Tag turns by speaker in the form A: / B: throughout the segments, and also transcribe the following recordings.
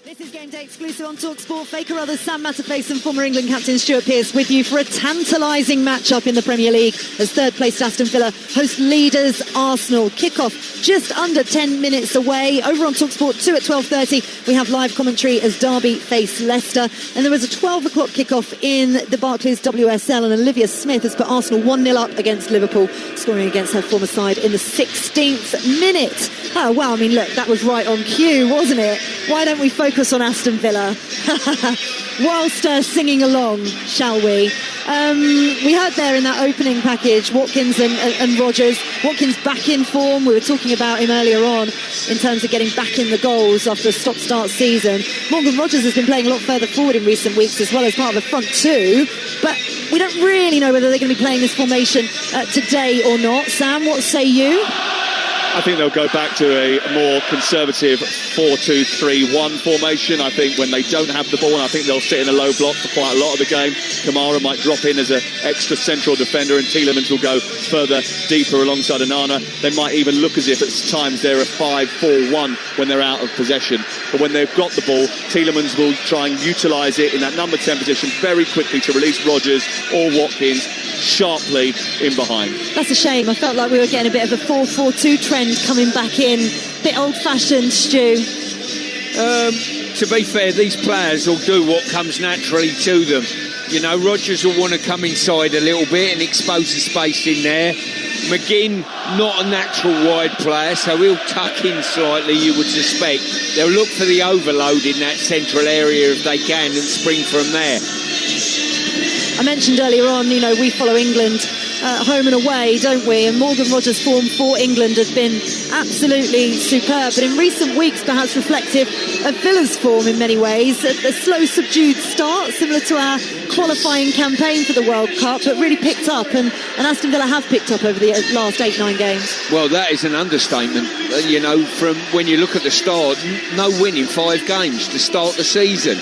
A: This is Game Day exclusive on Talksport. Faker Others, Sam Matterface and former England captain Stuart Pearce with you for a tantalising match-up in the Premier League as third-placed Aston Villa host leaders Arsenal. Kick-off just under 10 minutes away. Over on Talksport 2 at 12:30, we have live commentary as Derby face Leicester. And there was a 12 o'clock kick-off in the Barclays WSL, and Olivia Smith has put Arsenal 1-0 up against Liverpool, scoring against her former side in the 16th minute. Oh, wow, I mean, look, that was right on cue, wasn't it? Why don't we focus on Aston Villa whilst singing along, shall we? We heard there in that opening package Watkins and Rodgers. Watkins back in form. We were talking about him earlier on in terms of getting back in the goals after a stop-start season. Morgan Rodgers has been playing a lot further forward in recent weeks as well as part of the front two, but we don't really know whether they're going to be playing this formation today or not. Sam, what say you?
B: I think they'll go back to a more conservative 4-2-3-1 formation. I think when they don't have the ball, and I think they'll sit in a low block for quite a lot of the game. Kamara might drop in as an extra central defender, and Tielemans will go further deeper alongside Onana. They might even look as if at times they're a 5-4-1 when they're out of possession. But when they've got the ball, Tielemans will try and utilise it in that number 10 position very quickly to release Rodgers or Watkins sharply in behind.
A: That's a shame. I felt like we were getting a bit of a 4-4-2 trend coming back in. Bit old-fashioned, Stu.
C: To be fair, these players will do what comes naturally to them. You know, Rodgers will want to come inside a little bit and expose the space in there. McGinn, not a natural wide player, so he'll tuck in slightly, you would suspect. They'll look for the overload in that central area if they can and spring from there.
A: I mentioned earlier on, you know, we follow England home and away, don't we? And Morgan Rodgers' form for England has been absolutely superb, but in recent weeks perhaps reflective of Villa's form in many ways. A slow, subdued start, similar to our qualifying campaign for the World Cup, but really picked up, and Aston Villa have picked up over the last 8-9 games.
C: Well, that is an understatement. You know, from when you look at the start, no win in 5 games to start the season.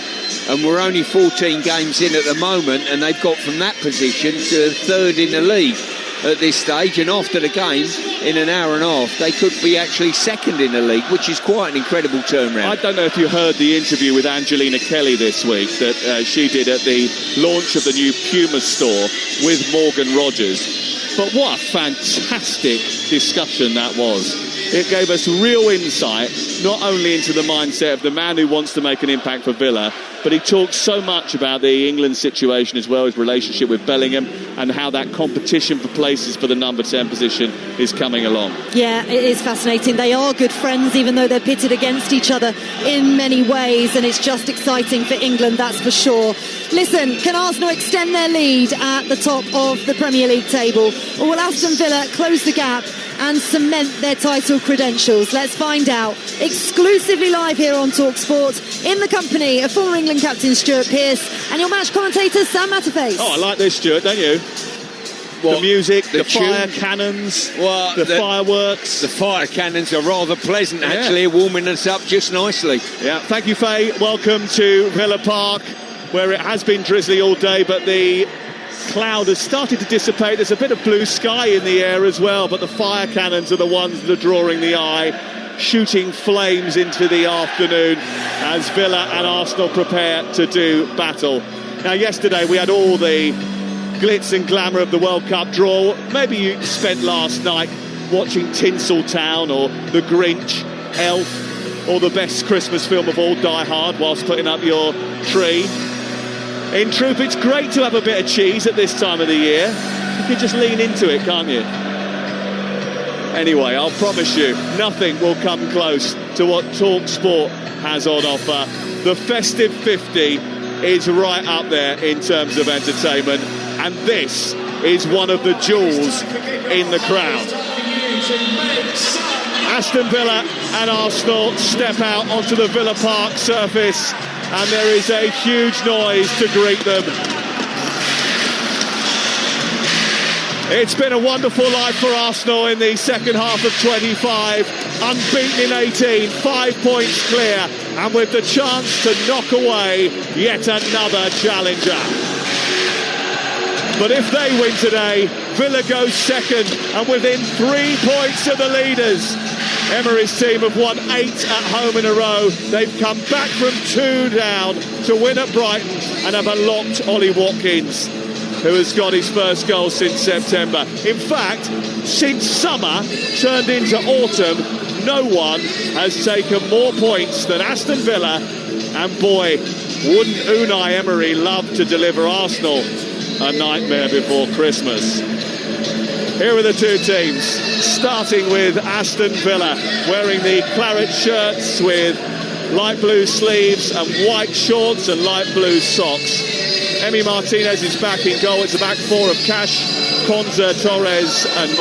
C: And we're only 14 games in at the moment, and they've got from that position to third in the league at this stage. And after the game, in an hour and a half, they could be actually second in the league, which is quite an incredible turnaround.
B: I don't know if you heard the interview with Angelina Kelly this week that she did at the launch of the new Puma store with Morgan Rodgers. But what a fantastic discussion that was. It gave us real insight, not only into the mindset of the man who wants to make an impact for Villa, but he talked so much about the England situation as well, his relationship with Bellingham, and how that competition for places for the number 10 position is coming along.
A: Yeah, it is fascinating. They are good friends, even though they're pitted against each other in many ways, and it's just exciting for England, that's for sure. Listen, can Arsenal extend their lead at the top of the Premier League table, or will Aston Villa close the gap and cement their title credentials? Let's find out. Exclusively live here on Talksport, in the company of former England captain Stuart Pearce and your match commentator Sam Matterface.
B: Oh, I like this, Stuart, don't you? What? The music, the fire cannons, the fireworks.
C: The fire cannons are rather pleasant, actually, warming us up just nicely.
B: Yeah, thank you, Faye. Welcome to Villa Park, where it has been drizzly all day, but the cloud has started to dissipate. There's a bit of blue sky in the air as well, but the fire cannons are the ones that are drawing the eye, shooting flames into the afternoon as Villa and Arsenal prepare to do battle. Now, yesterday we had all the glitz and glamour of the World Cup draw. Maybe you spent last night watching Tinseltown or The Grinch, Elf, or the best Christmas film of all, Die Hard, whilst putting up your tree. In truth, it's great to have a bit of cheese at this time of the year. You can just lean into it, can't you? Anyway, I'll promise you, nothing will come close to what Talksport has on offer. The Festive 50 is right up there in terms of entertainment, and this is one of the jewels in the crown. Aston Villa and Arsenal step out onto the Villa Park surface, and there is a huge noise to greet them. It's been a wonderful life for Arsenal in the second half of 25, unbeaten in 18, 5 points clear, and with the chance to knock away yet another challenger. But if they win today, Villa goes second and within 3 points of the leaders. Emery's team have won 8 at home in a row. They've come back from 2 down to win at Brighton and have unlocked Ollie Watkins, who has got his first goal since September. In fact, since summer turned into autumn, no one has taken more points than Aston Villa, and boy, wouldn't Unai Emery love to deliver Arsenal a nightmare before Christmas. Here are the two teams, starting with Aston Villa, wearing the claret shirts with light blue sleeves and white shorts and light blue socks. Emi Martinez is back in goal. It's a back four of Cash, Konza, Torres and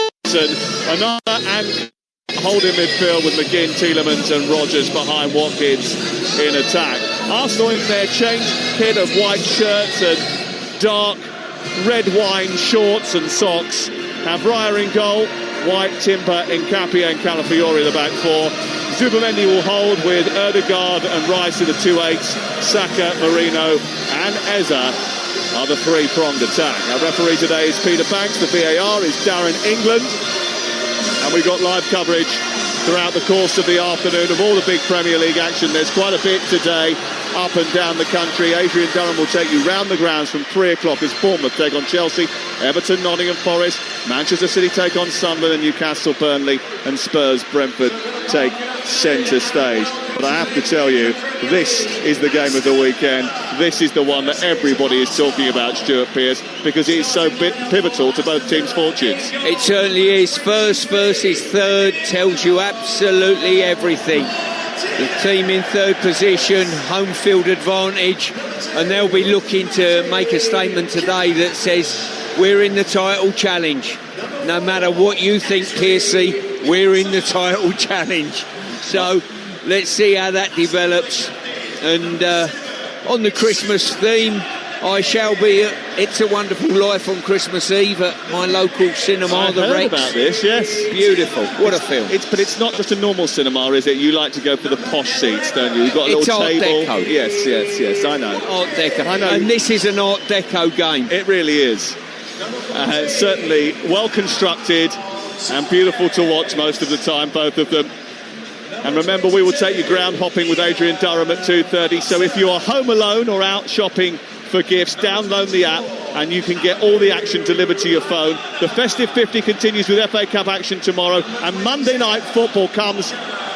B: Another and holding midfield with McGinn, Tielemans and Rodgers behind Watkins in attack. Arsenal in their change kit of white shirts and dark red wine shorts and socks have Raya in goal, White, Timber, Nkapia and Calafiori the back four. Zubamendi will hold with Erdegaard and Rice in the 2-8s. Saka, Marino and Eza are the three-pronged attack. Our referee today is Peter Banks. The VAR is Darren England. And we've got live coverage throughout the course of the afternoon of all the big Premier League action. There's quite a bit today up and down the country. Adrian Durham will take you round the grounds from 3 o'clock as Bournemouth take on Chelsea, Everton, Nottingham Forest, Manchester City take on Sunderland, and Newcastle, Burnley and Spurs, Brentford take centre stage. But I have to tell you, this is the game of the weekend. This is the one that everybody is talking about, Stuart Pearce, because it is so pivotal to both teams' fortunes.
C: It certainly is. First versus third tells you absolutely everything. The team in third position, home field advantage, and they'll be looking to make a statement today that says we're in the title challenge. No matter what you think, Piercy, we're in the title challenge. So let's see how that develops. And on the Christmas theme, I shall be at It's a Wonderful Life on Christmas Eve at my local cinema,
B: I've
C: the
B: heard
C: Rex.
B: about this, yes.
C: Beautiful. What a film.
B: But it's not just a normal cinema, is it? You like to go for the posh seats, don't you? You've got a
C: It's
B: little
C: Art
B: table.
C: Deco.
B: Yes, I know.
C: Art Deco.
B: I know.
C: And this is an Art Deco game.
B: It really is. Certainly well constructed and beautiful to watch most of the time, both of them. And remember, we will take you ground hopping with Adrian Durham at 2:30. So if you are home alone or out shopping for gifts, download the app and you can get all the action delivered to your phone. The Festive 50 continues with FA Cup action tomorrow, and Monday night football comes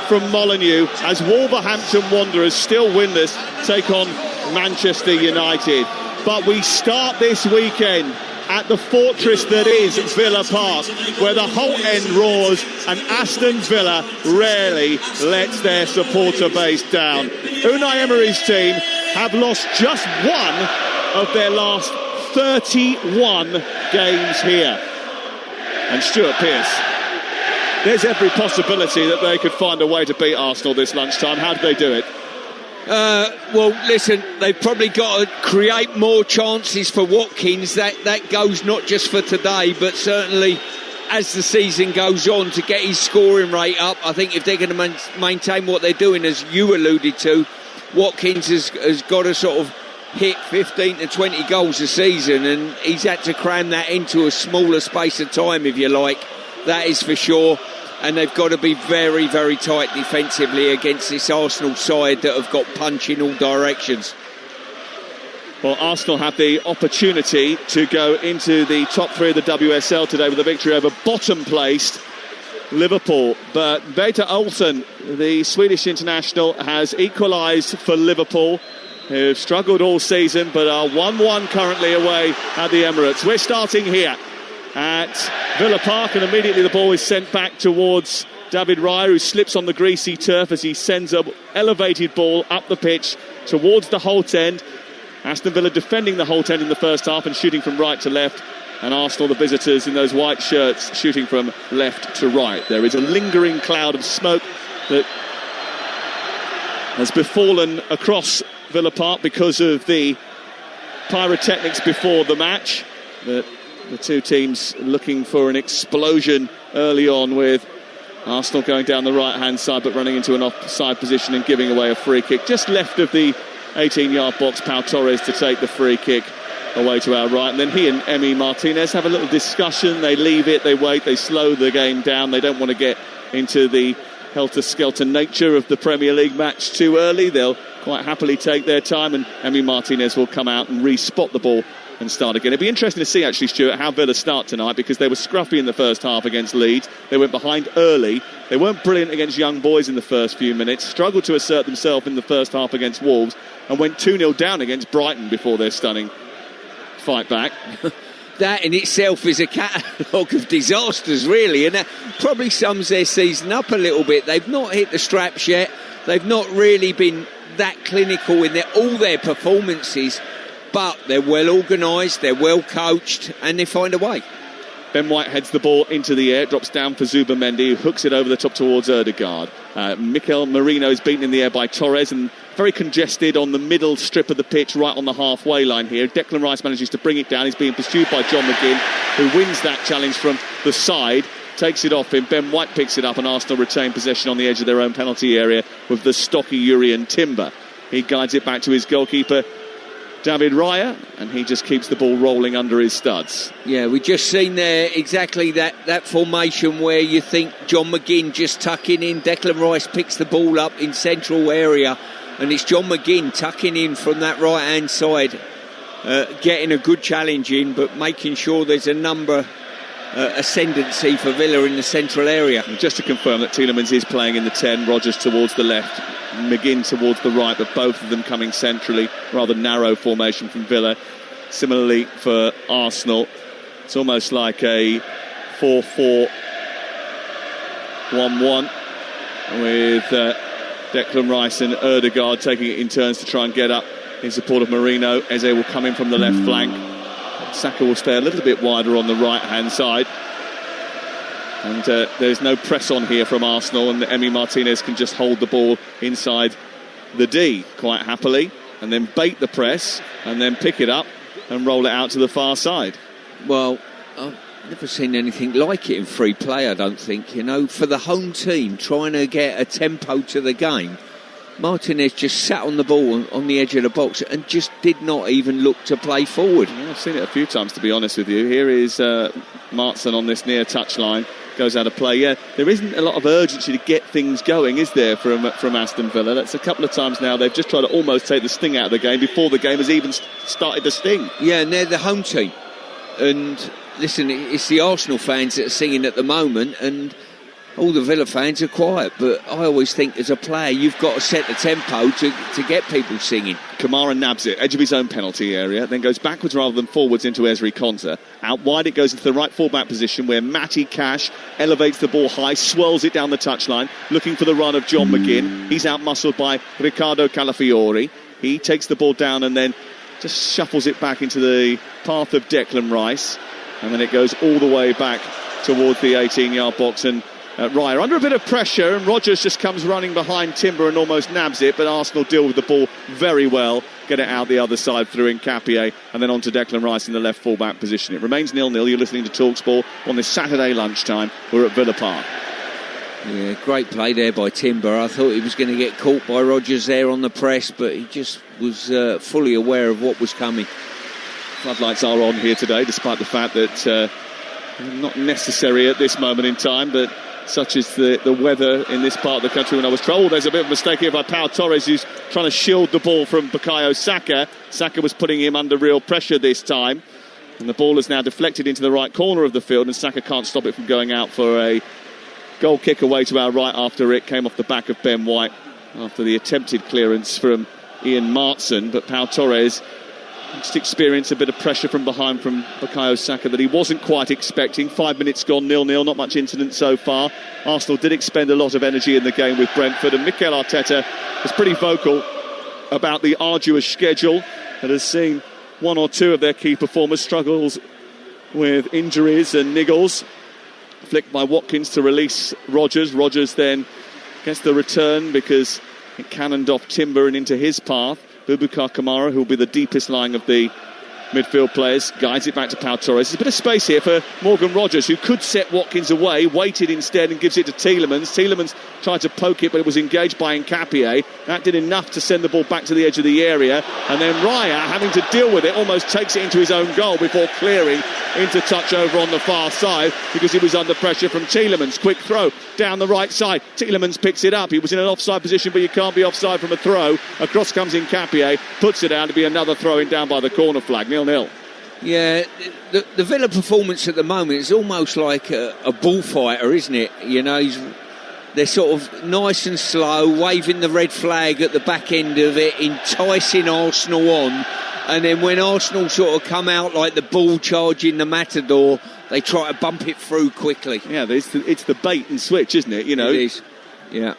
B: from Molineux as Wolverhampton Wanderers, still winless, take on Manchester United. But we start this weekend at the fortress that is Villa Park, where the whole end roars and Aston Villa rarely lets their supporter base down. Unai Emery's team have lost just one of their last 31 games here. And Stuart Pearce, there's every possibility that they could find a way to beat Arsenal this lunchtime. How did they do it?
C: Well, listen, they've probably got to create more chances for Watkins. That goes not just for today, but certainly as the season goes on, to get his scoring rate up. I think if they're going to maintain what they're doing, as you alluded to, Watkins has got to sort of hit 15 to 20 goals a season, and he's had to cram that into a smaller space of time, if you like. That is for sure. And they've got to be very, very tight defensively against this Arsenal side that have got punch in all directions.
B: Well, Arsenal had the opportunity to go into the top 3 of the WSL today with a victory over bottom-placed Liverpool. But Beta Olsen, the Swedish international, has equalised for Liverpool, who have struggled all season but are 1-1 currently away at the Emirates. We're starting here at Villa Park, and immediately the ball is sent back towards David Raya, who slips on the greasy turf as he sends an elevated ball up the pitch towards the Holt end. Aston Villa defending the Holt end in the first half and shooting from right to left, and Arsenal, the visitors in those white shirts, shooting from left to right. There is a lingering cloud of smoke that has befallen across Villa Park because of the pyrotechnics before the match. The two teams looking for an explosion early on, with Arsenal going down the right-hand side but running into an offside position and giving away a free kick. Just left of the 18-yard box, Pau Torres to take the free kick away to our right. And then he and Emi Martinez have a little discussion. They leave it, they wait, they slow the game down. They don't want to get into the helter-skelter nature of the Premier League match too early. They'll quite happily take their time, and Emi Martinez will come out and re-spot the ball and start again. It'd be interesting to see, actually, Stuart, how Villa start tonight, because they were scruffy in the first half against Leeds. They went behind early. They weren't brilliant against Young Boys in the first few minutes, struggled to assert themselves in the first half against Wolves, and went 2-0 down against Brighton before their stunning fight back.
C: That in itself is a catalogue of disasters, really, and that probably sums their season up a little bit. They've not hit the straps yet. They've not really been that clinical in all their performances, but they're well organised, they're well coached, and they find a way.
B: Ben White heads the ball into the air, drops down for Zubimendi, who hooks it over the top towards Ødegaard. Mikel Merino is beaten in the air by Torres, and very congested on the middle strip of the pitch, right on the halfway line here. Declan Rice manages to bring it down. He's being pursued by John McGinn, who wins that challenge from the side, takes it off him. Ben White picks it up, and Arsenal retain possession on the edge of their own penalty area with the stocky Urian Timber. He guides it back to his goalkeeper, David Raya, and he just keeps the ball rolling under his studs.
C: Yeah, we've just seen there exactly that formation where you think John McGinn just tucking in, Declan Rice picks the ball up in central area, and it's John McGinn tucking in from that right-hand side, getting a good challenge in, but making sure there's a number ascendancy for Villa in the central area.
B: And just to confirm that Tielemans is playing in the 10, Rodgers towards the left, McGinn towards the right, but both of them coming centrally. Rather narrow formation from Villa. Similarly for Arsenal, it's almost like a 4-4-1-1 with Declan Rice and Ødegaard taking it in turns to try and get up in support of Merino. Eze will come in from the left flank. Saka will stay a little bit wider on the right-hand side. And there's no press on here from Arsenal, and Emi Martinez can just hold the ball inside the D quite happily, and then bait the press, and then pick it up and roll it out to the far side.
C: Well, I've never seen anything like it in free play, I don't think. You know, for the home team, trying to get a tempo to the game, Martinez just sat on the ball on the edge of the box and just did not even look to play forward.
B: Yeah, I've seen it a few times, to be honest with you. Here is Martson on this near touchline. Goes out of play. Yeah, there isn't a lot of urgency to get things going, is there, from Aston Villa? That's a couple of times now they've just tried to almost take the sting out of the game before the game has even started to sting.
C: Yeah, and they're the home team. And listen, it's the Arsenal fans that are singing at the moment, and all the Villa fans are quiet. But I always think as a player, you've got to set the tempo to get people singing.
B: Kamara nabs it, edge of his own penalty area, then goes backwards rather than forwards into Ezri Konsa. Out wide it goes into the right full-back position where Matty Cash elevates the ball high, swirls it down the touchline, looking for the run of John McGinn. He's out-muscled by Riccardo Calafiori. He takes the ball down and then just shuffles it back into the path of Declan Rice. And then it goes all the way back towards the 18-yard box, and Raya under a bit of pressure, and Rodgers just comes running behind Timber and almost nabs it, but Arsenal deal with the ball very well, get it out the other side through Nkapie, and then on to Declan Rice in the left full-back position. It remains 0-0. You're listening to Talksport on this Saturday lunchtime. We're at Villa Park.
C: Yeah, great play there by Timber. I thought he was going to get caught by Rodgers there on the press, but he just was fully aware of what was coming.
B: Floodlights are on here today, despite the fact that not necessary at this moment in time, but such is the weather in this part of the country when I was told. There's a bit of a mistake here by Pau Torres, who's trying to shield the ball from Bukayo Saka. Saka was putting him under real pressure this time, and the ball is now deflected into the right corner of the field, and Saka can't stop it from going out for a goal kick away to our right after it came off the back of Ben White after the attempted clearance from Ian Martson. But Pau Torres just experienced a bit of pressure from behind from Bukayo Saka that he wasn't quite expecting. 5 minutes gone, 0-0, not much incident so far. Arsenal did expend a lot of energy in the game with Brentford, and Mikel Arteta was pretty vocal about the arduous schedule that has seen one or two of their key performers struggles with injuries and niggles. Flicked by Watkins to release Rodgers. Rodgers then gets the return because it cannoned off Timber and into his path. Boubacar Kamara, who will be the deepest lying of the midfield players, guides it back to Pau Torres. There's a bit of space here for Morgan Rodgers, who could set Watkins away, waited instead and gives it to Tielemans. Tielemans tried to poke it, but it was engaged by Nkapie. That did enough to send the ball back to the edge of the area, and then Raya, having to deal with it, almost takes it into his own goal before clearing into touch over on the far side because he was under pressure from Tielemans. Quick throw down the right side. Tielemans picks it up. He was in an offside position, but you can't be offside from a throw. Across comes Nkapie, puts it down to be another throw-in down by the corner flag. 0-0.
C: Yeah, the Villa performance at the moment is almost like a bullfighter, isn't it? You know, they're sort of nice and slow, waving the red flag at the back end of it, enticing Arsenal on. And then when Arsenal sort of come out like the bull charging the matador, they try to bump it through quickly.
B: Yeah, it's the bait and switch, isn't it? You know,
C: it is. Yeah.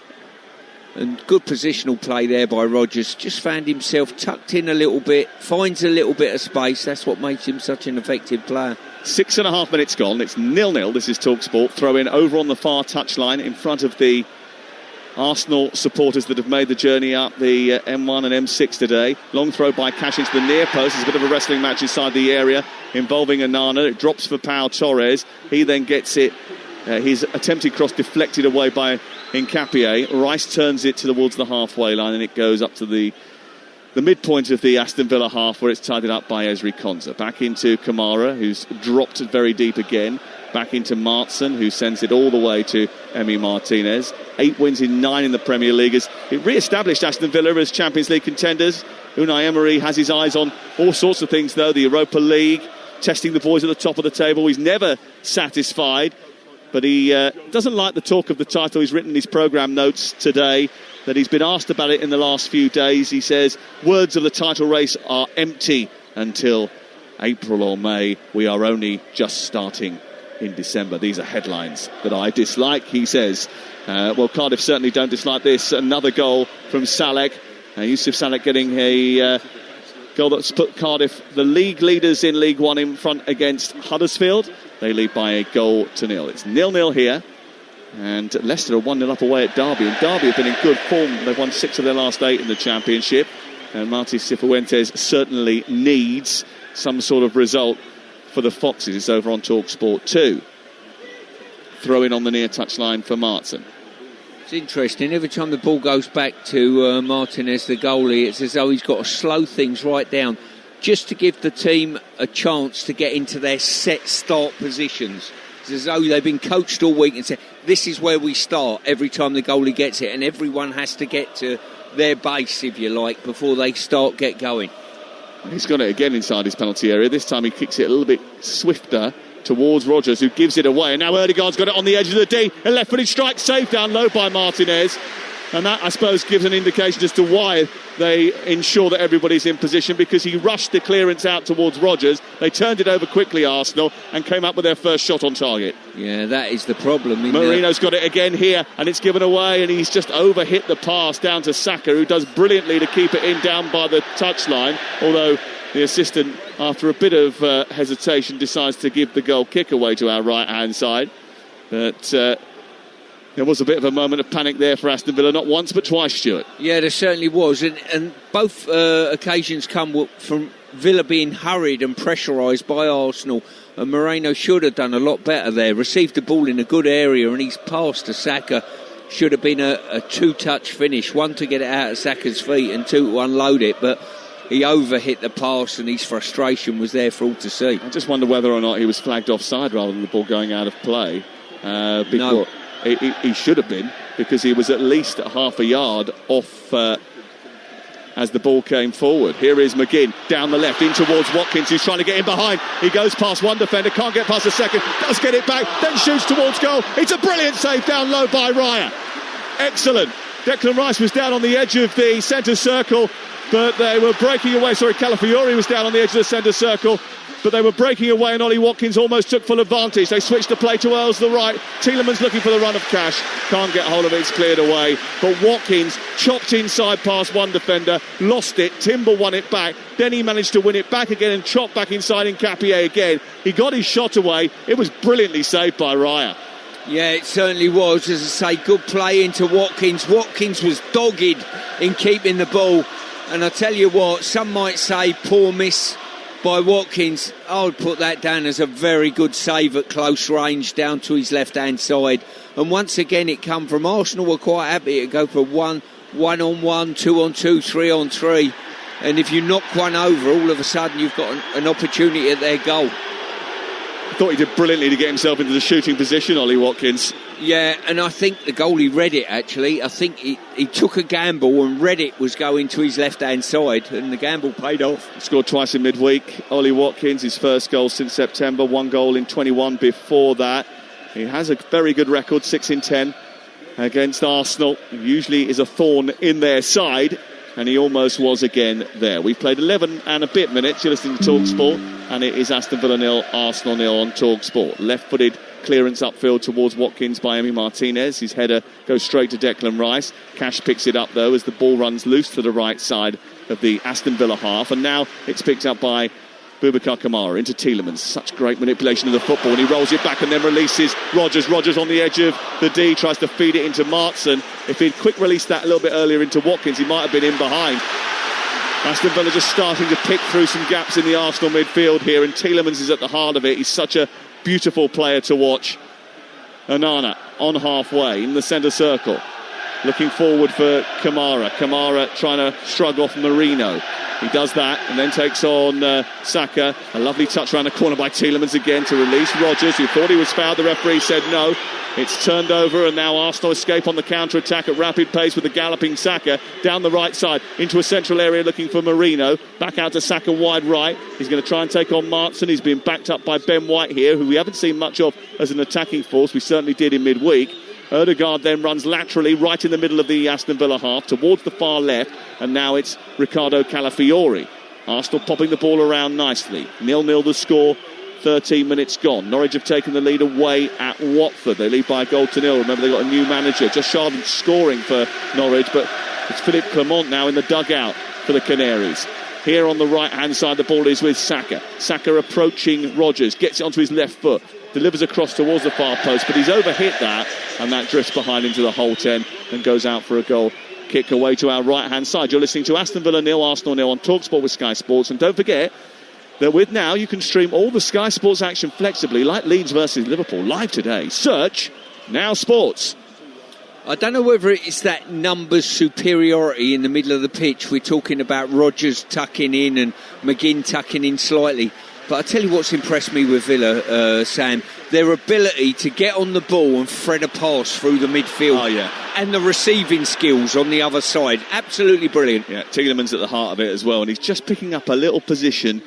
C: And good positional play there by Rodgers. Just found himself tucked in a little bit, finds a little bit of space. That's what makes him such an effective player.
B: 6.5 minutes gone. It's 0-0. This is Talksport. Throw in over on the far touchline in front of the Arsenal supporters that have made the journey up the M1 and M6 today. Long throw by Cash into the near post. It's a bit of a wrestling match inside the area involving Onana. It drops for Pau Torres. He then gets it. His attempted cross deflected away by Nkapie. Rice turns it towards the halfway line, and it goes up to the midpoint of the Aston Villa half, where it's tidied up by Ezri Konsa. Back into Kamara, who's dropped very deep again. Back into Martson, who sends it all the way to Emi Martinez. 8 wins in 9 in the Premier League. It re-established Aston Villa as Champions League contenders. Unai Emery has his eyes on all sorts of things, though. The Europa League, testing the boys at the top of the table. He's never satisfied, but he doesn't like the talk of the title. He's written in his programme notes today that he's been asked about it in the last few days. He says, words of the title race are empty until April or May. We are only just starting in December. These are headlines that I dislike, he says. Well, Cardiff certainly don't dislike this. Another goal from Salek. Yusuf Salek getting a goal that's put Cardiff, the league leaders in League One, in front against Huddersfield. They lead by 1-0. It's 0-0 here. And Leicester are 1-0 up away at Derby. And Derby have been in good form. They've won 6 of their last 8 in the Championship. And Martí Cifuentes certainly needs some sort of result for the Foxes. It's over on Talksport 2. Throw in on the near touchline for Martson.
C: It's interesting. Every time the ball goes back to Martinez, the goalie, it's as though he's got to slow things right down just to give the team a chance to get into their set start positions. It's as though they've been coached all week and said, this is where we start every time the goalie gets it, and everyone has to get to their base, if you like, before they get going.
B: He's got it again inside his penalty area. This time he kicks it a little bit swifter towards Rodgers, who gives it away. And now Ødegaard's got it on the edge of the D. A left-footed strike saved down low by Martinez. And that, I suppose, gives an indication as to why they ensure that everybody's in position, because he rushed the clearance out towards Rodgers. They turned it over quickly, Arsenal, and came up with their first shot on target.
C: Yeah, that is the problem.
B: Marino's got it again here, and it's given away, and he's just overhit the pass down to Saka, who does brilliantly to keep it in down by the touchline, although the assistant, after a bit of hesitation, decides to give the goal kick away to our right-hand side. But there was a bit of a moment of panic there for Aston Villa, not once but twice, Stuart.
C: Yeah, there certainly was. And both occasions come from Villa being hurried and pressurised by Arsenal. And Moreno should have done a lot better there. Received the ball in a good area, and he's passed to Saka. Should have been a two-touch finish. One to get it out of Saka's feet, and two to unload it. But he overhit the pass, and his frustration was there for all to see. I
B: just wonder whether or not he was flagged offside rather than the ball going out of play.
C: No.
B: He should have been, because he was at least half a yard off as the ball came forward. Here is McGinn down the left in towards Watkins, who's trying to get in behind. He goes past one defender, can't get past the second, does get it back, then shoots towards goal. It's a brilliant save down low by Raya. Excellent. Declan Rice was down on the edge of the centre circle, but they were breaking away. Calafiori was down on the edge of the centre circle, but they were breaking away, and Ollie Watkins almost took full advantage. They switched the play to Earls the right. Tielemans looking for the run of Cash. Can't get hold of it, it's cleared away. But Watkins chopped inside past one defender, lost it. Timber won it back. Then he managed to win it back again and chop back inside Nkapie again. He got his shot away. It was brilliantly saved by Raya.
C: Yeah, it certainly was. As I say, good play into Watkins. Watkins was dogged in keeping the ball. And I tell you what, some might say poor miss by Watkins. I would put that down as a very good save at close range down to his left-hand side. And once again, it come from Arsenal. Were quite happy to go for 1 1-on-1, 2-on-2, 3-on-3. And if you knock one over, all of a sudden you've got an opportunity at their goal.
B: I thought he did brilliantly to get himself into the shooting position, Ollie Watkins.
C: Yeah, and I think the goalie read it, actually. I think he took a gamble and read it was going to his left-hand side, and the gamble paid off.
B: He scored twice in midweek. Ollie Watkins, his first goal since September, 1 goal in 21 before that. He has a very good record, 6 in 10 against Arsenal. Usually is a thorn in their side, and he almost was again there. We've played 11 and a bit minutes. You're listening to Talksport, and it is Aston Villa 0, Arsenal 0 on Talksport. Left-footed clearance upfield towards Watkins by Emi Martinez. His header goes straight to Declan Rice. Cash picks it up, though, as the ball runs loose to the right side of the Aston Villa half. And now it's picked up by Boubacar Kamara into Tielemans. Such great manipulation of the football, and he rolls it back and then releases Rodgers. Rodgers on the edge of the D, tries to feed it into Martson. If he'd quick released that a little bit earlier into Watkins, he might have been in behind. Aston Villa just starting to pick through some gaps in the Arsenal midfield here, and Tielemans is at the heart of it. He's such a beautiful player to watch. Onana on halfway in the centre circle, looking forward for Kamara. Kamara trying to shrug off Marino. He does that and then takes on Saka. A lovely touch around the corner by Tielemans again to release Rodgers, who thought he was fouled. The referee said no. It's turned over, and now Arsenal escape on the counter-attack at rapid pace with the galloping Saka down the right side into a central area looking for Marino. Back out to Saka wide right. He's going to try and take on Martson. He's been backed up by Ben White here, who we haven't seen much of as an attacking force. We certainly did in midweek. Ødegaard then runs laterally right in the middle of the Aston Villa half towards the far left, and now it's Riccardo Calafiori. Arsenal popping the ball around nicely. 0-0 the score. 13 minutes gone. Norwich have taken the lead away at Watford. They lead by a goal to 0. Remember, they've got a new manager. Just Chardon scoring for Norwich, but it's Philippe Clement now in the dugout for the Canaries. Here on the right-hand side, the ball is with Saka. Saka approaching Rodgers, gets it onto his left foot, delivers across towards the far post, but he's overhit that, and that drifts behind into the whole 10 and goes out for a goal. Kick away to our right-hand side. You're listening to Aston Villa 0, Arsenal 0 on Talksport with Sky Sports, and don't forget that with now you can stream all the Sky Sports action flexibly, like Leeds versus Liverpool, live today. Search Now Sports.
C: I don't know whether it's that numbers superiority in the middle of the pitch. We're talking about Rodgers tucking in and McGinn tucking in slightly. But I tell you what's impressed me with Villa, Sam, their ability to get on the ball and thread a pass through the midfield.
B: Oh, yeah.
C: And the receiving skills on the other side. Absolutely brilliant.
B: Yeah, Tielemans at the heart of it as well, and he's just picking up a little position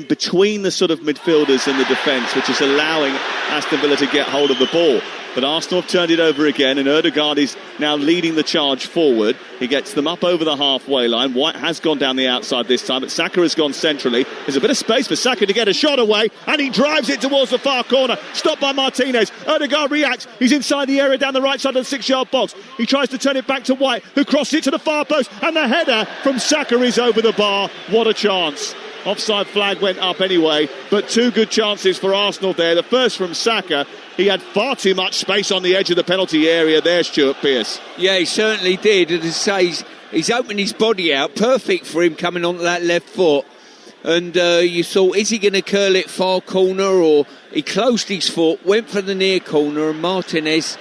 B: between the sort of midfielders and the defence, which is allowing Aston Villa to get hold of the ball. But Arsenal have turned it over again, and Ødegaard is now leading the charge forward. He gets them up over the halfway line. White has gone down the outside this time, but Saka has gone centrally. There's a bit of space for Saka to get a shot away, and he drives it towards the far corner. Stopped by Martinez. Ødegaard reacts. He's inside the area down the right side of the 6-yard box. He tries to turn it back to White, who crossed it to the far post, and the header from Saka is over the bar. What a chance. Offside flag went up anyway, but two good chances for Arsenal there. The first from Saka. He had far too much space on the edge of the penalty area there, Stuart Pearce.
C: Yeah, he certainly did. And as I say, he's opened his body out. Perfect for him coming onto that left foot. And you thought, is he going to curl it far corner? Or he closed his foot, went for the near corner, and Martinez,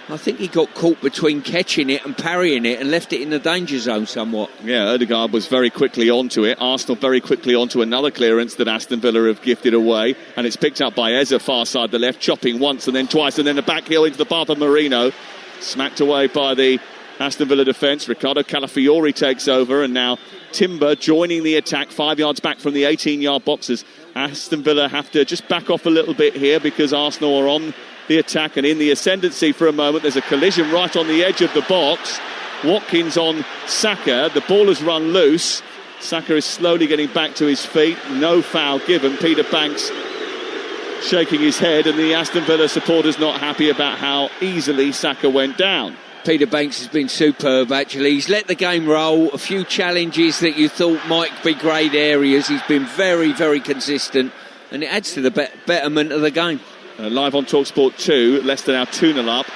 C: I think he got caught between catching it and parrying it and left it in the danger zone somewhat.
B: Yeah, Ødegaard was very quickly onto it. Arsenal very quickly onto another clearance that Aston Villa have gifted away. And it's picked up by Eze, far side the left, chopping once and then twice, and then a back heel into the path of Marino. Smacked away by the Aston Villa defence. Riccardo Calafiori takes over, and now Timber joining the attack 5 yards back from the 18-yard boxes. Aston Villa have to just back off a little bit here because Arsenal are on the attack and in the ascendancy for a moment. There's a collision right on the edge of the box. Watkins on Saka. The ball has run loose. Saka is slowly getting back to his feet. No foul given. Peter Banks shaking his head, and the Aston Villa supporters not happy about how easily Saka went down.
C: Peter Banks has been superb, actually. He's let the game roll. A few challenges that you thought might be great areas. He's been very, very consistent, and it adds to the betterment of the game.
B: Live on Talksport 2, Leicester now 2-0 up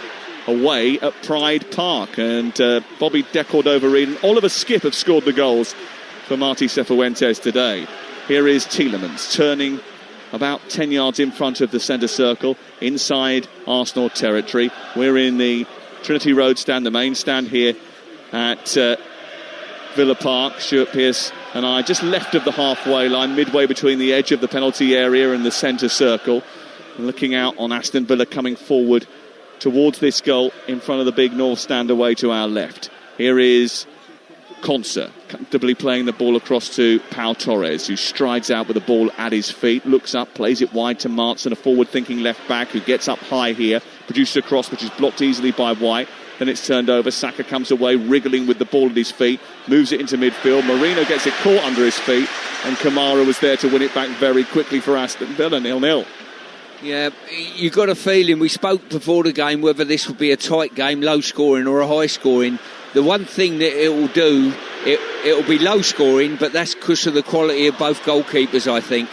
B: away at Pride Park, and Bobby De Cordova-Reid and Oliver Skipp have scored the goals for Martí Cifuentes today. Here is Tielemans turning about 10 yards in front of the centre circle inside Arsenal territory. We're in the Trinity Road stand, the main stand here at Villa Park. Stuart Pearce and I just left of the halfway line, midway between the edge of the penalty area and the centre circle. And looking out on Aston Villa coming forward towards this goal in front of the big North Stand away to our left. Here is Conser comfortably playing the ball across to Pau Torres, who strides out with the ball at his feet, looks up, plays it wide to Martson, a forward-thinking left-back who gets up high here, produces a cross which is blocked easily by White. Then it's turned over. Saka comes away, wriggling with the ball at his feet, moves it into midfield. Marino gets it caught under his feet, and Kamara was there to win it back very quickly for Aston Villa, 0-0.
C: Yeah, you got a feeling, we spoke before the game whether this would be a tight game, low scoring or a high scoring. The one thing that it will do, it will be low scoring, but that's because of the quality of both goalkeepers, I think.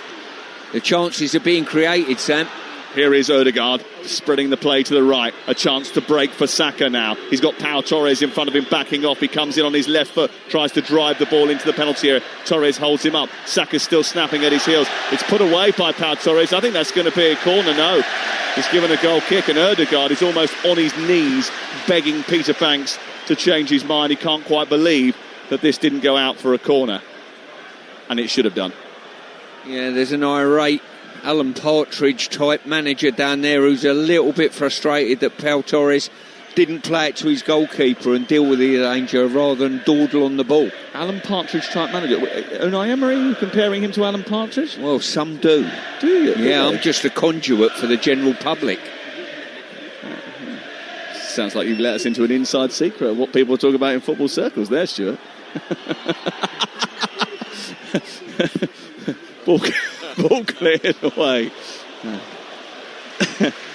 C: The chances are being created, Sam.
B: Here is Odegaard spreading the play to the right. A chance to break for Saka now. He's got Pau Torres in front of him backing off. He comes in on his left foot, tries to drive the ball into the penalty area. Torres holds him up. Saka's still snapping at his heels. It's put away by Pau Torres. I think that's going to be a corner. No. He's given a goal kick, and Odegaard is almost on his knees begging Peter Banks to change his mind. He can't quite believe that this didn't go out for a corner. And it should have done.
C: Yeah, there's an irate Alan Partridge type manager down there who's a little bit frustrated that Pau Torres didn't play it to his goalkeeper and deal with the danger rather than dawdle on the ball.
B: Alan Partridge type manager. Unai Emery, are you comparing him to Alan Partridge?
C: Well, some do.
B: Do you?
C: Yeah, I'm just a conduit for the general public.
B: Sounds like you've let us into an inside secret of what people talk about in football circles there, Stuart. Ball cleared away.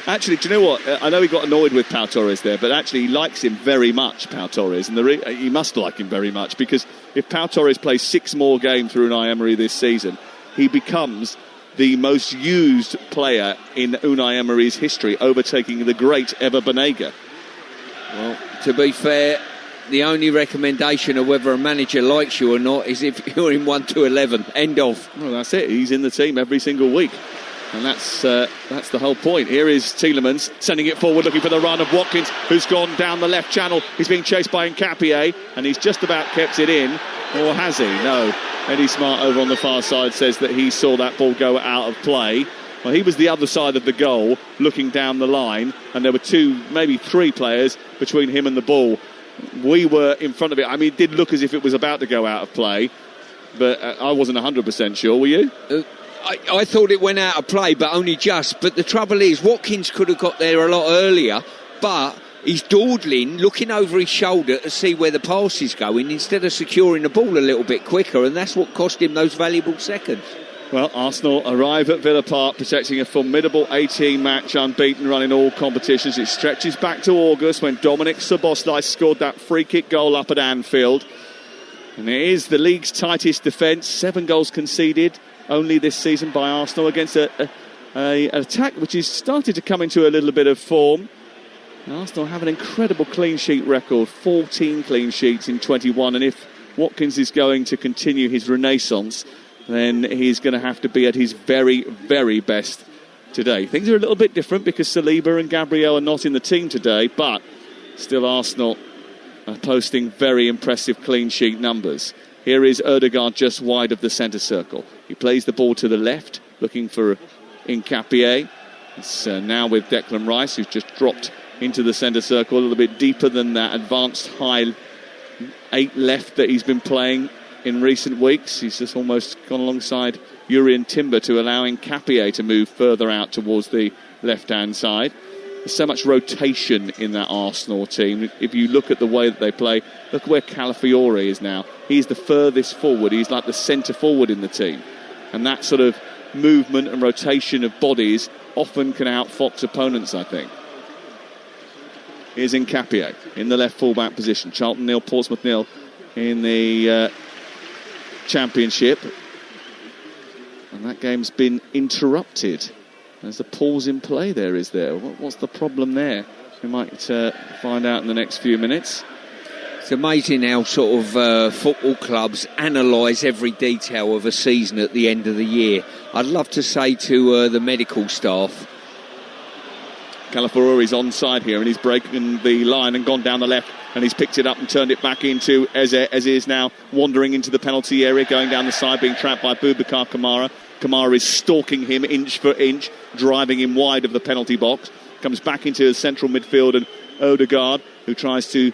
B: Actually, do you know what? I know he got annoyed with Pau Torres there, but actually he likes him very much, Pau Torres. And he must like him very much, because if Pau Torres plays 6 more games through Unai Emery this season, he becomes the most used player in Unai Emery's history, overtaking the great Ever Banega.
C: Well, to be fair, the only recommendation of whether a manager likes you or not is if you're in 1 to 11. End of.
B: Well, that's it. He's in the team every single week. And that's the whole point. Here is Tielemans sending it forward, looking for the run of Watkins, who's gone down the left channel. He's being chased by Nkapie, and he's just about kept it in. Or has he? No. Eddie Smart over on the far side says that he saw that ball go out of play. Well, he was the other side of the goal, looking down the line, and there were 2, maybe 3 players between him and the ball. We were in front of it. I mean, it did look as if it was about to go out of play, but I wasn't 100% sure. Were you?
C: I thought it went out of play, but only just. But the trouble is, Watkins could have got there a lot earlier, but he's dawdling, looking over his shoulder to see where the pass is going, instead of securing the ball a little bit quicker, and that's what cost him those valuable seconds.
B: Well, Arsenal arrive at Villa Park protecting a formidable 18-match unbeaten run in all competitions. It stretches back to August when Dominic Szoboszlai scored that free-kick goal up at Anfield. And it is the league's tightest defence. 7 goals conceded only this season by Arsenal against an attack which is started to come into a little bit of form. And Arsenal have an incredible clean sheet record, 14 clean sheets in 21. And if Watkins is going to continue his renaissance, then he's going to have to be at his very, very best today. Things are a little bit different because Saliba and Gabriel are not in the team today, but still Arsenal are posting very impressive clean sheet numbers. Here is Odegaard just wide of the centre circle. He plays the ball to the left, looking for Nkapie. It's now with Declan Rice, who's just dropped into the centre circle a little bit deeper than that advanced high 8 left that he's been playing in recent weeks. He's just almost gone alongside Urian Timber to allow Nkapie to move further out towards the left-hand side. There's so much rotation in that Arsenal team. If you look at the way that they play, look where Calafiore is now. He's the furthest forward. He's like the centre forward in the team. And that sort of movement and rotation of bodies often can outfox opponents, I think. Here's Nkapie in the left full-back position. Charlton 0, Portsmouth 0 in the Championship, and that game's been interrupted. There's a pause in play there, is there? What's the problem there? We might find out in the next few minutes.
C: It's amazing how sort of football clubs analyse every detail of a season at the end of the year. I'd love to say to the medical staff,
B: Calafiori's onside here, and he's breaking the line and gone down the left, and he's picked it up and turned it back into Eze. Eze is now wandering into the penalty area, going down the side, being trapped by Boubacar Kamara. Kamara is stalking him inch for inch, driving him wide of the penalty box. Comes back into the central midfield, and Odegaard, who tries to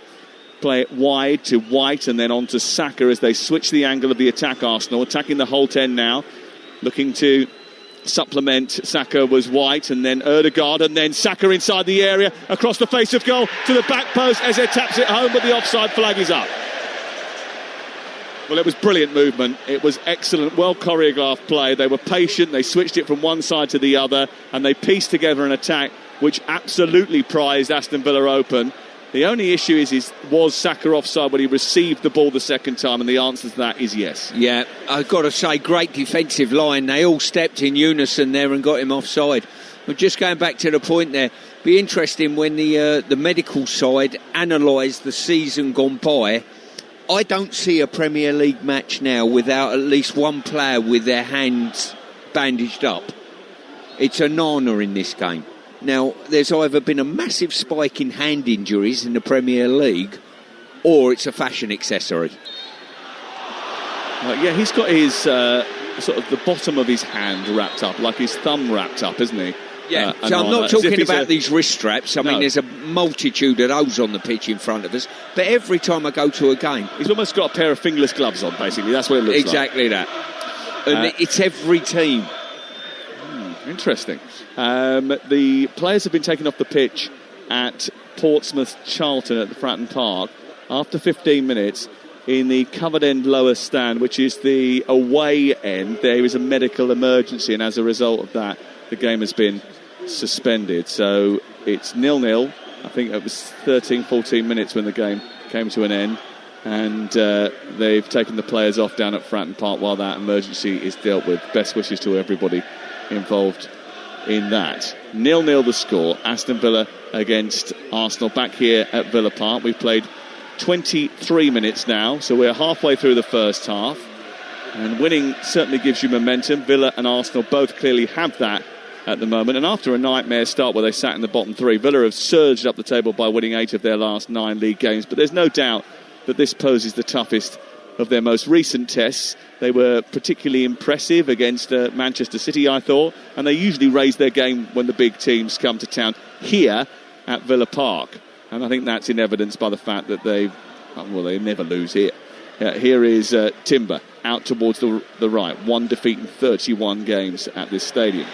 B: play it wide to White and then on to Saka as they switch the angle of the attack. Arsenal attacking the whole 10 now, looking to supplement. Saka was White and then Odegaard and then Saka inside the area, across the face of goal to the back post. Eze taps it home, but the offside flag is up. Well, it was brilliant movement. It was excellent, well choreographed play. They were patient, they switched it from one side to the other, and they pieced together an attack which absolutely prized Aston Villa open. The only issue is was Saka offside when he received the ball the second time, and the answer to that is yes.
C: Yeah, I've got to say, great defensive line. They all stepped in unison there and got him offside. But just going back to the point there, be interesting when the medical side analyse the season gone by. I don't see a Premier League match now without at least one player with their hands bandaged up. It's a nana in this game. Now, there's either been a massive spike in hand injuries in the Premier League, or it's a fashion accessory.
B: Yeah, he's got his sort of the bottom of his hand wrapped up, like his thumb wrapped up, isn't he?
C: Yeah, so I'm not talking about these wrist straps. I mean, there's a multitude of those on the pitch in front of us. But every time I go to a game...
B: He's almost got a pair of fingerless gloves on, basically. That's what it looks
C: exactly
B: like.
C: Exactly that. And it's every team.
B: Interesting. The players have been taken off the pitch at Portsmouth Charlton at the Fratton Park after 15 minutes in the covered end lower stand, which is the away end. There is a medical emergency, and as a result of that, the game has been suspended. So it's 0-0. I think it was 13-14 minutes when the game came to an end, and they've taken the players off down at Fratton Park while that emergency is dealt with. Best wishes to everybody involved in that. 0-0 the score. Aston Villa against Arsenal back here at Villa Park. We've played 23 minutes now, so we're halfway through the first half, and winning certainly gives you momentum. Villa and Arsenal both clearly have that at the moment, and after a nightmare start where they sat in the bottom three, Villa have surged up the table by winning 8 of their last 9 league games, but there's no doubt that this poses the toughest of their most recent tests. They were particularly impressive against Manchester City, I thought, and they usually raise their game when the big teams come to town here at Villa Park, and I think that's in evidence by the fact that they never lose here. Here is Timber out towards the right, 1 defeat in 31 games at this stadium.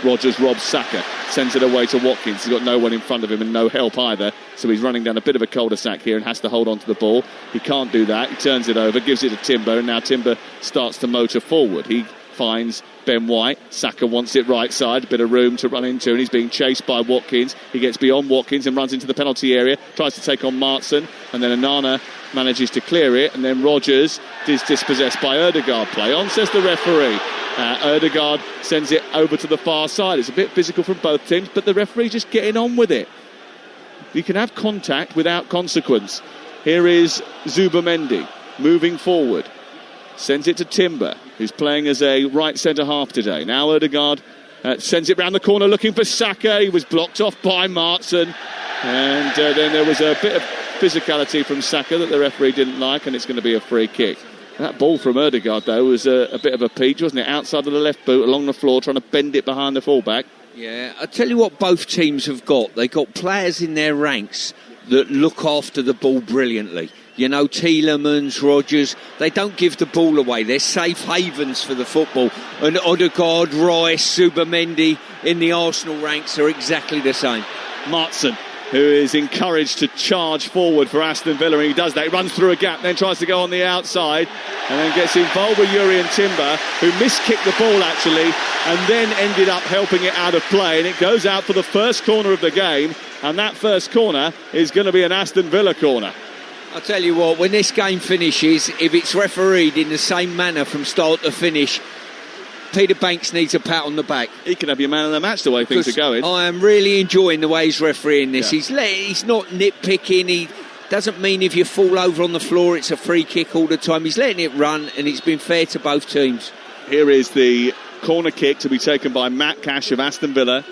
B: Rodgers robs Saka, sends it away to Watkins. He's got no one in front of him and no help either, so he's running down a bit of a cul-de-sac here and has to hold on to the ball. He can't do that. He turns it over, gives it to Timber, and now Timber starts to motor forward. He finds Ben White. Saka wants it right side, a bit of room to run into, and he's being chased by Watkins. He gets beyond Watkins and runs into the penalty area, tries to take on Martson, and then Onana manages to clear it, and then Rodgers is dispossessed by Odegaard. Play on, says the referee. Odegaard sends it over to the far side. It's a bit physical from both teams, but the referee just getting on with it. You can have contact without consequence. Here is Zubimendi moving forward. Sends it to Timber, who's playing as a right centre-half today. Now Odegaard sends it round the corner looking for Saka. He was blocked off by Martson. And then there was a bit of physicality from Saka that the referee didn't like, and it's going to be a free kick. That ball from Odegaard, though, was a bit of a peach, wasn't it? Outside of the left boot, along the floor, trying to bend it behind the fullback.
C: Yeah, I'll tell you what both teams have got. They've got players in their ranks that look after the ball brilliantly. You know, Tielemans, Rodgers, they don't give the ball away. They're safe havens for the football. And Odegaard, Rice, Zubimendi in the Arsenal ranks are exactly the same.
B: Martson, who is encouraged to charge forward for Aston Villa, and he does that. He runs through a gap, then tries to go on the outside, and then gets involved with Yuri and Timber, who miskicked the ball actually, and then ended up helping it out of play, and it goes out for the first corner of the game, and that first corner is going to be an Aston Villa corner.
C: I'll tell you what, when this game finishes, if it's refereed in the same manner from start to finish, Peter Banks needs a pat on the back.
B: He can have your man of the match the way things are going.
C: I am really enjoying the way he's refereeing this.
B: Yeah.
C: He's not nitpicking. He doesn't mean if you fall over on the floor it's a free kick all the time. He's letting it run, and it's been fair to both teams.
B: Here is the corner kick to be taken by Matt Cash of Aston Villa.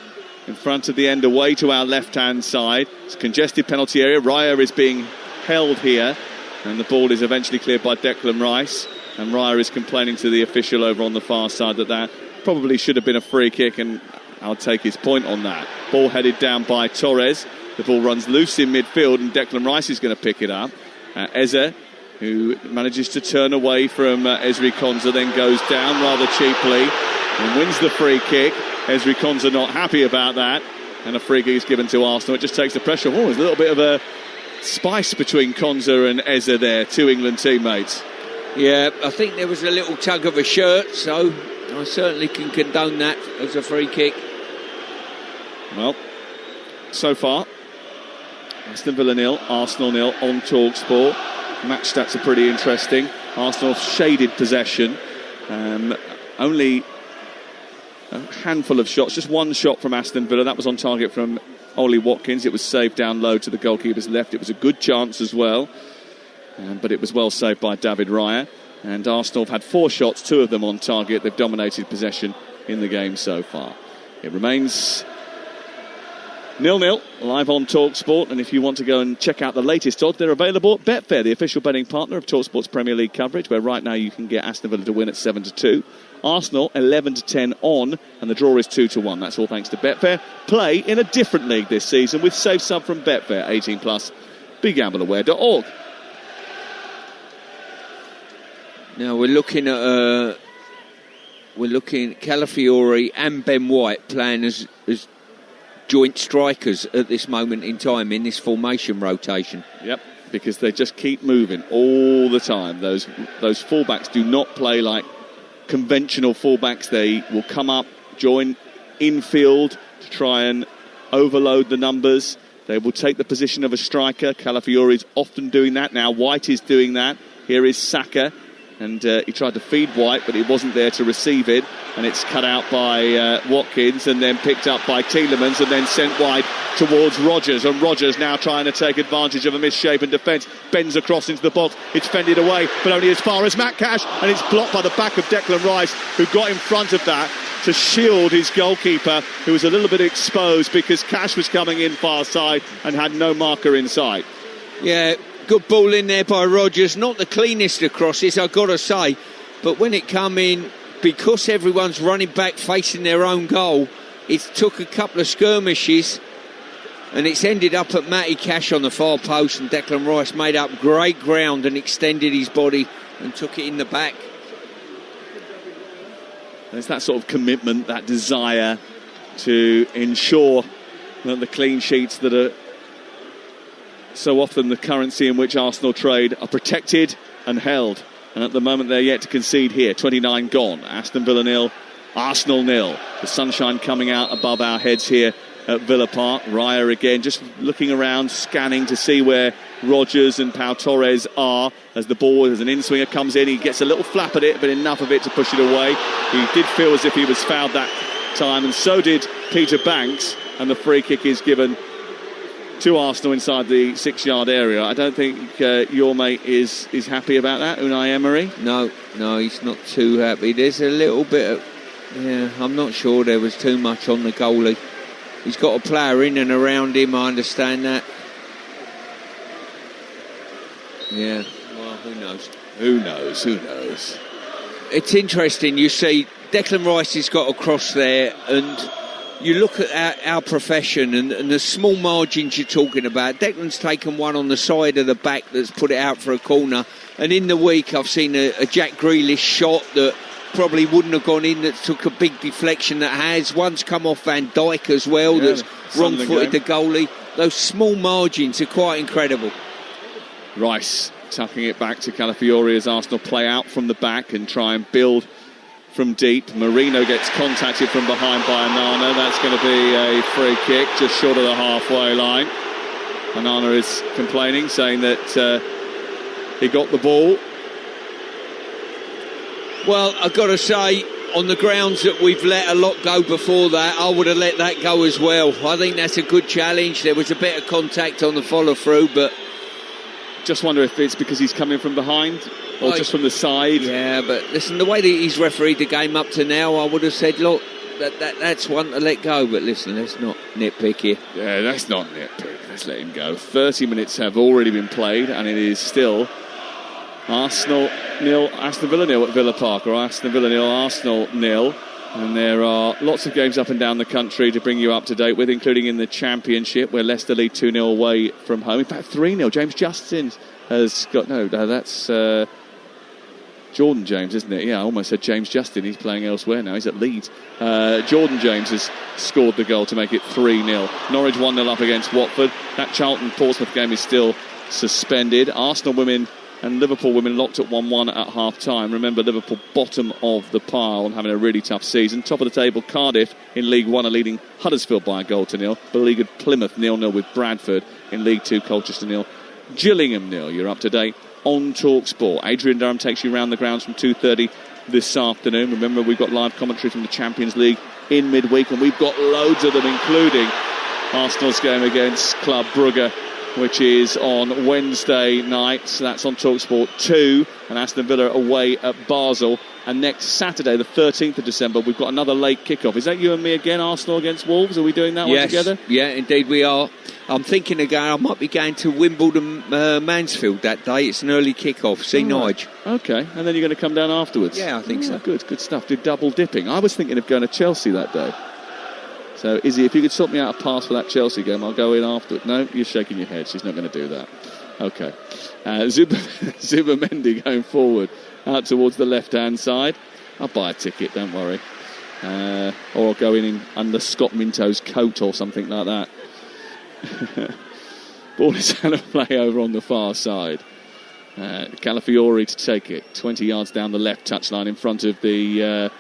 B: in front of the end away to our left-hand side. It's a congested penalty area. Raya is being held here, and the ball is eventually cleared by Declan Rice. And Raya is complaining to the official over on the far side that probably should have been a free kick, and I'll take his point on that. Ball headed down by Torres. The ball runs loose in midfield, and Declan Rice is going to pick it up. Eze, who manages to turn away from Ezri Konsa, then goes down rather cheaply and wins the free kick. Ezri Konsa not happy about that, and a free kick is given to Arsenal. It just takes the pressure off. Oh, there's a little bit of a spice between Konsa and Eze there, two England teammates.
C: Yeah, I think there was a little tug of a shirt, so I certainly can condone that as a free kick.
B: Well, so far, Aston Villa 0, Arsenal 0 on Talksport. Match stats are pretty interesting. Arsenal shaded possession. Only a handful of shots, just one shot from Aston Villa. That was on target from Ollie Watkins. It was saved down low to the goalkeeper's left. It was a good chance as well, but it was well saved by David Raya. And Arsenal have had 4 shots, 2 of them on target. They've dominated possession in the game so far. It remains 0-0 live on Talksport, and if you want to go and check out the latest odds, they're available at Betfair, the official betting partner of Talksport's Premier League coverage, where right now you can get Aston Villa to win at 7-2, Arsenal 11-10 on, and the draw is 2-1. That's all thanks to Betfair. Play in a different league this season with Safe Sub from Betfair. 18+. BeGambleAware.org.
C: Now we're looking at Calafiori and Ben White playing as joint strikers at this moment in time in this formation rotation.
B: Yep, because they just keep moving all the time. Those fullbacks do not play like conventional fullbacks. They will come up, join infield to try and overload the numbers. They will take the position of a striker. Calafiori is often doing that. Now White is doing that. Here is Saka. And he tried to feed White, but he wasn't there to receive it. And it's cut out by Watkins and then picked up by Tielemans and then sent wide towards Rodgers. And Rodgers now trying to take advantage of a misshapen defence. Bends across into the box. It's fended away, but only as far as Matt Cash. And it's blocked by the back of Declan Rice, who got in front of that to shield his goalkeeper, who was a little bit exposed because Cash was coming in far side and had no marker in sight.
C: Yeah. Good ball in there by Rodgers. Not the cleanest of crosses, I've got to say. But when it come in, because everyone's running back facing their own goal, it took a couple of skirmishes and it's ended up at Matty Cash on the far post, and Declan Rice made up great ground and extended his body and took it in the back.
B: There's that sort of commitment, that desire to ensure that the clean sheets that are so often the currency in which Arsenal trade are protected and held. And at the moment they're yet to concede here. 29 gone. Aston Villa 0, Arsenal 0. The sunshine coming out above our heads here at Villa Park. Raya again just looking around, scanning to see where Rodgers and Pau Torres are as the ball, as an in-swinger comes in. He gets a little flap at it, but enough of it to push it away. He did feel as if he was fouled that time, and so did Peter Banks. And the free kick is given to Arsenal inside the 6-yard area. I don't think your mate is happy about that, Unai Emery.
C: No, he's not too happy. There's a little bit of... Yeah, I'm not sure there was too much on the goalie. He's got a player in and around him, I understand that. Yeah, well, who knows?
B: Who knows?
C: It's interesting, you see, Declan Rice has got a cross there, and you look at our profession and the small margins you're talking about. Declan's taken one on the side of the back that's put it out for a corner. And in the week, I've seen a Jack Grealish shot that probably wouldn't have gone in, that took a big deflection that has. One's come off Van Dijk as well, that's wrong-footed the goalie. Those small margins are quite incredible. Rice
B: tucking it back to Calafiori as Arsenal play out from the back and try and build from deep. Marino gets contacted from behind by Onana. That's going to be a free kick just short of the halfway line. Onana is complaining, saying that he got the ball.
C: Well, I've got to say, on the grounds that we've let a lot go before that, I would have let that go as well. I think that's a good challenge. There was a bit of contact on the follow-through, but...
B: Just wonder if it's because he's coming from behind or just from the side.
C: Yeah, but listen, the way that he's refereed the game up to now, I would have said, look, that's one to let go. But listen, let's not nitpick here.
B: Yeah, let's not nitpick. Let's let him go. 30 minutes have already been played, and it is still Arsenal 0, Aston Villa 0 at Villa Park, or Aston Villa 0, Arsenal 0. And there are lots of games up and down the country to bring you up to date with, including in the Championship, where Leicester lead 2-0 away from home. In fact, 3-0. James Justin has got... No, that's Jordan James, isn't it? Yeah, I almost said James Justin. He's playing elsewhere now. He's at Leeds. Jordan James has scored the goal to make it 3-0. Norwich 1-0 up against Watford. That Charlton-Portsmouth game is still suspended. Arsenal women and Liverpool women locked at 1-1 at half-time. Remember, Liverpool bottom of the pile and having a really tough season. Top of the table, Cardiff in League One are leading Huddersfield by a goal to nil. Beleaguered Plymouth 0-0 with Bradford. In League Two, Colchester 0, Gillingham 0. You're up to date on Talksport. Adrian Durham takes you round the grounds from 2:30 this afternoon. Remember, we've got live commentary from the Champions League in midweek, and we've got loads of them, including Arsenal's game against Club Brugge, which is on Wednesday night. So that's on Talksport 2, and Aston Villa away at Basel. And next Saturday, the 13th of December, we've got another late kickoff. Is that you and me again, Arsenal against Wolves? Are we doing that one together?
C: Yeah, indeed we are. I'm thinking again, I might be going to Wimbledon Mansfield that day. It's an early kickoff. See Nige.
B: Okay, and then you're going to come down afterwards?
C: Yeah, I think so.
B: Good stuff. Do double dipping. I was thinking of going to Chelsea that day. So, Izzy, if you could sort me out a pass for that Chelsea game, I'll go in afterwards. No, you're shaking your head. She's not going to do that. Okay. Zubimendi going forward out towards the left-hand side. I'll buy a ticket, don't worry. Or I'll go in under Scott Minto's coat or something like that. Ball is out of play over on the far side. Calafiori to take it 20 yards down the left touchline in front of the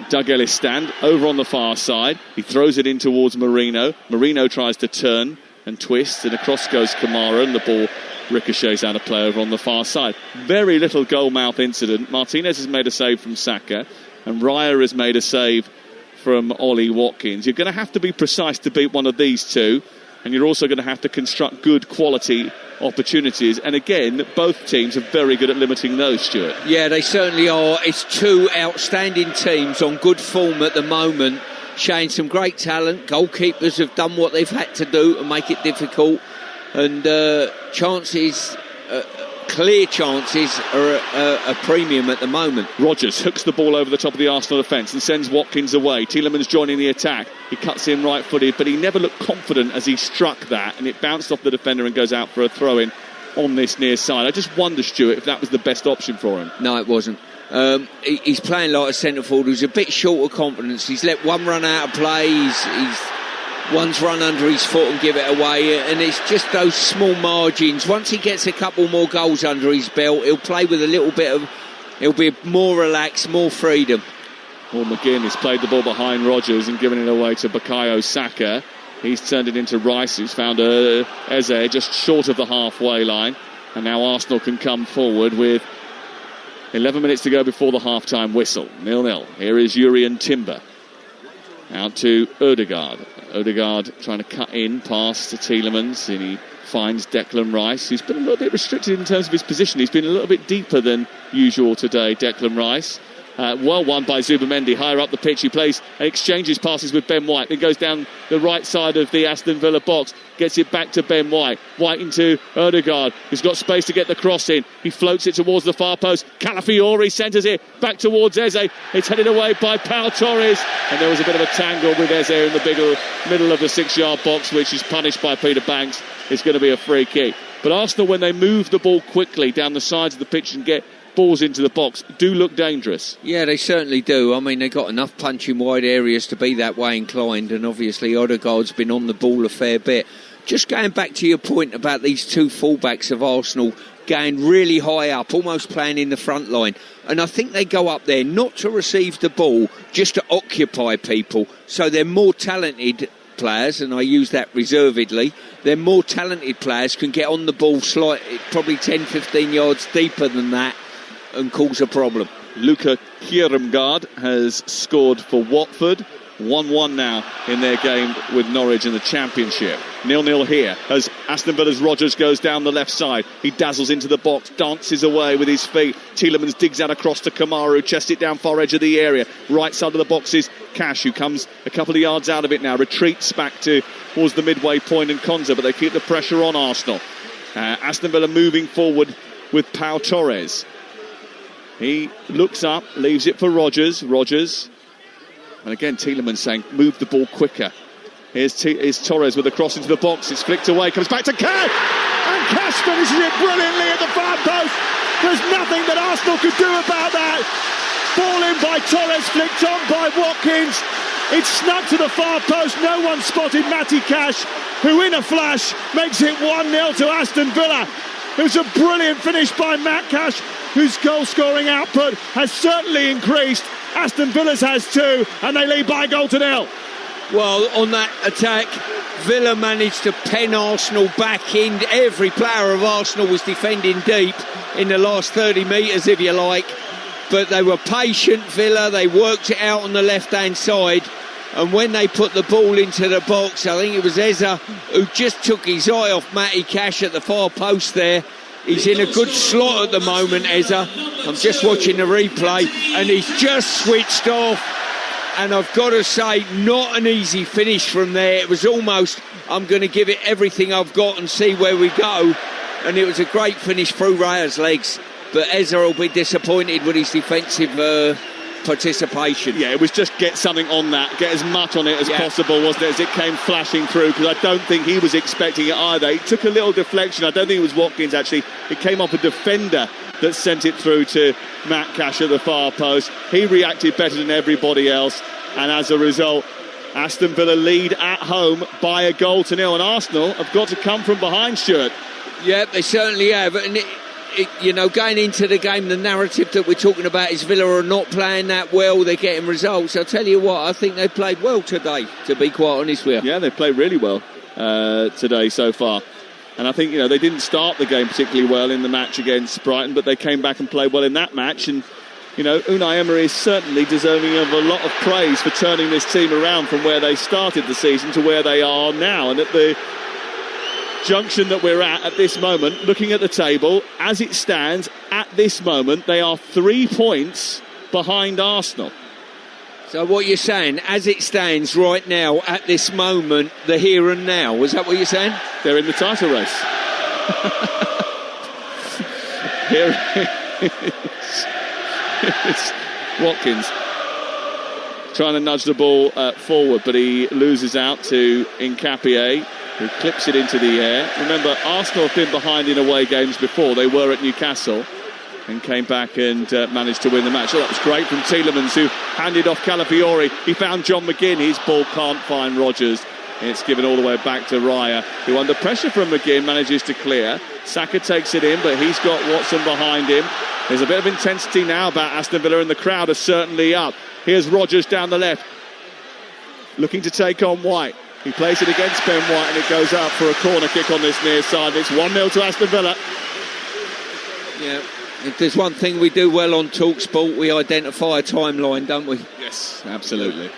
B: Doug Ellis stand. Over on the far side, he throws it in towards Marino. Marino tries to turn and twist, and across goes Kamara, and the ball ricochets out of play over on the far side. Very little goal mouth incident. Martinez has made a save from Saka, and Raya has made a save from Ollie Watkins. You're going to have to be precise to beat one of these two, and you're also going to have to construct good quality opportunities. And again, both teams are very good at limiting those, Stuart.
C: Yeah, they certainly are. It's two outstanding teams on good form at the moment, showing some great talent. Goalkeepers have done what they've had to do to make it difficult, and chances, clear chances, are a premium at the moment.
B: Rodgers hooks the ball over the top of the Arsenal defence and sends Watkins away. Tielemans joining the attack. He cuts in right-footed, but he never looked confident as he struck that, and it bounced off the defender and goes out for a throw-in on this near side. I just wonder, Stuart, if that was the best option for him.
C: No, it wasn't. He's playing like a centre forward who's a bit short of confidence. He's let one run out of play. He's one's run under his foot and give it away, and it's just those small margins. Once he gets a couple more goals under his belt, he'll play with a little bit of, he'll be more relaxed, more freedom.
B: Well, McGinn has played the ball behind Rodgers and given it away to Bukayo Saka. He's turned it into Rice, who's found Eze just short of the halfway line, and now Arsenal can come forward with 11 minutes to go before the half-time whistle. 0-0. Here is Jurrien Timber. Out to Odegaard. Odegaard trying to cut in past to Tielemans, and he finds Declan Rice, who's been a little bit restricted in terms of his position. He's been a little bit deeper than usual today, Declan Rice. Well won by Zubimendi, higher up the pitch. He exchanges passes with Ben White, then goes down the right side of the Aston Villa box, gets it back to Ben White. White into Odegaard, who's got space to get the cross in. He floats it towards the far post. Calafiori centres it back towards Eze. It's headed away by Pau Torres, and there was a bit of a tangle with Eze in the middle of the 6-yard box, which is punished by Peter Banks. It's going to be a free kick. But Arsenal, when they move the ball quickly down the sides of the pitch and get balls into the box, do look dangerous.
C: Yeah, they certainly do. I mean, they've got enough punching wide areas to be that way inclined, and obviously Odegaard's been on the ball a fair bit. Just going back to your point about these two fullbacks of Arsenal going really high up, almost playing in the front line, and I think they go up there not to receive the ball, just to occupy people. So they're more talented players, and I use that reservedly. They're more talented players, can get on the ball slightly, probably 10-15 yards deeper than that, and cause a problem.
B: Luca Kieramgaard has scored for Watford. 1-1 now in their game with Norwich in the Championship. 0-0 here as Aston Villa's Rodgers goes down the left side. He dazzles into the box, dances away with his feet. Tielemans digs out across to Kamaru, chests it down far edge of the area. Right side of the box is Cash, who comes a couple of yards out of it now. Retreats back towards the midway point and Konza, but they keep the pressure on Arsenal. Aston Villa moving forward with Pau Torres. He looks up, leaves it for Rodgers. And again, Tielemans saying, move the ball quicker. Here's Torres with a cross into the box. It's flicked away, comes back to Cash. And Cash finishes it brilliantly at the far post. There's nothing that Arsenal could do about that. Ball in by Torres, flicked on by Watkins. It's snuck to the far post. No one spotted Matty Cash, who in a flash makes it 1-0 to Aston Villa. It was a brilliant finish by Matt Cash, whose goal-scoring output has certainly increased. Aston Villa's has too, and they lead by a goal to 0.
C: Well, on that attack, Villa managed to pen Arsenal back in. Every player of Arsenal was defending deep in the last 30 metres, if you like. But they were patient, Villa. They worked it out on the left-hand side. And when they put the ball into the box, I think it was Eza who just took his eye off Matty Cash at the far post there. He's in a good slot at the moment, Eza. I'm just watching the replay, and he's just switched off. And I've got to say, not an easy finish from there. It was almost, I'm going to give it everything I've got and see where we go. And it was a great finish through Raya's legs. But Eza will be disappointed with his defensive participation.
B: Yeah, it was just get something on that, get as much on it as possible, wasn't it, as it came flashing through, because I don't think he was expecting it either. He took a little deflection. I don't think it was Watkins, actually. It came off a defender that sent it through to Matt Cash at the far post. He reacted better than everybody else, and as a result, Aston Villa lead at home by a goal to 0, and Arsenal have got to come from behind, Stuart.
C: Yeah, they certainly have, and you know, going into the game, the narrative that we're talking about is Villa are not playing that well, they're getting results. I'll tell you what, I think they played well today, to be quite honest with you.
B: Yeah, they played really well today so far. And I think, you know, they didn't start the game particularly well in the match against Brighton, but they came back and played well in that match. And, you know, Unai Emery is certainly deserving of a lot of praise for turning this team around from where they started the season to where they are now. And at the junction that we're at this moment, looking at the table, as it stands, at this moment, they are 3 points behind Arsenal.
C: So what you're saying, as it stands right now, at this moment, the here and now, is that what you're saying?
B: They're in the title race. Here it's Watkins trying to nudge the ball forward, but he loses out to Nkapie, who clips it into the air. Remember, Arsenal have been behind in away games before. They were at Newcastle and came back and managed to win the match. Oh, that was great from Tielemans, who handed off Calafiori. He found John McGinn. His ball can't find Rodgers. It's given all the way back to Raya, who under pressure from McGinn manages to clear. Saka takes it in, but he's got Watson behind him. There's a bit of intensity now about Aston Villa, and the crowd are certainly up. Here's Rodgers down the left, looking to take on White. He plays it against Ben White, and it goes out for a corner kick on this near side. It's 1-0 to Aston Villa.
C: Yeah. If there's one thing we do well on Talksport, we identify a timeline, don't we?
B: Yes, absolutely.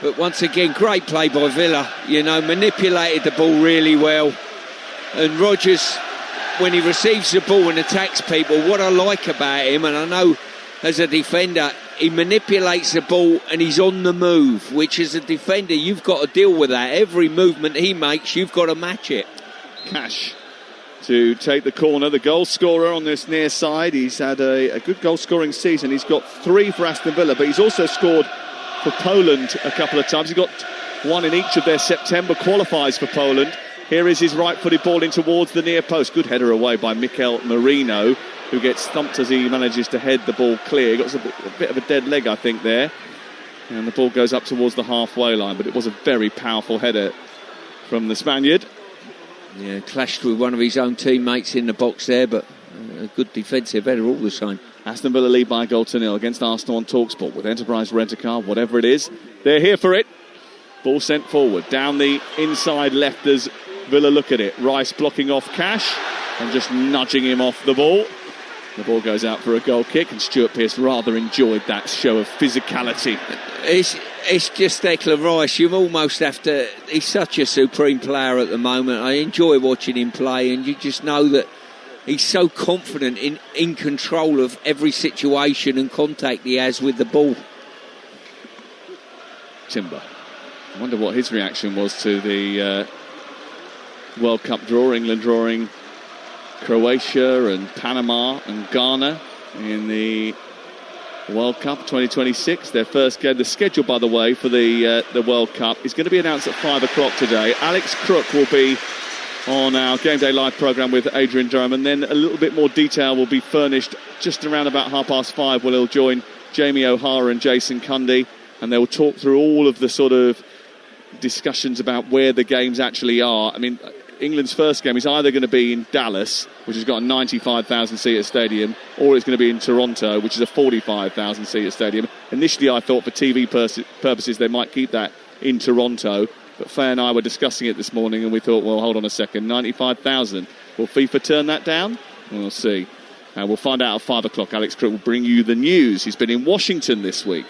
C: But once again, great play by Villa. You know, manipulated the ball really well. And Rodgers, when he receives the ball and attacks people, what I like about him, and I know as a defender, he manipulates the ball and he's on the move, which as a defender, you've got to deal with that. Every movement he makes, you've got to match it.
B: Cash to take the corner, the goal scorer on this near side. He's had a good goal scoring season. He's got 3 for Aston Villa, but he's also scored for Poland a couple of times. He got 1 in each of their September qualifiers for Poland. Here is his right-footed ball in towards the near post. Good header away by Mikel Merino, who gets thumped as he manages to head the ball clear. He got a bit of a dead leg, I think, there. And the ball goes up towards the halfway line, but it was a very powerful header from the Spaniard.
C: Yeah, clashed with one of his own teammates in the box there, but a good defensive header all the same.
B: Aston Villa lead by a goal to 0 against Arsenal on Talksport with Enterprise Rent-A-Car, whatever it is. They're here for it. Ball sent forward. Down the inside left as Villa look at it. Rice blocking off Cash and just nudging him off the ball. The ball goes out for a goal kick, and Stuart Pearce rather enjoyed that show of physicality.
C: It's just Declan Rice. You almost have to... He's such a supreme player at the moment. I enjoy watching him play, and you just know that he's so confident in control of every situation and contact he has with the ball.
B: Timber. I wonder what his reaction was to the World Cup draw. England drawing Croatia and Panama and Ghana in the World Cup 2026. Their first game. The schedule, by the way, for the World Cup is going to be announced at 5 o'clock today. Alex Crook will be on our Game Day Live programme with Adrian Durham, and then a little bit more detail will be furnished just around about 5:30, where he'll join Jamie O'Hara and Jason Cundy, and they will talk through all of the sort of discussions about where the games actually are. I mean, England's first game is either going to be in Dallas, which has got a 95,000-seater stadium, or it's going to be in Toronto, which is a 45,000-seater stadium. Initially, I thought for TV purposes they might keep that in Toronto, but Faye and I were discussing it this morning, and we thought, well, hold on a second, 95,000. Will FIFA turn that down? We'll see. We'll find out at 5 o'clock. Alex Crook will bring you the news. He's been in Washington this week,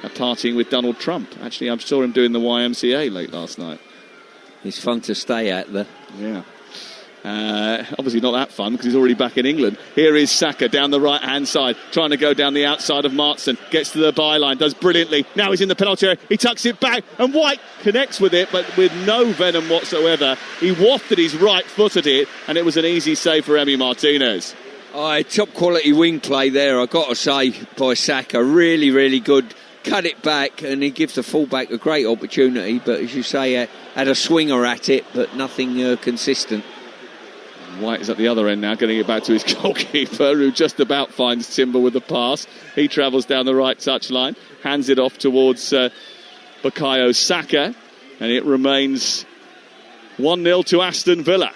B: partying with Donald Trump. Actually, I saw him doing the YMCA late last night.
C: It's fun to stay at there.
B: Yeah. Obviously not that fun because he's already back in England. Here is Saka down the right-hand side, trying to go down the outside of Martson. Gets to the byline, does brilliantly. Now he's in the penalty area. He tucks it back, and White connects with it, but with no venom whatsoever. He wafted his right foot at it, and it was an easy save for Emi Martinez.
C: Top quality wing play there, I've got to say, by Saka. Really, really good. Cut it back, and he gives the fullback a great opportunity, but as you say, had a swinger at it, but nothing consistent.
B: White is at the other end now, getting it back to his goalkeeper, who just about finds Timber with the pass. He travels down the right touchline, hands it off towards Bukayo Saka, and it remains 1-0 to Aston Villa.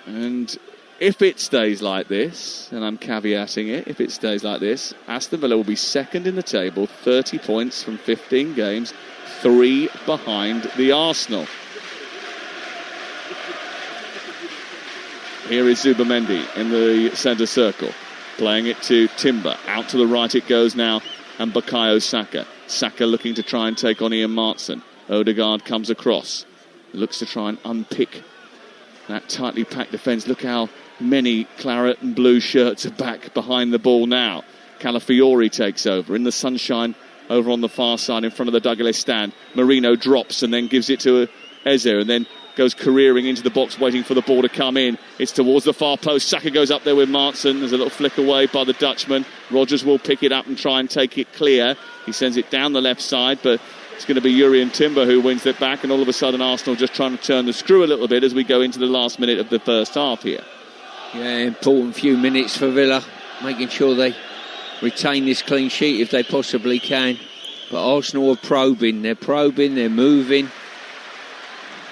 B: And if it stays like this, and I'm caveating it, if it stays like this, Aston Villa will be second in the table, 30 points from 15 games, 3 behind the Arsenal. Here is Zubamendi in the centre circle, playing it to Timber. Out to the right it goes now, and Bukayo Saka. Saka looking to try and take on Ian Martson. Odegaard comes across, looks to try and unpick that tightly packed defence. Look how many claret and blue shirts are back behind the ball now. Calafiori takes over in the sunshine over on the far side in front of the Douglas stand. Marino drops and then gives it to Eze, and then goes careering into the box, waiting for the ball to come in. It's towards the far post. Saka goes up there with Martson. There's a little flick away by the Dutchman. Rodgers will pick it up and try and take it clear. He sends it down the left side, but it's going to be Yuri and Timber who wins it back, and all of a sudden Arsenal just trying to turn the screw a little bit as we go into the last minute of the first half here.
C: Yeah, important few minutes for Villa, making sure they retain this clean sheet if they possibly can. But Arsenal are probing, they're moving.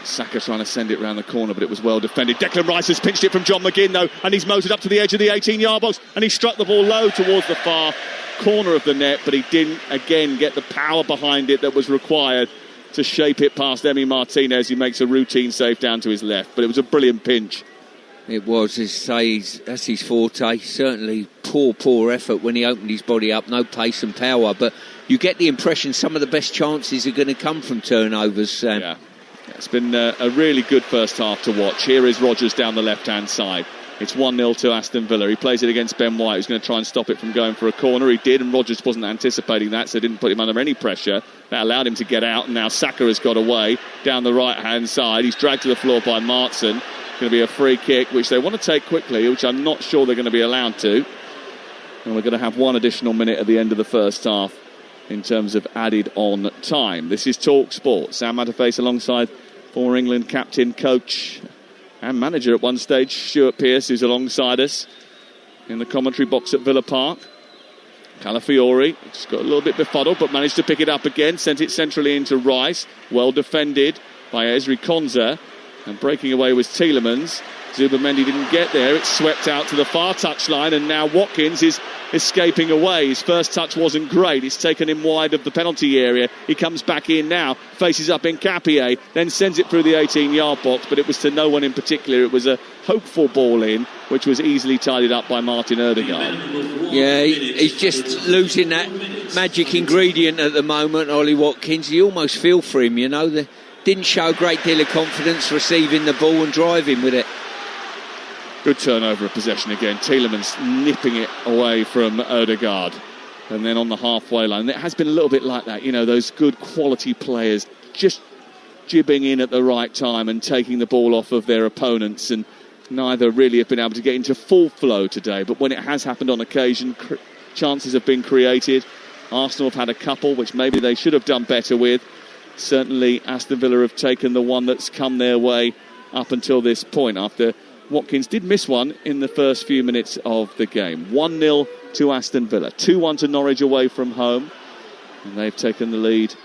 B: Saka trying to send it round the corner, but it was well defended. Declan Rice has pinched it from John McGinn, though, and he's motored up to the edge of the 18-yard box, and he struck the ball low towards the far corner of the net, but he didn't, again, get the power behind it that was required to shape it past Emi Martinez, who makes a routine save down to his left. But it was a brilliant pinch.
C: It was, that's his forte. Certainly poor effort when he opened his body up. No pace and power, but you get the impression some of the best chances are going to come from turnovers, Sam.
B: Yeah. It's been a really good first half to watch. Here is Rodgers down the left-hand side. It's 1-0 to Aston Villa. He plays it against Ben White, who's going to try and stop it from going for a corner. He did, and Rodgers wasn't anticipating that, so didn't put him under any pressure. That allowed him to get out, and now Saka has got away down the right-hand side. He's dragged to the floor by Martson. Going to be a free kick, which they want to take quickly, which I'm not sure they're going to be allowed to. And we're going to have one additional minute at the end of the first half in terms of added on time. This is Talksport. Sam Matterface alongside former England captain, coach and manager at one stage, Stuart Pearce, who's alongside us in the commentary box at Villa Park. Calafiori just got a little bit befuddled, but managed to pick it up again, sent it centrally into Rice. Well defended by Ezri Konza, and breaking away was Tielemans. Zubimendi didn't get there. It's swept out to the far touchline, and now Watkins is escaping away. His first touch wasn't great. It's taken him wide of the penalty area. He comes back in now, faces up in Capier, then sends it through the 18-yard box, but it was to no one in particular. It was a hopeful ball in, which was easily tidied up by Martin Ødegaard.
C: Yeah, he's just losing that magic ingredient at the moment, Ollie Watkins. You almost feel for him, you know. They didn't show a great deal of confidence receiving the ball and driving with it.
B: Good turnover of possession again. Tielemans nipping it away from Ødegaard. And then on the halfway line, it has been a little bit like that, you know, those good quality players just jibbing in at the right time and taking the ball off of their opponents, and neither really have been able to get into full flow today. But when it has happened on occasion, chances have been created. Arsenal have had a couple, which maybe they should have done better with. Certainly Aston Villa have taken the one that's come their way up until this point, after Watkins did miss one in the first few minutes of the game. 1-0 to Aston Villa. 2-1 to Norwich away from home. And they've taken the lead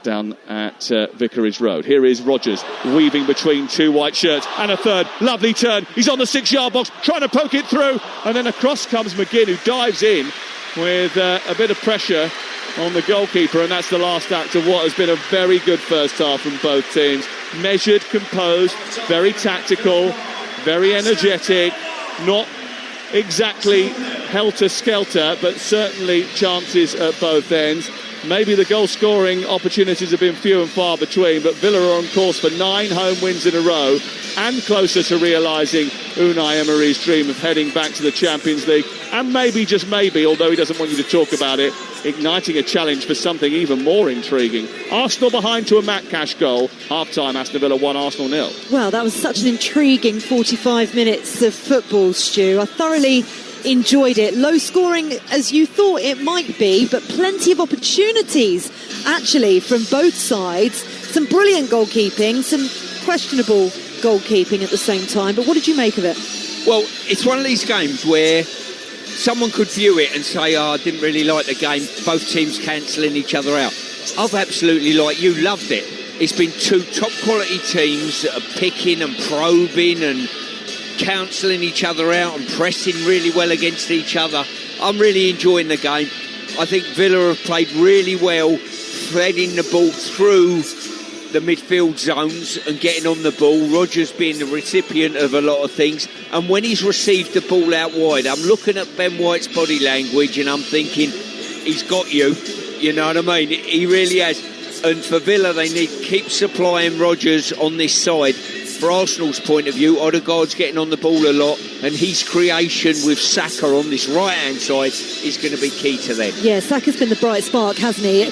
B: down at Vicarage Road. Here is Rodgers weaving between two white shirts and a third. Lovely turn. He's on the 6-yard box trying to poke it through. And then across comes McGinn, who dives in with a bit of pressure on the goalkeeper. And that's the last act of what has been a very good first half from both teams. Measured, composed, very tactical, very energetic, not exactly helter-skelter, but certainly chances at both ends. Maybe the goal-scoring opportunities have been few and far between, but Villa are on course for 9 home wins in a row and closer to realising Unai Emery's dream of heading back to the Champions League, and maybe, just maybe, although he doesn't want you to talk about it, igniting a challenge for something even more intriguing. Arsenal behind to a Matt Cash goal. Half-time, Aston Villa 1, Arsenal 0.
A: Well, that was such an intriguing 45 minutes of football, Stu. I thoroughly enjoyed it. Low scoring as you thought it might be, but plenty of opportunities actually from both sides. Some brilliant goalkeeping, some questionable goalkeeping at the same time. But what did you make of it?
C: Well, it's one of these games where someone could view it and say, I didn't really like the game, both teams cancelling each other out. I've absolutely, like you, loved it. It's been two top quality teams that are picking and probing and cancelling each other out and pressing really well against each other. I'm really enjoying the game. I think Villa have played really well, threading the ball through the midfield zones and getting on the ball. Rodgers being the recipient of a lot of things, and when he's received the ball out wide, I'm looking at Ben White's body language and I'm thinking, he's got you, you know what I mean? He really has. And for Villa, they need to keep supplying Rodgers on this side. For Arsenal's point of view, Ødegaard's getting on the ball a lot, and his creation with Saka on this right-hand side is going to be key to them.
A: Yeah, Saka's been the bright spark, hasn't he?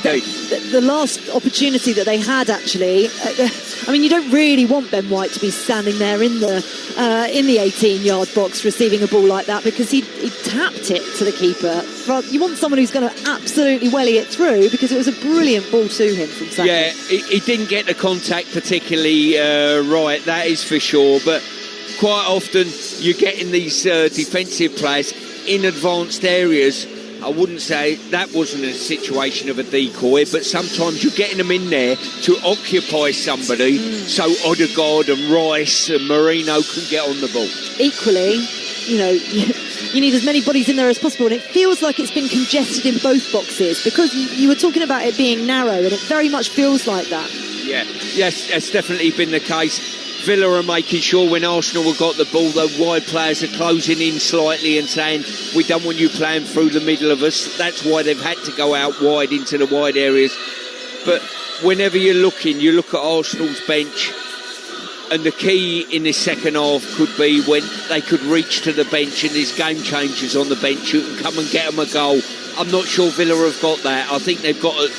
A: The last opportunity that they had, actually, I mean, you don't really want Ben White to be standing there in the 18-yard box receiving a ball like that, because he tapped it to the keeper. You want someone who's going to absolutely welly it through, because it was a brilliant ball to him from Saka.
C: Yeah, he didn't get the contact particularly right, that is for sure, but quite often you're getting these defensive players in advanced areas. I wouldn't say that wasn't a situation of a decoy, but sometimes you're getting them in there to occupy somebody so Ødegaard and Rice and Marino can get on the ball.
A: Equally, you know, you need as many bodies in there as possible, and it feels like it's been congested in both boxes, because you were talking about it being narrow, and it very much feels like that.
C: Yeah, yes, that's definitely been the case. Villa are making sure when Arsenal have got the ball, the wide players are closing in slightly and saying, we don't want you playing through the middle of us. That's why they've had to go out wide into the wide areas. But whenever you're looking, you look at Arsenal's bench, and the key in this second half could be when they could reach to the bench and there's game changers on the bench who can come and get them a goal. I'm not sure Villa have got that. I think they've got to,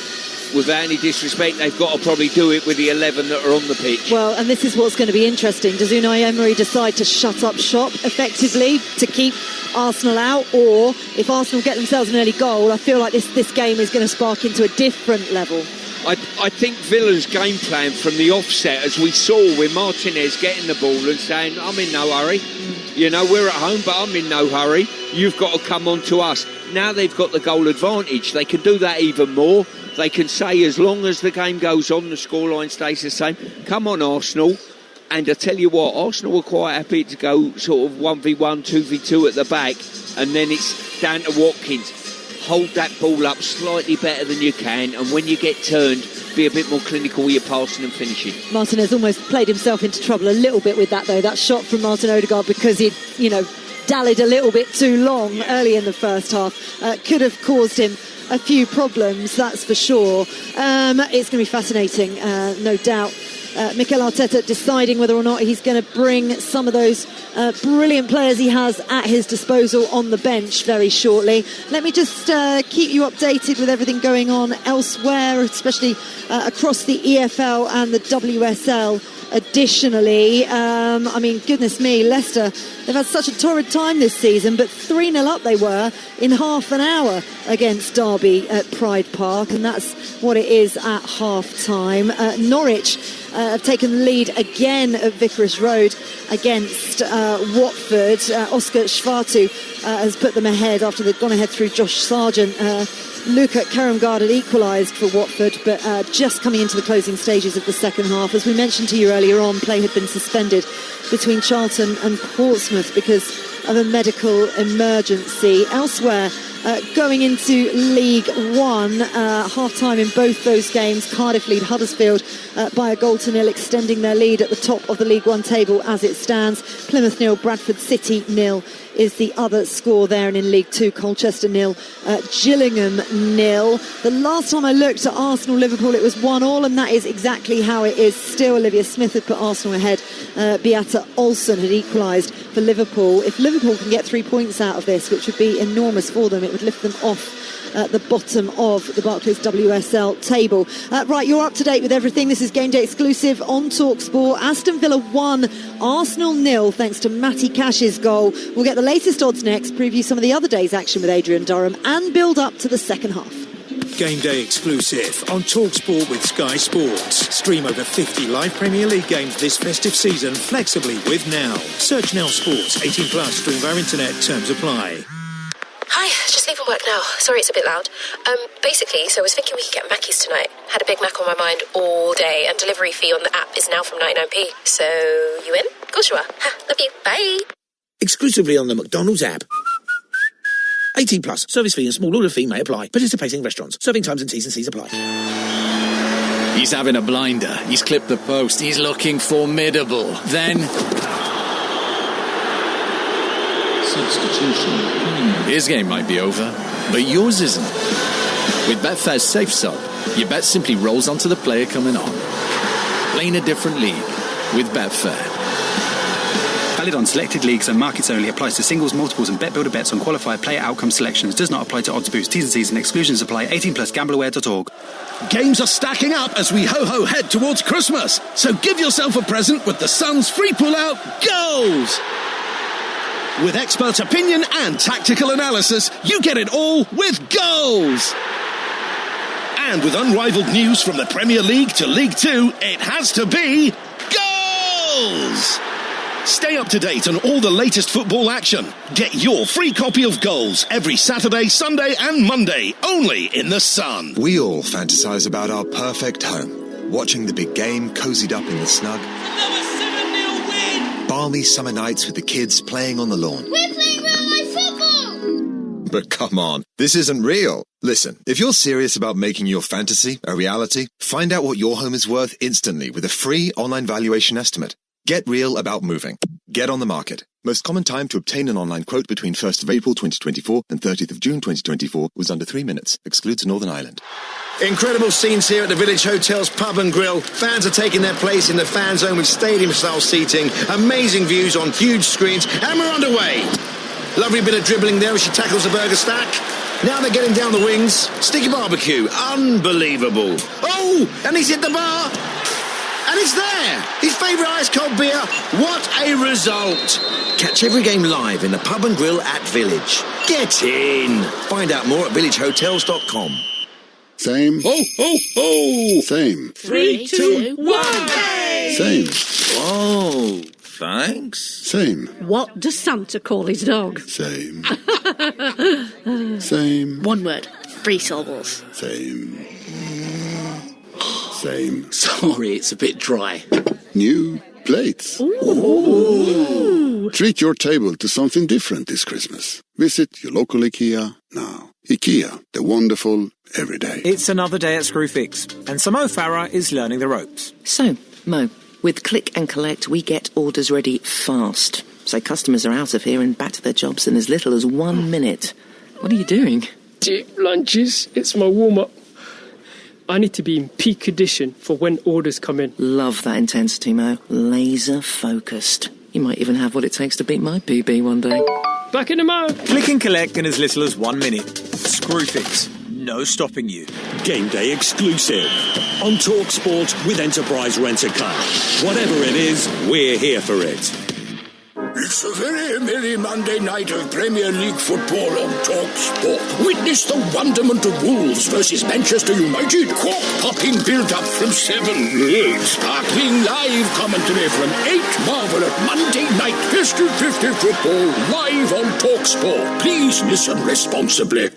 C: without any disrespect, they've got to probably do it with the 11 that are on the pitch.
A: Well, and this is what's going to be interesting. Does Unai Emery decide to shut up shop effectively to keep Arsenal out? Or if Arsenal get themselves an early goal, I feel like this game is going to spark into a different level.
C: I think Villa's game plan from the offset, as we saw with Martinez getting the ball and saying, I'm in no hurry. You know, we're at home, but I'm in no hurry. You've got to come on to us. Now they've got the goal advantage. They can do that even more. They can say, as long as the game goes on, the scoreline stays the same. Come on, Arsenal. And I tell you what, Arsenal were quite happy to go sort of 1v1, 2v2 at the back, and then it's down to Watkins. Hold that ball up slightly better than you can, and when you get turned, be a bit more clinical with your passing and finishing.
A: Martinez almost played himself into trouble a little bit with that, though. That shot from Martin Odegaard, because he'd, dallied a little bit too long early in the first half, could have caused him a few problems, that's for sure. It's going to be fascinating, no doubt. Mikel Arteta deciding whether or not he's going to bring some of those brilliant players he has at his disposal on the bench very shortly. Let me just keep you updated with everything going on elsewhere, especially across the EFL and the WSL. Additionally, goodness me, Leicester, they've had such a torrid time this season, but 3-0 up they were in half an hour against Derby at Pride Park, and that's what it is at half-time. Norwich have taken the lead again at Vicarage Road against Watford. Oscar Schwartu has put them ahead after they've gone ahead through Josh Sargent. Luca Karamgard had equalised for Watford, but just coming into the closing stages of the second half. As we mentioned to you earlier on, play had been suspended between Charlton and Portsmouth because of a medical emergency. Elsewhere, going into League One, half-time in both those games, Cardiff lead Huddersfield by 1-0, extending their lead at the top of the League One table as it stands. Plymouth 0, Bradford City 0 is the other score there, and in League 2, Colchester 0, Gillingham 0. The last time I looked at Arsenal-Liverpool, it was 1-1, and that is exactly how it is still. Olivia Smith had put Arsenal ahead. Beata Olsen had equalised for Liverpool. If Liverpool can get 3 points out of this, which would be enormous for them, it would lift them off the bottom of the Barclays WSL table. Right, you're up to date with everything. This is Game Day exclusive on Talksport. Aston Villa 1, Arsenal 0, thanks to Matty Cash's goal. We'll get the latest odds next, preview some of the other day's action with Adrian Durham, and build up to the second half.
D: Game Day exclusive on Talksport with Sky Sports. Stream over 50 live Premier League games this festive season flexibly with Now. Search Now Sports. 18 plus. Stream via internet. Terms apply.
E: Hi, just leaving work now. Sorry it's a bit loud. Basically, so I was thinking we could get Mackey's tonight. Had a Big Mac on my mind all day, and delivery fee on the app is now from 99p. So, you in? Of course you are. Ha, love you. Bye.
F: Exclusively on the McDonald's app. 18 plus. Service fee and small order fee may apply. Participating restaurants. Serving times and T's and C's apply.
G: He's having a blinder. He's clipped the post. He's looking formidable. Then...
H: substitution.
G: His game might be over, but yours isn't. With Betfair's Safe Sub, your bet simply rolls onto the player coming on. Playing a different league with Betfair.
I: Valid on selected leagues and markets only. Applies to singles, multiples and bet builder bets on qualified player outcome selections. Does not apply to odds boost. T's and C's and exclusions apply. 18 plus. Gambleaware.org.
J: Games are stacking up as we ho-ho head towards Christmas. So give yourself a present with the Sun's free pull-out goals. With expert opinion and tactical analysis, you get it all with goals. And with unrivaled news from the Premier League to League 2, it has to be goals. Stay up to date on all the latest football action. Get your free copy of Goals every Saturday, Sunday and Monday, only in the Sun.
K: We all fantasize about our perfect home. Watching the big game, cozied up in the snug.
L: Another 7-0 win!
K: Balmy summer nights with the kids playing on the lawn.
L: We're playing real-life football!
K: But come on, this isn't real. Listen, if you're serious about making your fantasy a reality, find out what your home is worth instantly with a free online valuation estimate. Get real about moving. Get on the market. Most common time to obtain an online quote between 1st of April 2024 and 30th of June 2024 was under 3 minutes. Excludes Northern Ireland.
M: Incredible scenes here at the Village Hotel's Pub and Grill. Fans are taking their place in the fan zone with stadium-style seating, amazing views on huge screens, and we're underway. Lovely bit of dribbling there as she tackles the burger stack. Now they're getting down the wings. Sticky barbecue. Unbelievable. Oh, and he's hit the bar. And it's there! His favourite ice-cold beer. What a result! Catch every game live in the Pub and Grill at Village. Get in! Find out more at villagehotels.com.
N: Same.
M: Ho, ho, ho!
N: Same.
L: 3, 2, 1, hey!
N: Same.
F: Oh, thanks.
N: Same.
O: What does Santa call his dog?
N: Same. Same.
O: One word. 3 syllables.
N: Same. Same.
P: Sorry, it's a bit dry.
N: New
H: plates.
O: Ooh.
H: Treat your table to something different this Christmas. Visit your local IKEA now. IKEA, the wonderful everyday.
N: It's another day at Screwfix, and Mo Farah is learning the ropes.
P: So, Mo, with Click and Collect, we get orders ready fast. So customers are out of here and back to their jobs in as little as 1 minute. What are you doing?
Q: Deep lunges. It's my warm-up. I need to be in peak condition for when orders come in.
P: Love that intensity, Mo. Laser focused. You might even have what it takes to beat my PB one day.
Q: Back in the Mo.
N: Click and collect in as little as 1 minute. Screwfix. No stopping you.
D: Game day exclusive on Talksport with Enterprise Rent-A-Car. Whatever it is, we're here for it.
R: It's a very merry Monday night of Premier League football on Talksport. Witness the wonderment of Wolves versus Manchester United. Cork-popping build-up from 7. Sparkling live commentary from 8. Marvellous Monday night festive 50 football live on Talksport. Please listen responsibly.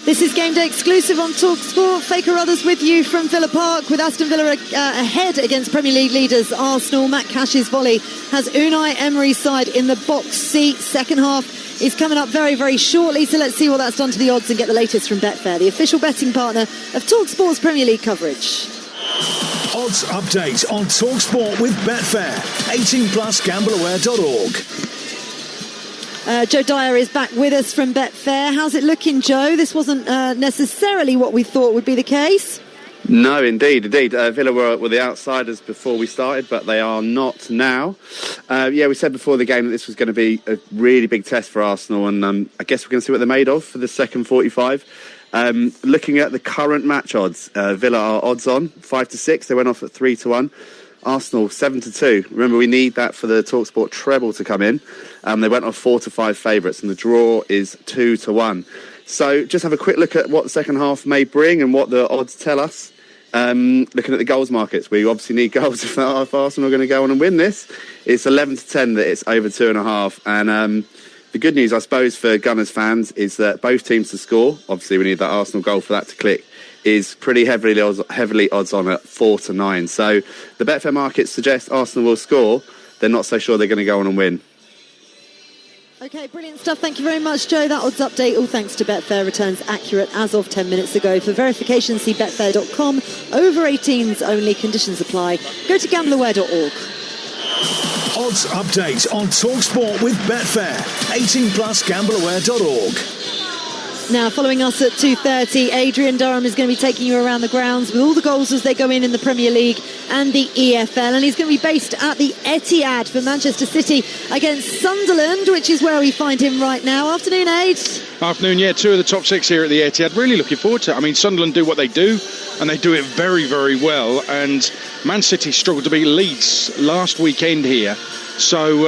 A: This is Game Day exclusive on Talksport. Faker Others with you from Villa Park, with Aston Villa ahead against Premier League leaders Arsenal. Matt Cash's volley has Unai Emery's side in the box seat. Second half is coming up very, very shortly, so let's see what that's done to the odds and get the latest from Betfair, the official betting partner of Talksport's Premier League coverage.
D: Odds update on Talksport with Betfair. 18+, gambleaware.org.
A: Joe Dyer is back with us from Betfair. How's it looking, Joe? This wasn't necessarily what we thought would be the case.
S: No, indeed. Villa were the outsiders before we started, but they are not now. We said before the game that this was going to be a really big test for Arsenal, and I guess we're going to see what they're made of for the second 45. Looking at the current match odds, Villa are odds on 5-6. They went off at 3-1. Arsenal 7-2. Remember, we need that for the Talksport treble to come in. They went off 4-5 favourites, and the draw is 2-1. So just have a quick look at what the second half may bring and what the odds tell us. Looking at the goals markets, we obviously need goals if Arsenal are going to go on and win this. It's 11-10 that it's over 2.5. And the good news, I suppose, for Gunners fans is that both teams to score, obviously we need that Arsenal goal for that to click, is pretty heavily odds on at 4-9. So the Betfair markets suggest Arsenal will score. They're not so sure they're going to go on and win.
A: OK, brilliant stuff. Thank you very much, Joe. That odds update, all thanks to Betfair, returns accurate as of 10 minutes ago. For verification, see betfair.com. Over 18s only. Conditions apply. Go to gambleaware.org.
D: Odds update on Talksport with Betfair. 18+, gambleaware.org.
A: Now, following us at 2:30, Adrian Durham is going to be taking you around the grounds with all the goals as they go in the Premier League and the EFL. And he's going to be based at the Etihad for Manchester City against Sunderland, which is where we find him right now. Afternoon, Aid.
T: Afternoon, yeah. 2 of the top 6 here at the Etihad. Really looking forward to it. I mean, Sunderland do what they do, and they do it very, very well. And Man City struggled to beat Leeds last weekend here. So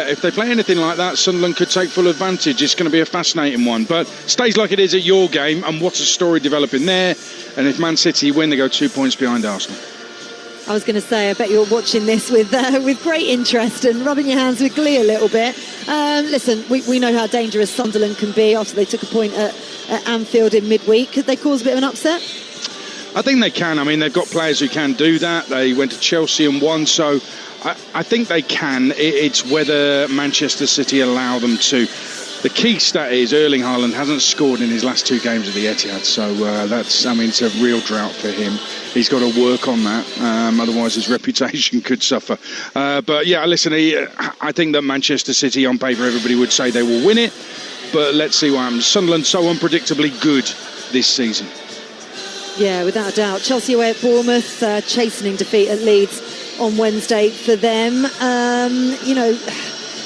T: if they play anything like that, Sunderland could take full advantage. It's going to be a fascinating one. But stays like it is at your game, and what's a story developing there? And if Man City win, they go 2 points behind Arsenal.
A: I was going to say, I bet you're watching this with great interest and rubbing your hands with glee a little bit. Listen, we know how dangerous Sunderland can be after they took a point at Anfield in midweek. Could they cause a bit of an upset?
T: I think they can. I mean, they've got players who can do that. They went to Chelsea and won, so I think they can. It's whether Manchester City allow them to. The key stat is Erling Haaland hasn't scored in his last 2 games at the Etihad, so it's a real drought for him. He's got to work on that, otherwise his reputation could suffer. But yeah, listen, I think that Manchester City, on paper, everybody would say they will win it, but let's see what happens. Sunderland so unpredictably good this season.
A: Yeah, without a doubt. Chelsea away at Bournemouth, chastening defeat at Leeds on Wednesday for them.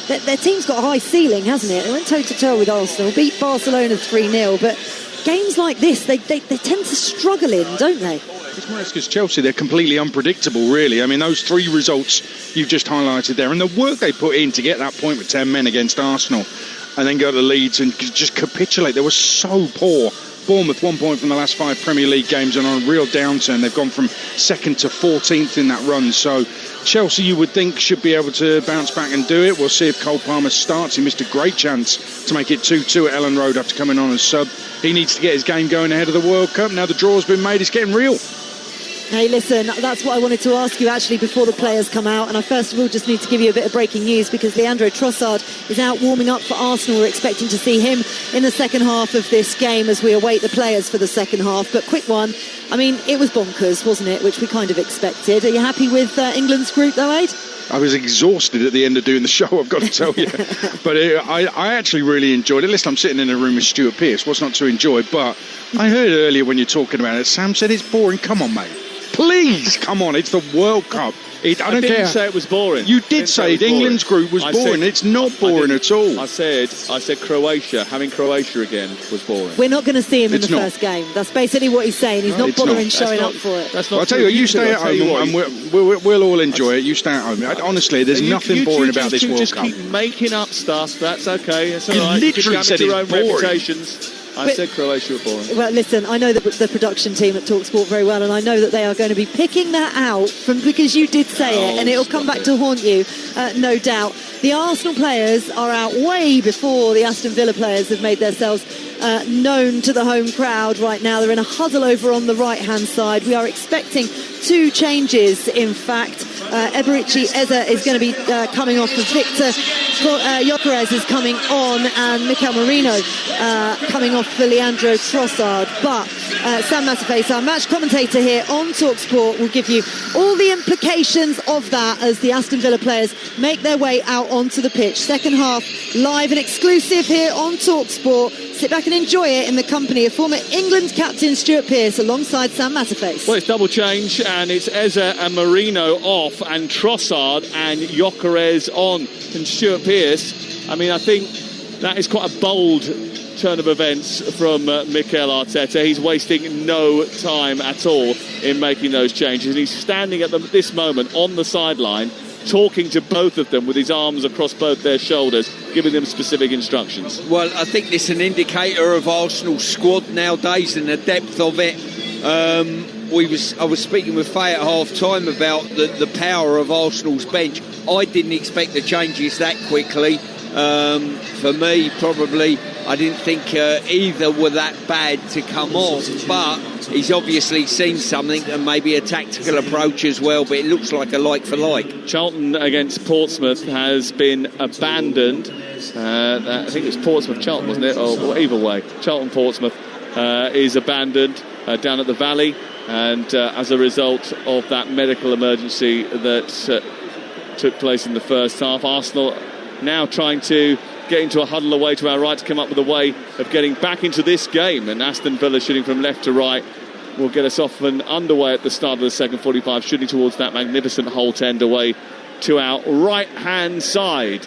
A: Their team's got a high ceiling, hasn't it? They went toe-to-toe with Arsenal, beat Barcelona 3-0, but games like this, they tend to struggle in, don't they?
T: It's Maresca's Chelsea, they're completely unpredictable, really. I mean, those 3 results you've just highlighted there, and the work they put in to get that point with 10 men against Arsenal, and then go to Leeds and just capitulate. They were so poor. Bournemouth 1 point from the last 5 Premier League games and on a real downturn. They've gone from 2nd to 14th in that run. So Chelsea, you would think, should be able to bounce back and do it. We'll see if Cole Palmer starts. He missed a great chance to make it 2-2 at Ellen Road after coming on as sub. He needs to get his game going ahead of the World Cup. Now the draw's been made. It's getting real.
A: Hey, listen, that's what I wanted to ask you actually before the players come out. And I first of all just need to give you a bit of breaking news because Leandro Trossard is out warming up for Arsenal. We're expecting to see him in the second half of this game as we await the players for the second half. But quick one, I mean, it was bonkers, wasn't it? Which we kind of expected. Are you happy with England's group though, Aid?
T: I was exhausted at the end of doing the show, I've got to tell you. But I actually really enjoyed it. Listen, I'm sitting in a room with Stuart Pearce. What's not to enjoy? But I heard earlier when you're talking about it, Sam said it's boring. Come on, mate. Please, come on. It's the World Cup. I
B: didn't say it was boring.
T: You did say England's group was boring. It's not boring at all.
B: I said Croatia, having Croatia again was boring.
A: We're not going to see him in the first game. That's basically what he's saying. He's not bothering showing up for it.
T: Well, I'll tell you what, you stay at home and we'll all enjoy it. You stay at home. Honestly, there's nothing boring about this World Cup.
B: Just keep making up stuff. That's okay. That's all right.
T: You literally said
B: your own
T: it's boring.
B: Reputations. I said Croatia were boring.
A: Well, listen, I know the production team at Talksport very well, and I know that they are going to be picking that out because you did say it, and it will come back to haunt you, no doubt. The Arsenal players are out way before the Aston Villa players have made themselves known to the home crowd right now. They're in a huddle over on the right-hand side. We are expecting 2 changes, in fact. Eberici Eze is going to be coming off of Victor. Gyökeres is coming on, and Mikel Merino coming off for Leandro Trossard. But Sam Matterface, our match commentator here on Talksport, will give you all the implications of that as the Aston Villa players make their way out onto the pitch. Second half, live and exclusive here on Talksport. Sit back and enjoy it in the company of former England captain Stuart Pearce alongside Sam Matterface.
B: Well, it's double change, and it's Eze and Merino off, and Trossard and Gyökeres on, and Stuart Pearce. I mean, I think that is quite a bold turn of events from Mikel Arteta. He's wasting no time at all in making those changes, and he's standing at this moment on the sideline talking to both of them with his arms across both their shoulders, giving them specific instructions.
C: Well, I think it's an indicator of Arsenal's squad nowadays and the depth of it. I was speaking with Faye at half-time about the power of Arsenal's bench. I didn't expect the changes that quickly. For me, probably, I didn't think either were that bad to come off, but he's obviously seen something and maybe a tactical approach as well, but it looks like a like for like.
B: Charlton against Portsmouth has been abandoned. I think it was Portsmouth-Charlton, wasn't it? Or either way, Charlton-Portsmouth is abandoned down at the Valley, and as a result of that medical emergency that took place in the first half, Arsenal now trying to get into a huddle away to our right to come up with a way of getting back into this game, and Aston Villa shooting from left to right will get us off and underway at the start of the second 45, shooting towards that magnificent Holt end away to our right hand side.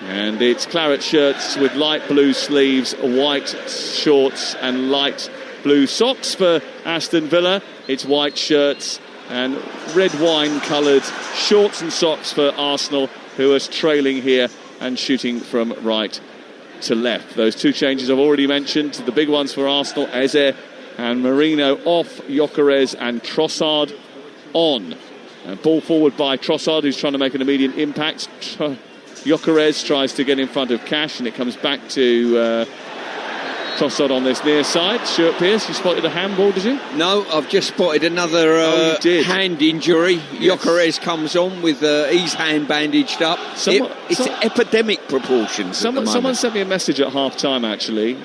B: And it's claret shirts with light blue sleeves, white shorts and light blue socks for Aston Villa. It's white shirts and red wine coloured shorts and socks for Arsenal, who are trailing here and shooting from right to left. Those 2 changes I've already mentioned. The big ones for Arsenal, Eze and Merino off, Gyökeres and Trossard on. Ball forward by Trossard, who's trying to make an immediate impact. Gyökeres tries to get in front of Cash, and it comes back to Trossard on this near side. Stuart Pearce, you spotted a handball, did you?
C: No, I've just spotted another hand injury. Yes. Gyökeres comes on with his hand bandaged up. It's epidemic proportions.
B: Someone sent me a message at half-time, actually,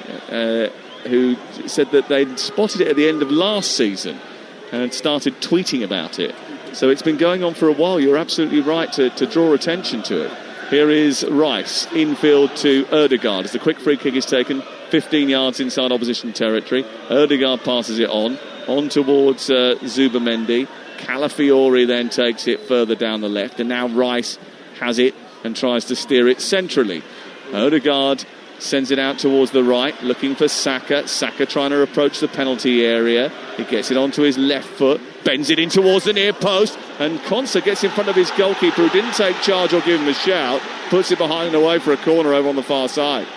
B: who said that they'd spotted it at the end of last season and had started tweeting about it. So it's been going on for a while. You're absolutely right to draw attention to it. Here is Rice, infield to Ødegaard as the quick free kick is taken 15 yards inside opposition territory. Ødegaard passes it on towards Zubamendi. Calafiori then takes it further down the left, and now Rice has it and tries to steer it centrally. Ødegaard sends it out towards the right, looking for Saka. Saka trying to approach the penalty area. He gets it onto his left foot, bends it in towards the near post, and Konsa gets in front of his goalkeeper, who didn't take charge or give him a shout, puts it behind and away for a corner over on the far side.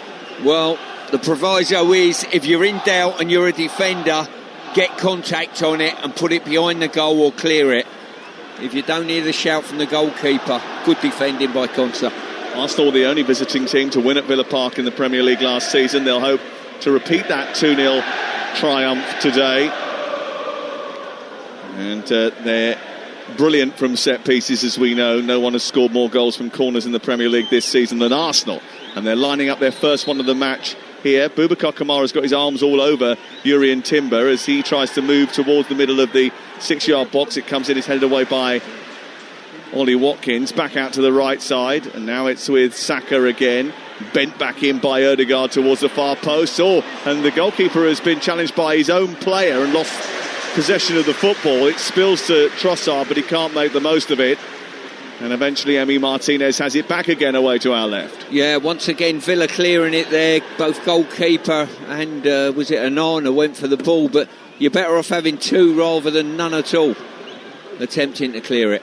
C: Well, the proviso is, if you're in doubt and you're a defender, get contact on it and put it behind the goal or clear it. If you don't hear the shout from the goalkeeper, good defending by Konsa.
B: Arsenal, the only visiting team to win at Villa Park in the Premier League last season. They'll hope to repeat that 2-0 triumph today. And they're brilliant from set pieces, as we know. No one has scored more goals from corners in the Premier League this season than Arsenal. And they're lining up their first one of the match here. Boubacar Kamara's got his arms all over Jurrien Timber as he tries to move towards the middle of the 6-yard box. It comes in, it's headed away by Ollie Watkins. Back out to the right side, and now it's with Saka again. Bent back in by Ødegaard towards the far post. And the goalkeeper has been challenged by his own player and lost possession of the football. It spills to Trossard, but he can't make the most of it. And eventually Emi Martinez has it back again away to our left.
C: Yeah, once again Villa clearing it there. Both goalkeeper and was it Onana went for the ball, but you're better off having two rather than none at all attempting to clear it.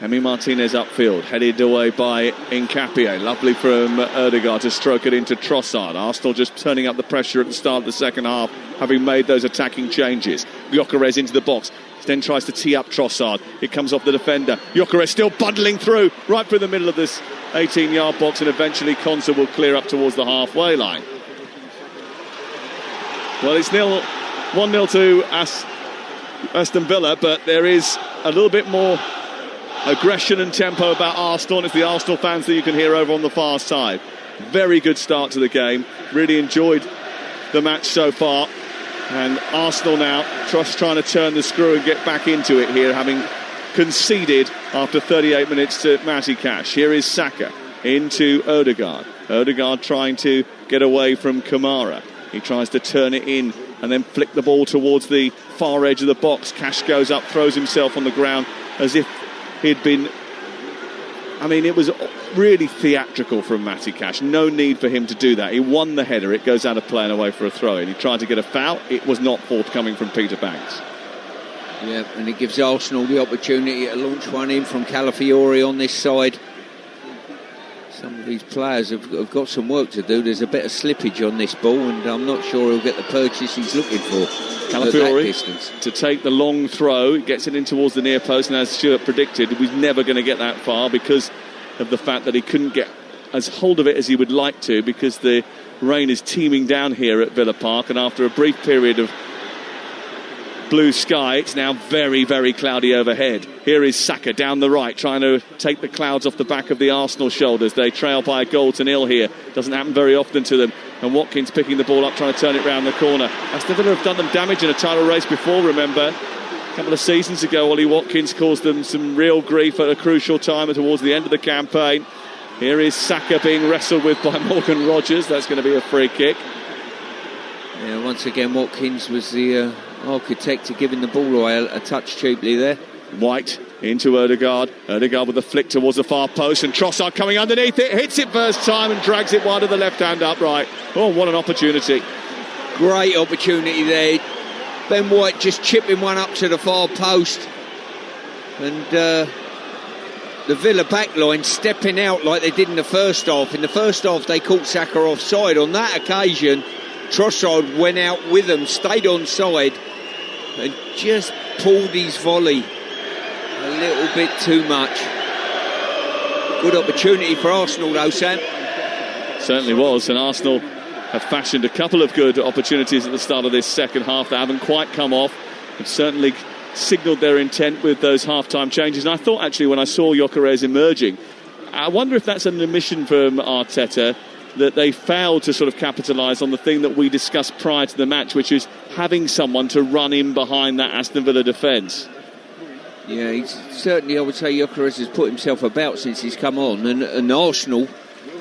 B: Emi Martinez upfield, headed away by Nkapie. Lovely from Ødegaard to stroke it into Trossard. Arsenal just turning up the pressure at the start of the second half, having made those attacking changes. Gyökeres into the box, then tries to tee up Trossard. It comes off the defender. Gyökeres still bundling through, right through the middle of this 18-yard box, and eventually Konsa will clear up towards the halfway line. Well, it's 1-0 to Aston Villa, but there is a little bit more aggression and tempo about Arsenal, and it's the Arsenal fans that you can hear over on the far side. Very good start to the game. Really enjoyed the match so far. And Arsenal now trying to turn the screw and get back into it here, having conceded after 38 minutes to Matty Cash. Here is Saka into Ødegaard. Ødegaard trying to get away from Kamara. He tries to turn it in and then flick the ball towards the far edge of the box. Cash goes up, throws himself on the ground as if he'd been... I mean, it was really theatrical from Matty Cash. No need for him to do that. He won the header. It goes out of play and away for a throw-in. He tried to get a foul. It was not forthcoming from Peter Banks.
C: Yeah, and it gives Arsenal the opportunity to launch one in from Calafiori on this side. Some of these players have got some work to do. There's a bit of slippage on this ball, and I'm not sure he'll get the purchase he's looking for.
B: Calafiori to take the long throw, gets it in towards the near post, and as Stuart predicted, he was never going to get that far because of the fact that he couldn't get as hold of it as he would like to, because the rain is teeming down here at Villa Park, and after a brief period of blue sky, it's now very, very cloudy overhead. Here is Saka down the right, trying to take the clouds off the back of the Arsenal shoulders. They trail by a goal to nil here. Doesn't happen very often to them. And Watkins picking the ball up, trying to turn it round the corner. Aston Villa have done them damage in a title race before, remember. A couple of seasons ago, Ollie Watkins caused them some real grief at a crucial time towards the end of the campaign. Here is Saka being wrestled with by Morgan Rogers. That's going to be a free kick.
C: Yeah, once again, Watkins was the architect of giving the ball away a touch cheaply there.
B: White into Ødegaard. Ødegaard with a flick towards the far post, and Trossard coming underneath it, hits it first time and drags it wide of the left hand upright. Oh, what an opportunity.
C: Great opportunity there. Ben White just chipping one up to the far post, and the Villa backline stepping out like they did in the first half. In the first half they caught Saka offside. On that occasion Trossard went out with them, stayed onside and just pulled his volley a little bit too much. Good opportunity for Arsenal though, Sam.
B: Certainly was, and Arsenal have fashioned a couple of good opportunities at the start of this second half that haven't quite come off. Have certainly signalled their intent with those half-time changes, and I thought actually when I saw Gyökeres emerging, I wonder if that's an admission from Arteta that they failed to sort of capitalise on the thing that we discussed prior to the match, which is having someone to run in behind that Aston Villa defence.
C: Yeah, he's certainly, I would say, Gyökeres has put himself about since he's come on, and Arsenal,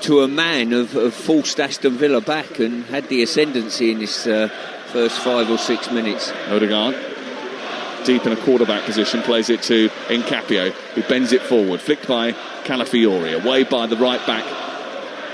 C: to a man, have forced Aston Villa back and had the ascendancy in this first 5 or 6 minutes.
B: Ødegaard, deep in a quarterback position, plays it to Nkapie, who bends it forward, flicked by Calafiori, away by the right back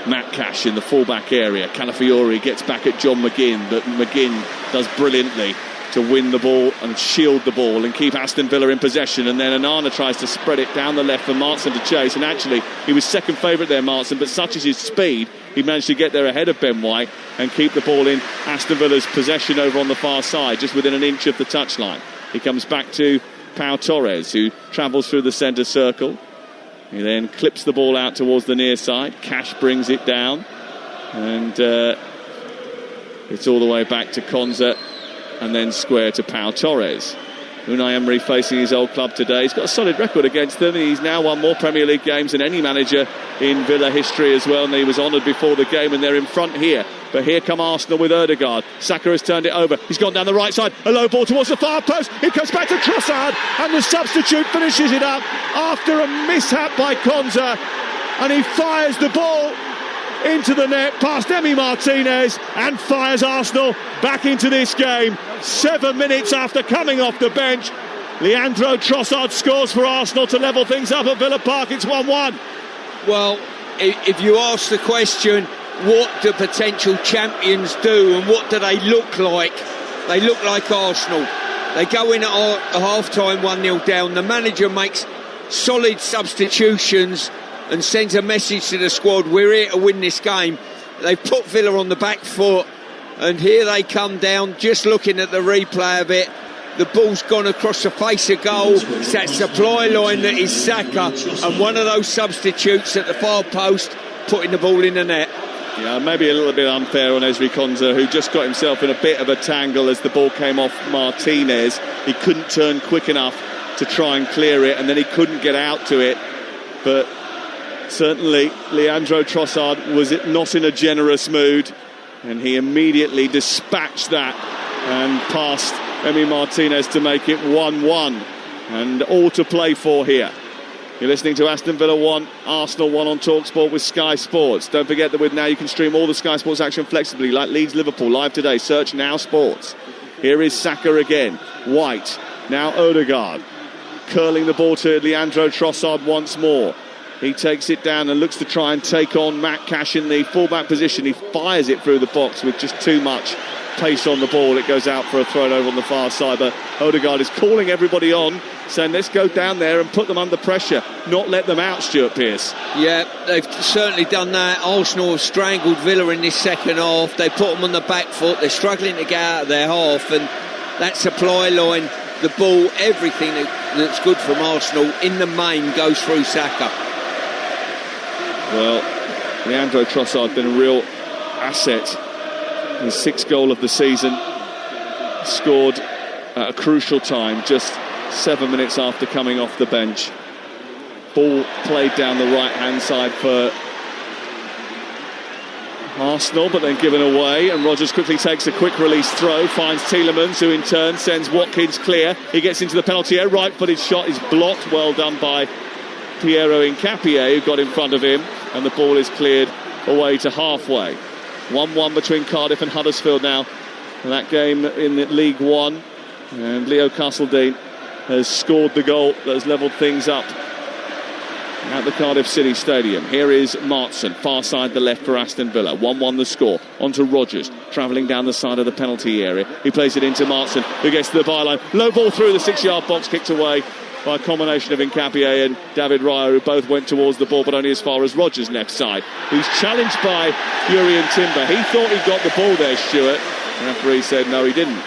B: Matt Cash in the full-back area. Calafiori gets back at John McGinn, but McGinn does brilliantly to win the ball and shield the ball and keep Aston Villa in possession, and then Onana tries to spread it down the left for Maatsen to chase, and actually he was second favourite there, Maatsen, but such is his speed, he managed to get there ahead of Ben White and keep the ball in Aston Villa's possession over on the far side, just within an inch of the touchline. He comes back to Pau Torres, who travels through the centre circle. He then clips the ball out towards the near side. Cash brings it down, and it's all the way back to Konsa and then square to Pau Torres. Unai Emery facing his old club today. He's got a solid record against them. He's now won more Premier League games than any manager in Villa history as well, and he was honoured before the game, and they're in front here. But here come Arsenal with Ødegaard. Saka has turned it over. He's gone down the right side. A low ball towards the far post. It goes back to Trossard, and the substitute finishes it up after a mishap by Konza, and he fires the ball into the net past Emi Martinez and fires Arsenal back into this game. 7 minutes after coming off the bench, Leandro Trossard scores for Arsenal to level things up at Villa Park. It's 1-1.
C: Well, if you ask the question, what do potential champions do and what do they look like? They look like Arsenal. They go in at half-time 1-0 down. The manager makes solid substitutions and sends a message to the squad, we're here to win this game. They've put Villa on the back foot, and here they come down. Just looking at the replay of it, the ball's gone across the face of goal. It's that supply line that is Saka, and one of those substitutes at the far post putting the ball in the net.
B: Yeah, maybe a little bit unfair on Ezri Konza, who just got himself in a bit of a tangle as the ball came off Martinez. He couldn't turn quick enough to try and clear it, and then he couldn't get out to it. But certainly Leandro Trossard was not in a generous mood, and he immediately dispatched that and passed Emi Martinez to make it 1-1, and all to play for here. You're listening to Aston Villa 1, Arsenal 1 on Talksport with Sky Sports. Don't forget that with Now you can stream all the Sky Sports action flexibly, like Leeds-Liverpool live today. Search Now Sports. Here is Saka again. White, now Ødegaard, curling the ball to Leandro Trossard once more. He takes it down and looks to try and take on Matt Cash in the fullback position. He fires it through the box with just too much pace on the ball. It goes out for a throw over on the far side, but Ødegaard is calling everybody on, saying let's go down there and put them under pressure, not let them out, Stuart Pearce.
C: Yeah, they've certainly done that. Arsenal have strangled Villa in this second half. They put them on the back foot. They're struggling to get out of their half, and that supply line, the ball, everything that's good from Arsenal in the main goes through Saka.
B: Well, Leandro Trossard been a real asset. His sixth goal of the season, scored at a crucial time, just 7 minutes after coming off the bench. Ball played down the right-hand side for Arsenal, but then given away, and Rodgers quickly takes a quick release throw, finds Tielemans, who in turn sends Watkins clear. He gets into the penalty area, right-footed shot is blocked, well done by Piero Hincapié, who got in front of him, and the ball is cleared away to halfway. 1-1 between Cardiff and Huddersfield now, and that game in League One, and Leo Castledine has scored the goal that has levelled things up at the Cardiff City Stadium. Here is Martson, far side the left for Aston Villa. 1-1 the score. On to Rodgers, travelling down the side of the penalty area. He plays it into Martson, who gets to the byline. Low ball through the 6-yard box, kicked away by a combination of Hincapié and David Raya, who both went towards the ball, but only as far as Rodgers' left side, who's challenged by Jurrien Timber. He thought he got the ball there, Stuart. The referee said no, he didn't.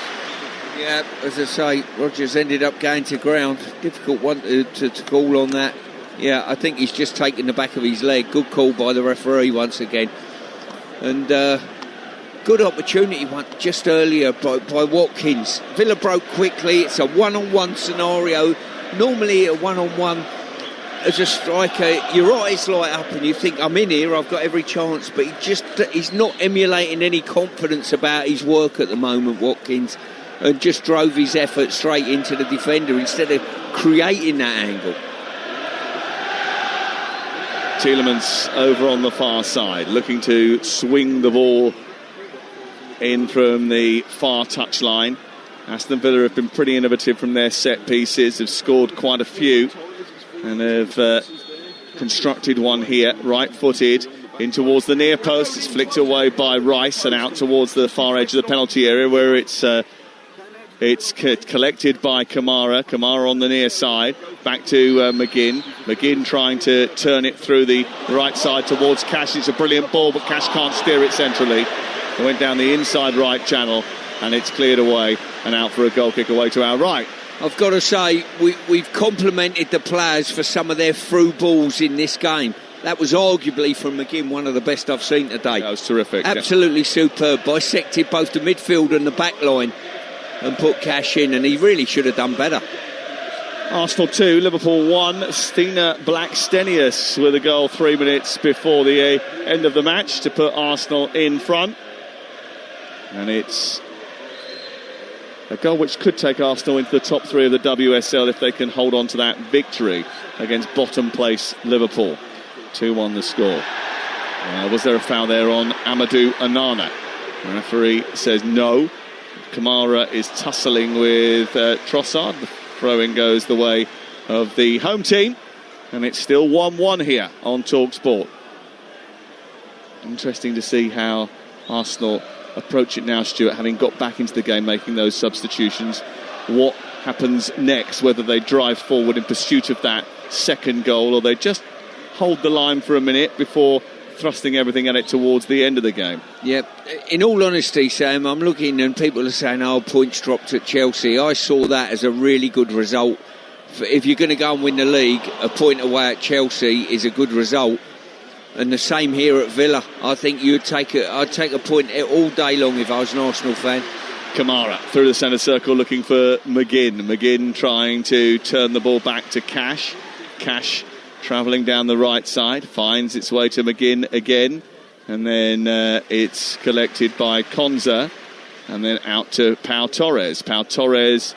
C: Yeah, as I say, Rodgers ended up going to ground. Difficult one to call on that. Yeah, I think he's just taken the back of his leg. Good call by the referee once again. And good opportunity one just earlier by Watkins. Villa broke quickly. It's a one-on-one scenario. Normally a one-on-one as a striker, your eyes light up and you think, I'm in here, I've got every chance. But he's not emulating any confidence about his work at the moment, Watkins, and just drove his effort straight into the defender instead of creating that angle.
B: Tielemans over on the far side, looking to swing the ball in from the far touchline. Aston Villa have been pretty innovative from their set pieces, have scored quite a few, and have constructed one here, right-footed, in towards the near post. It's flicked away by Rice and out towards the far edge of the penalty area, where it's collected by Kamara. Kamara on the near side, back to McGinn. McGinn trying to turn it through the right side towards Cash. It's a brilliant ball, but Cash can't steer it centrally. It went down the inside right channel, and it's cleared away and out for a goal kick away to our right.
C: I've got to say, we've complimented the players for some of their through balls in this game. That was arguably, from McGinn, one of the best I've seen today.
B: That was terrific.
C: Absolutely superb. Bisected both the midfield and the back line. and put Cash in, and he really should have done better.
B: Arsenal 2, Liverpool 1. Stina Blackstenius with a goal 3 minutes before the end of the match to put Arsenal in front. And it's a goal which could take Arsenal into the top 3 of the WSL if they can hold on to that victory against bottom place Liverpool. 2-1 the score. Was there a foul there on Amadou Onana? The referee says no. Kamara is tussling with Trossard. The throw-in goes the way of the home team, and it's still 1-1 here on Talksport. Interesting to see how Arsenal approach it now, Stuart, having got back into the game, making those substitutions. What happens next, whether they drive forward in pursuit of that second goal or they just hold the line for a minute before thrusting everything at it towards the end of the game.
C: Yep. In all honesty, Sam, I'm looking and people are saying, points dropped at Chelsea. I saw that as a really good result. If you're going to go and win the league, a point away at Chelsea is a good result. And the same here at Villa. I think I'd take a point all day long if I was an Arsenal fan.
B: Kamara through the centre circle looking for McGinn. McGinn trying to turn the ball back to Cash. Cash travelling down the right side, finds its way to McGinn again, and then it's collected by Konza, and then out to Pau Torres. Pau Torres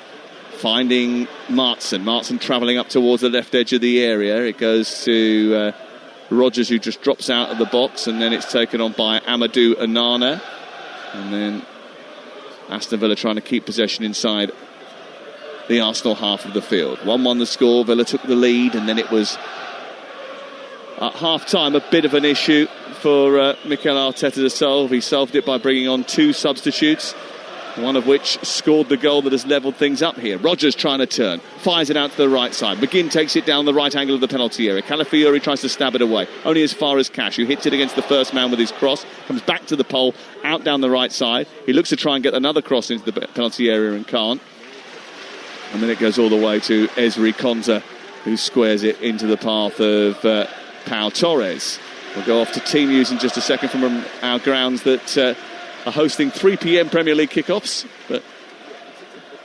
B: finding Martson. Martson travelling up towards the left edge of the area. It goes to Rodgers, who just drops out of the box, and then it's taken on by Amadou Onana, and then Aston Villa trying to keep possession inside the Arsenal half of the field. 1-1 the score. Villa took the lead, and then it was at half-time a bit of an issue for Mikel Arteta to solve. He solved it by bringing on 2 substitutes, one of which scored the goal that has levelled things up here. Rodgers trying to turn, fires it out to the right side. McGinn takes it down the right angle of the penalty area. Calafiori tries to stab it away, only as far as Cash, who hits it against the first man with his cross, comes back to the pole, out down the right side. He looks to try and get another cross into the penalty area and can't. And then it goes all the way to Ezri Konza, who squares it into the path of Pau Torres. We'll go off to team news in just a second from our grounds that are hosting 3 p.m. Premier League kickoffs. But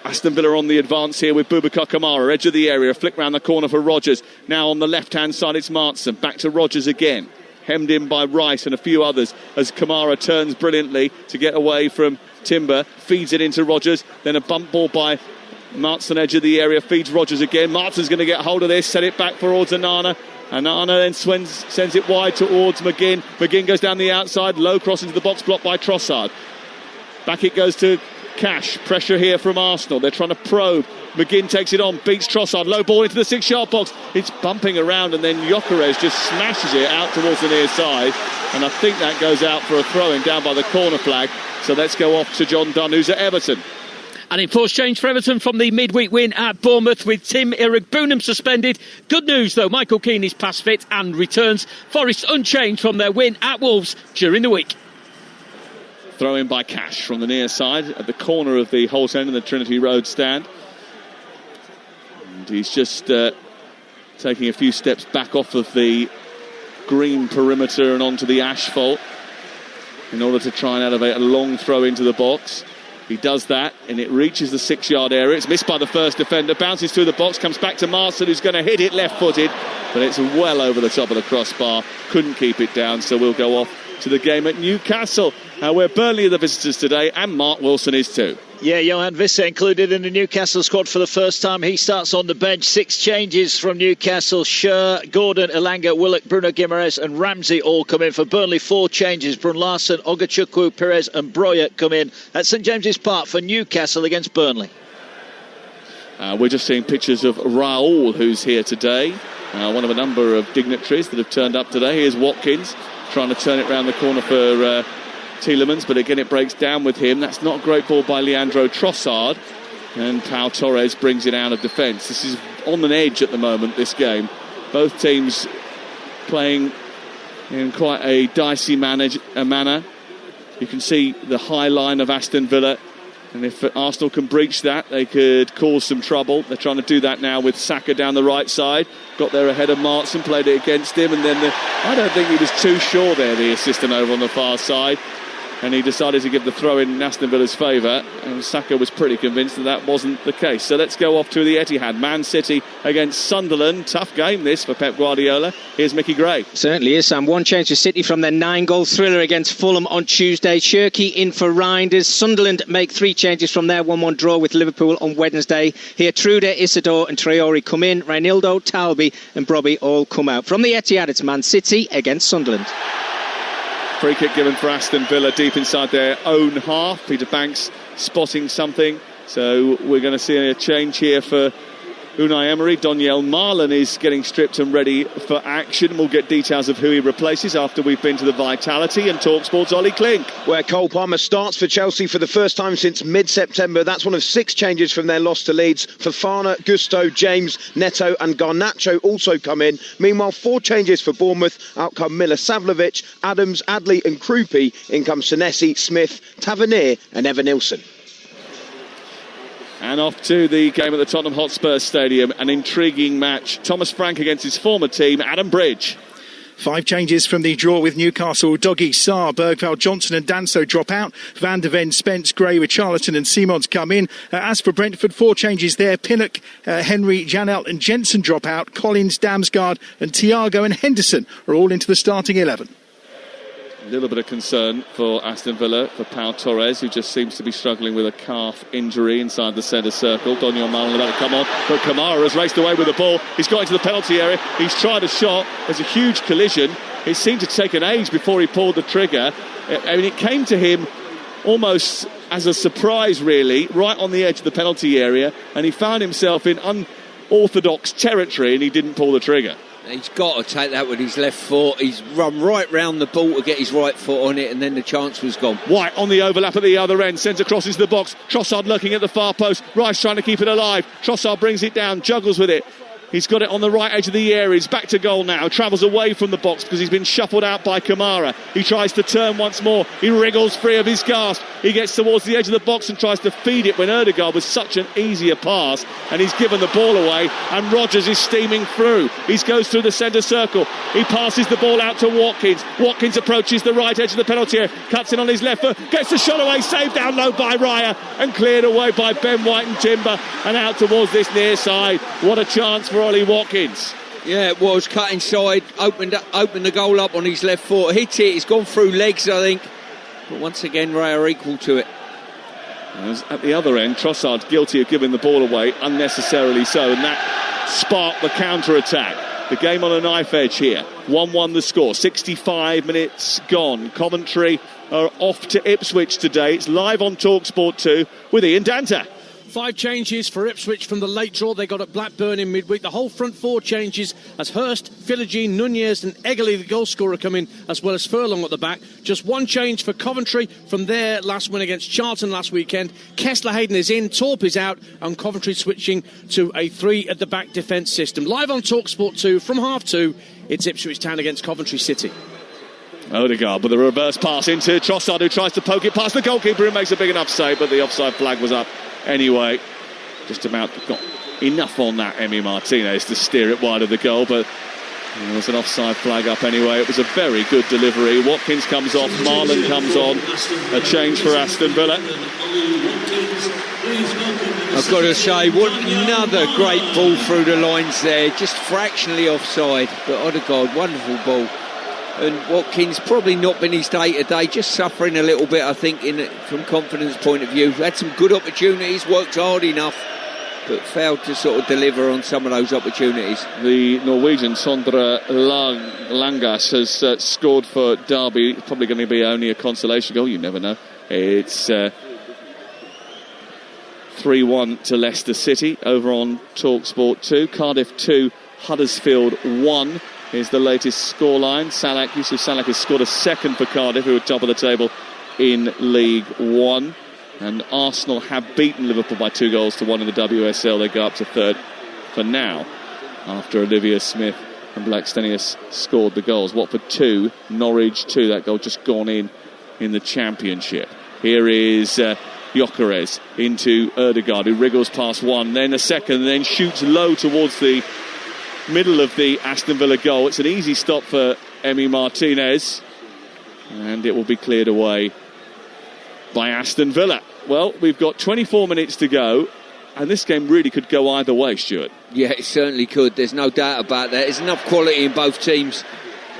B: Aston Villa on the advance here with Boubacar Kamara, edge of the area, flick round the corner for Rodgers. Now on the left-hand side it's Martson, back to Rodgers again. Hemmed in by Rice and a few others as Kamara turns brilliantly to get away from Timber, feeds it into Rodgers, then a bump ball by Martson, edge of the area, feeds Rodgers again. Martson's going to get hold of this, set it back towards Onana. Onana then sends it wide towards McGinn. McGinn goes down the outside, low cross into the box, blocked by Trossard. Back it goes to Cash. Pressure here from Arsenal. They're trying to probe. McGinn takes it on, beats Trossard. Low ball into the 6-yard box. It's bumping around, and then Gyökeres just smashes it out towards the near side. And I think that goes out for a throw-in down by the corner flag. So let's go off to John Dunn, who's at Everton.
U: An enforced change for Everton from the midweek win at Bournemouth with Tim Irigbunam suspended. Good news though, Michael Keane is pass fit and returns. Forest unchanged from their win at Wolves during the week.
B: Throw in by Cash from the near side at the corner of the Holte End and the Trinity Road stand. And he's just taking a few steps back off of the green perimeter and onto the asphalt in order to try and elevate a long throw into the box. He does that, and it reaches the 6-yard area. It's missed by the first defender, bounces through the box, comes back to Martson, who's going to hit it left-footed, but it's well over the top of the crossbar. Couldn't keep it down, so we'll go off to the game at Newcastle, where Burnley are the visitors today, and Mark Wilson is too.
V: Yeah, Johan Visse included in the Newcastle squad for the first time. He starts on the bench. 6 changes from Newcastle. Schur, Gordon, Elanga, Willock, Bruno Guimaraes and Ramsey all come in. For Burnley, 4 changes. Brun Larsen, Ogachukwu, Perez and Breuer come in at St James's Park for Newcastle against Burnley.
B: We're just seeing pictures of Raul, who's here today. One of a number of dignitaries that have turned up today. Here's Watkins trying to turn it round the corner for Tielemans, but again it breaks down with him. That's not a great ball by Leandro Trossard, and Pau Torres brings it out of defence. This is on an edge at the moment, this game. Both teams playing in quite a dicey manner. You can see the high line of Aston Villa, and if Arsenal can breach that, they could cause some trouble. They're trying to do that now with Saka down the right side. Got there ahead of Martson, played it against him, and then I don't think he was too sure there, the assistant over on the far side. and he decided to give the throw in Aston Villa's favour, and Saka was pretty convinced that wasn't the case. So let's go off to the Etihad. Man City against Sunderland. Tough game this for Pep Guardiola. Here's Mickey Gray.
E: Certainly is, Sam. One change for City from their 9-goal thriller against Fulham on Tuesday. Shirky in for Reinders. Sunderland make 3 changes from their 1-1 draw with Liverpool on Wednesday. Here Trude, Isidore and Traore come in. Reinildo, Talby and Brobby all come out. From the Etihad, it's Man City against Sunderland.
B: Free kick given for Aston Villa deep inside their own half. Peter Banks spotting something. So we're going to see a change here for Unai Emery. Daniel Marlon is getting stripped and ready for action. We'll get details of who he replaces after we've been to the Vitality and Talksport's Ollie Klink.
G: Where Cole Palmer starts for Chelsea for the first time since mid-September. That's one of 6 changes from their loss to Leeds. Fofana, Gusto, James, Neto and Garnacho also come in. Meanwhile, 4 changes for Bournemouth. Out come Milosavic, Adams, Adley and Krupi. In come Senesi, Smith, Tavernier and Evan-Nilsson.
B: And off to the game at the Tottenham Hotspur Stadium. An intriguing match. Thomas Frank against his former team, Adam Bridge.
W: 5 changes from the draw with Newcastle. Doggy, Sarr, Bergveld, Johnson and Danso drop out. Van der Ven, Spence, Gray with Charlton and Simons come in. As for Brentford, 4 changes there. Pinnock, Henry, Janelt and Jensen drop out. Collins, Damsgaard and Thiago and Henderson are all into the starting 11.
B: A little bit of concern for Aston Villa, for Pau Torres, who just seems to be struggling with a calf injury inside the centre circle. Daniel Marlon about to come on, but Kamara has raced away with the ball. He's got into the penalty area. He's tried a shot. There's a huge collision. It seemed to take an age before he pulled the trigger. I mean, it came to him almost as a surprise, really, right on the edge of the penalty area, and he found himself in unorthodox territory, and he didn't pull the trigger.
C: He's got to take that with his left foot. He's run right round the ball to get his right foot on it, and then the chance was gone.
B: White on the overlap at the other end, sends across into the box. Trossard looking at the far post. Rice trying to keep it alive. Trossard brings it down, juggles with it. He's got it on the right edge of the area. He's back to goal now. Travels away from the box because he's been shuffled out by Kamara. He tries to turn once more. He wriggles free of his gasp. He gets towards the edge of the box and tries to feed it when Ødegaard was such an easier pass. And he's given the ball away. And Rodgers is steaming through. He goes through the centre circle. He passes the ball out to Watkins. Watkins approaches the right edge of the penalty area. Cuts in on his left foot. Gets the shot away. Saved down low by Raya. And cleared away by Ben White and Timber. And out towards this near side. What a chance for Ollie Watkins.
C: Yeah, it was. Cut inside, opened the goal up on his left foot, hit it, he's gone through legs, I think. But once again, Ray are equal to it.
B: As at the other end, Trossard guilty of giving the ball away, unnecessarily so, and that sparked the counter-attack. The game on a knife edge here. 1-1 the score, 65 minutes gone. Coventry are off to Ipswich today. It's live on Talksport 2 with Ian Danter.
X: 5 changes for Ipswich from the late draw they got at Blackburn in midweek. The whole front 4 changes as Hurst, Philogene, Nunez and Egerly, the goal scorer, come in, as well as Furlong at the back. Just 1 change for Coventry from their last win against Charlton last weekend. Kessler Hayden is in, Torp is out, and Coventry switching to a 3 at the back defence system. Live on Talksport 2 from 2:30, it's Ipswich Town against Coventry City.
B: Ødegaard with a reverse pass into Trossard, who tries to poke it past the goalkeeper, who makes a big enough save, but the offside flag was up anyway. Just about got enough on that, Emi Martinez, to steer it wide of the goal, but there was an offside flag up anyway. It was a very good delivery. Watkins comes off, Marlon comes on. A change for Aston Villa.
C: I've got to say, another great ball through the lines there, just fractionally offside, but Ødegaard, wonderful ball. And Watkins probably not been his day-to-day, just suffering a little bit, I think, from confidence point of view. Had some good opportunities, worked hard enough, but failed to sort of deliver on some of those opportunities.
B: The Norwegian Sondre Langas has scored for Derby. It's probably going to be only a consolation goal, you never know. It's 3-1 to Leicester City over on Talksport 2. Cardiff 2, Huddersfield 1 is the latest scoreline. Yusuf Salak has scored a second for Cardiff, who are top of the table in League One. And Arsenal have beaten Liverpool by 2-1 in the WSL. They go up to third for now, after Olivia Smith and Blackstenius scored the goals. Watford 2, Norwich 2. That goal just gone in the Championship. Here is Gyökeres into Ødegaard, who wriggles past one, then a second, then shoots low towards the middle of the Aston Villa goal. It's an easy stop for Emi Martinez, and it will be cleared away by Aston Villa. Well, we've got 24 minutes to go, and this game really could go either way, Stuart.
C: Yeah, it certainly could. There's no doubt about that. There's enough quality in both teams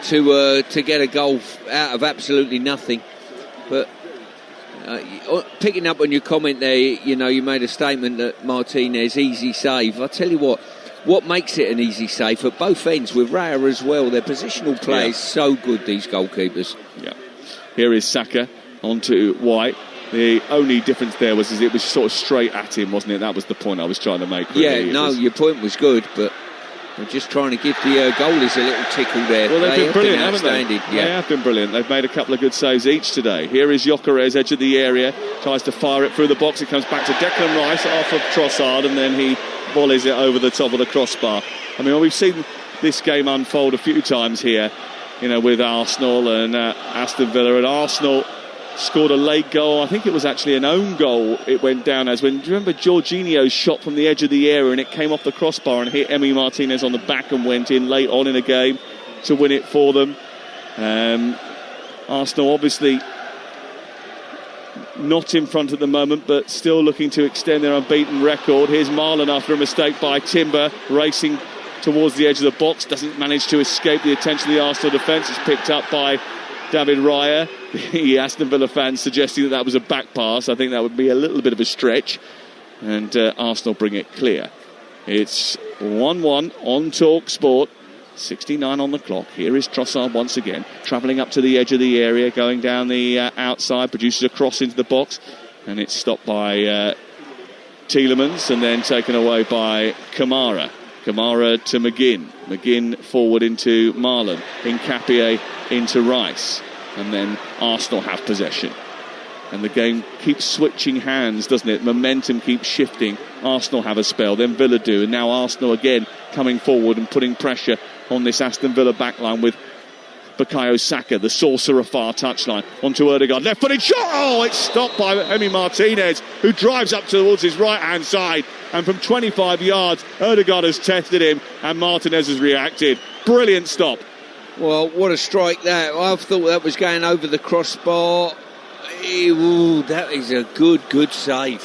C: to get a goal out of absolutely nothing. But picking up on your comment there, you made a statement that Martinez, easy save. I tell you what makes it an easy save at both ends with Raya as well. Their positional play is so good, these goalkeepers.
B: Yeah. Here is Saka onto White. The only difference there was it was sort of straight at him, wasn't it? That was the point I was trying to make. Really.
C: Yeah, your point was good, but we're just trying to give the goalies a little tickle there.
B: Well, they've been brilliant, haven't they?
C: Yeah.
B: They have been brilliant. They've made a couple of good saves each today. Here is Gyökeres, edge of the area, tries to fire it through the box. It comes back to Declan Rice off of Trossard, and then he volleys it over the top of the crossbar. I mean, we've seen this game unfold a few times here, with Arsenal and Aston Villa. And Arsenal scored a late goal. I think it was actually an own goal it went down as. Do you remember Jorginho's shot from the edge of the area and it came off the crossbar and hit Emi Martinez on the back and went in late on in a game to win it for them. Arsenal obviously not in front at the moment, but still looking to extend their unbeaten record. Here's Marlon after a mistake by Timber, racing towards the edge of the box, doesn't manage to escape the attention of the Arsenal defence. It's picked up by David Raya. The Aston Villa fans suggesting that was a back pass. I think that would be a little bit of a stretch, and Arsenal bring it clear. It's 1-1 on Talksport. 69 on the clock. Here is Trossard once again, travelling up to the edge of the area, going down the outside, produces a cross into the box, and it's stopped by Tielemans and then taken away by Kamara. Kamara to McGinn. McGinn forward into Marlon. Nkapie into Rice. And then Arsenal have possession. And the game keeps switching hands, doesn't it? Momentum keeps shifting. Arsenal have a spell, then Villa do. And now Arsenal again coming forward and putting pressure on this Aston Villa backline with Bukayo Saka, the sorcerer far touchline, onto Ødegaard. Left-footed shot! Oh, it's stopped by Emi Martinez, who drives up towards his right-hand side. And from 25 yards, Ødegaard has tested him and Martinez has reacted. Brilliant stop.
C: Well, what a strike that. I thought that was going over the crossbar. Ooh, that is a good save.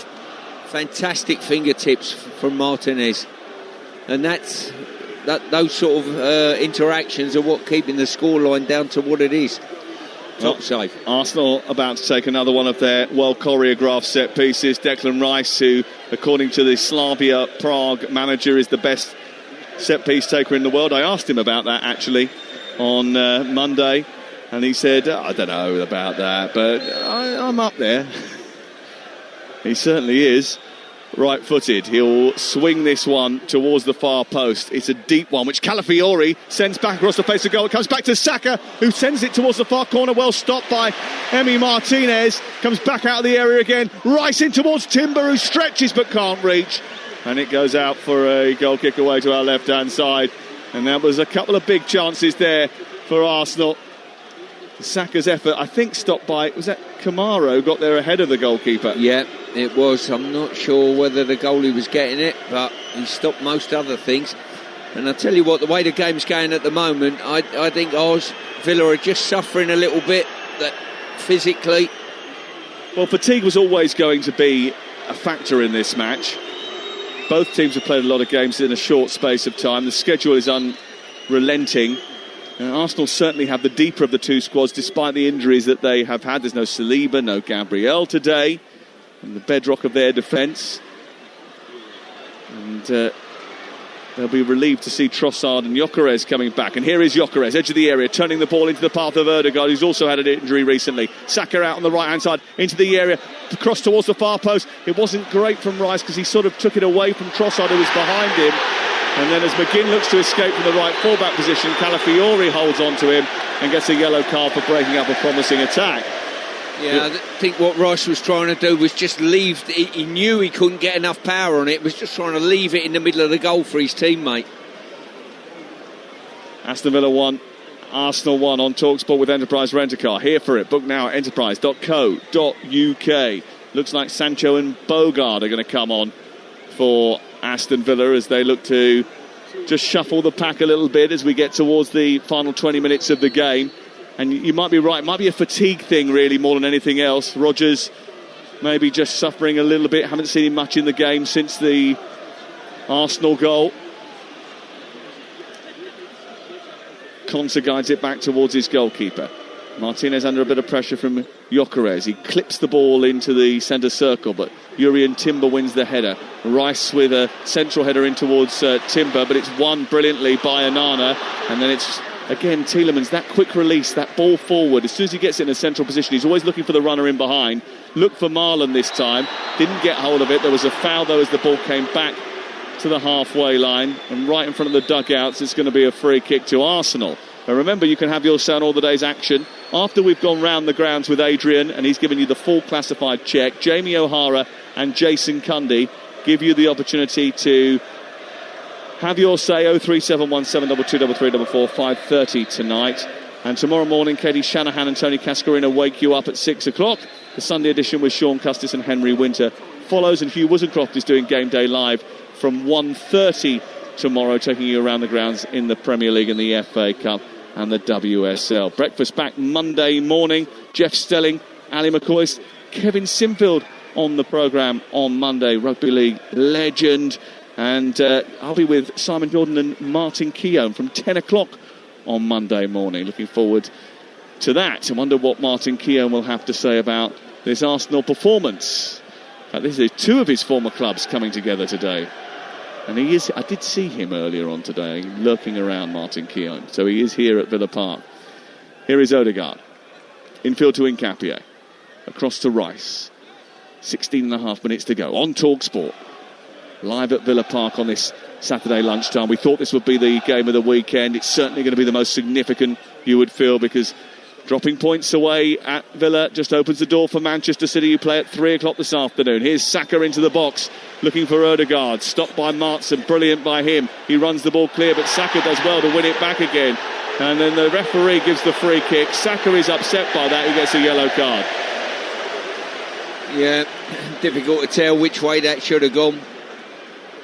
C: Fantastic fingertips from Martinez. And those sort of interactions are what keeping the scoreline down to what it is. Top save.
B: Arsenal about to take another one of their well choreographed set pieces. Declan Rice, who according to the Slavia Prague manager is the best set piece taker in the world. I asked him about that actually on Monday, and he said, I don't know about that, but I'm up there. He certainly is. Right-footed, he'll swing this one towards the far post. It's a deep one, which Calafiori sends back across the face of goal. It comes back to Saka, who sends it towards the far corner. Well stopped by Emi Martinez. Comes back out of the area again. Rice in towards Timber, who stretches but can't reach. And it goes out for a goal kick away to our left-hand side. And that was a couple of big chances there for Arsenal. Saka's effort, I think, stopped by, was that Kamara who got there ahead of the goalkeeper?
C: Yeah, it was. I'm not sure whether the goalie was getting it, but he stopped most other things. And I tell you what, the way the game's going at the moment, I think Villa are just suffering a little bit physically.
B: Well, fatigue was always going to be a factor in this match. Both teams have played a lot of games in a short space of time. The schedule is unrelenting. And Arsenal certainly have the deeper of the two squads, despite the injuries that they have had. There's no Saliba, no Gabriel today, and the bedrock of their defence. And they'll be relieved to see Trossard and Gyökeres coming back. And here is Gyökeres, edge of the area, turning the ball into the path of Ødegaard, who's also had an injury recently. Saka out on the right-hand side, into the area, across towards the far post. It wasn't great from Rice because he sort of took it away from Trossard, who was behind him. And then as McGinn looks to escape from the right fullback position, Calafiori holds on to him and gets a yellow card for breaking up a promising attack.
C: Yeah, I think what Rice was trying to do was just leave. He knew he couldn't get enough power on it. Was just trying to leave it in the middle of the goal for his teammate.
B: Aston Villa 1, Arsenal 1 on Talksport with Enterprise Rent-A-Car. Here for it. Book now at enterprise.co.uk. Looks like Sancho and Bogard are going to come on for Aston Villa as they look to just shuffle the pack a little bit as we get towards the final 20 minutes of the game. And you might be right, it might be a fatigue thing really more than anything else. Rodgers maybe just suffering a little bit. Haven't seen him much in the game since the Arsenal goal. Konsa guides it back towards his goalkeeper. Martinez under a bit of pressure from Gyökeres. He clips the ball into the centre circle, but Jurrien Timber wins the header. Rice with a central header in towards Timber, but it's won brilliantly by Onana. And then it's, again, Tielemans, that quick release, that ball forward. As soon as he gets in a central position, he's always looking for the runner in behind. Looked for Marlon this time. Didn't get hold of it. There was a foul, though, as the ball came back to the halfway line. And right in front of the dugouts, it's going to be a free kick to Arsenal. But remember, you can have your say on all the day's action. After we've gone round the grounds with Adrian, and he's given you the full classified check, Jamie O'Hara and Jason Cundy give you the opportunity to have your say. 03717223344 5:30 tonight. And tomorrow morning, Katie Shanahan and Tony Cascarino wake you up at 6 o'clock. The Sunday edition with Sean Custis and Henry Winter follows, and Hugh Woozencroft is doing Game Day Live from 1:30 tomorrow, taking you around the grounds in the Premier League and the FA Cup and the WSL. Breakfast back Monday morning. Jeff Stelling, Ali McCoist, Kevin Sinfield on the programme on Monday. Rugby League legend. And I'll be with Simon Jordan and Martin Keown from 10 o'clock on Monday morning. Looking forward to that. I wonder what Martin Keown will have to say about this Arsenal performance. In fact, this is two of his former clubs coming together today. And he is, I did see him earlier on today, lurking around, Martin Keown. So he is here at Villa Park. Here is Odegaard. Infield to Nkapie. Across to Rice. 16.5 minutes to go. On Talksport. Live at Villa Park on this Saturday lunchtime. We thought this would be the game of the weekend. It's certainly going to be the most significant, you would feel, because dropping points away at Villa just opens the door for Manchester City, who play at 3 o'clock this afternoon. Here's Saka into the box, looking for Odegaard. Stopped by Martson, brilliant by him. He runs the ball clear, but Saka does well to win it back again. And then the referee gives the free kick. Saka is upset by that. He gets a yellow card.
C: Yeah, difficult to tell which way that should have gone.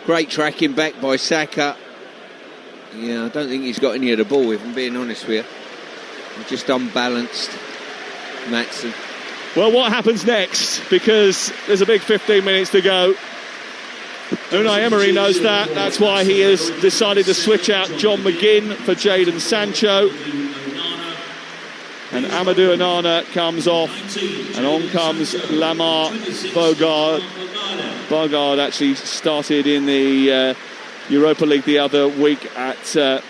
C: Great tracking back by Saka. Yeah, I don't think he's got any of the ball, if I'm being honest with you. Just unbalanced, Matson.
B: Well, what happens next? Because there's a big 15 minutes to go. Unai Emery knows that. That's why he has decided to switch out John McGinn for Jadon Sancho. And Amadou Onana comes off, and on comes Lamar Bogard. Bogard actually started in the Europa League the other week at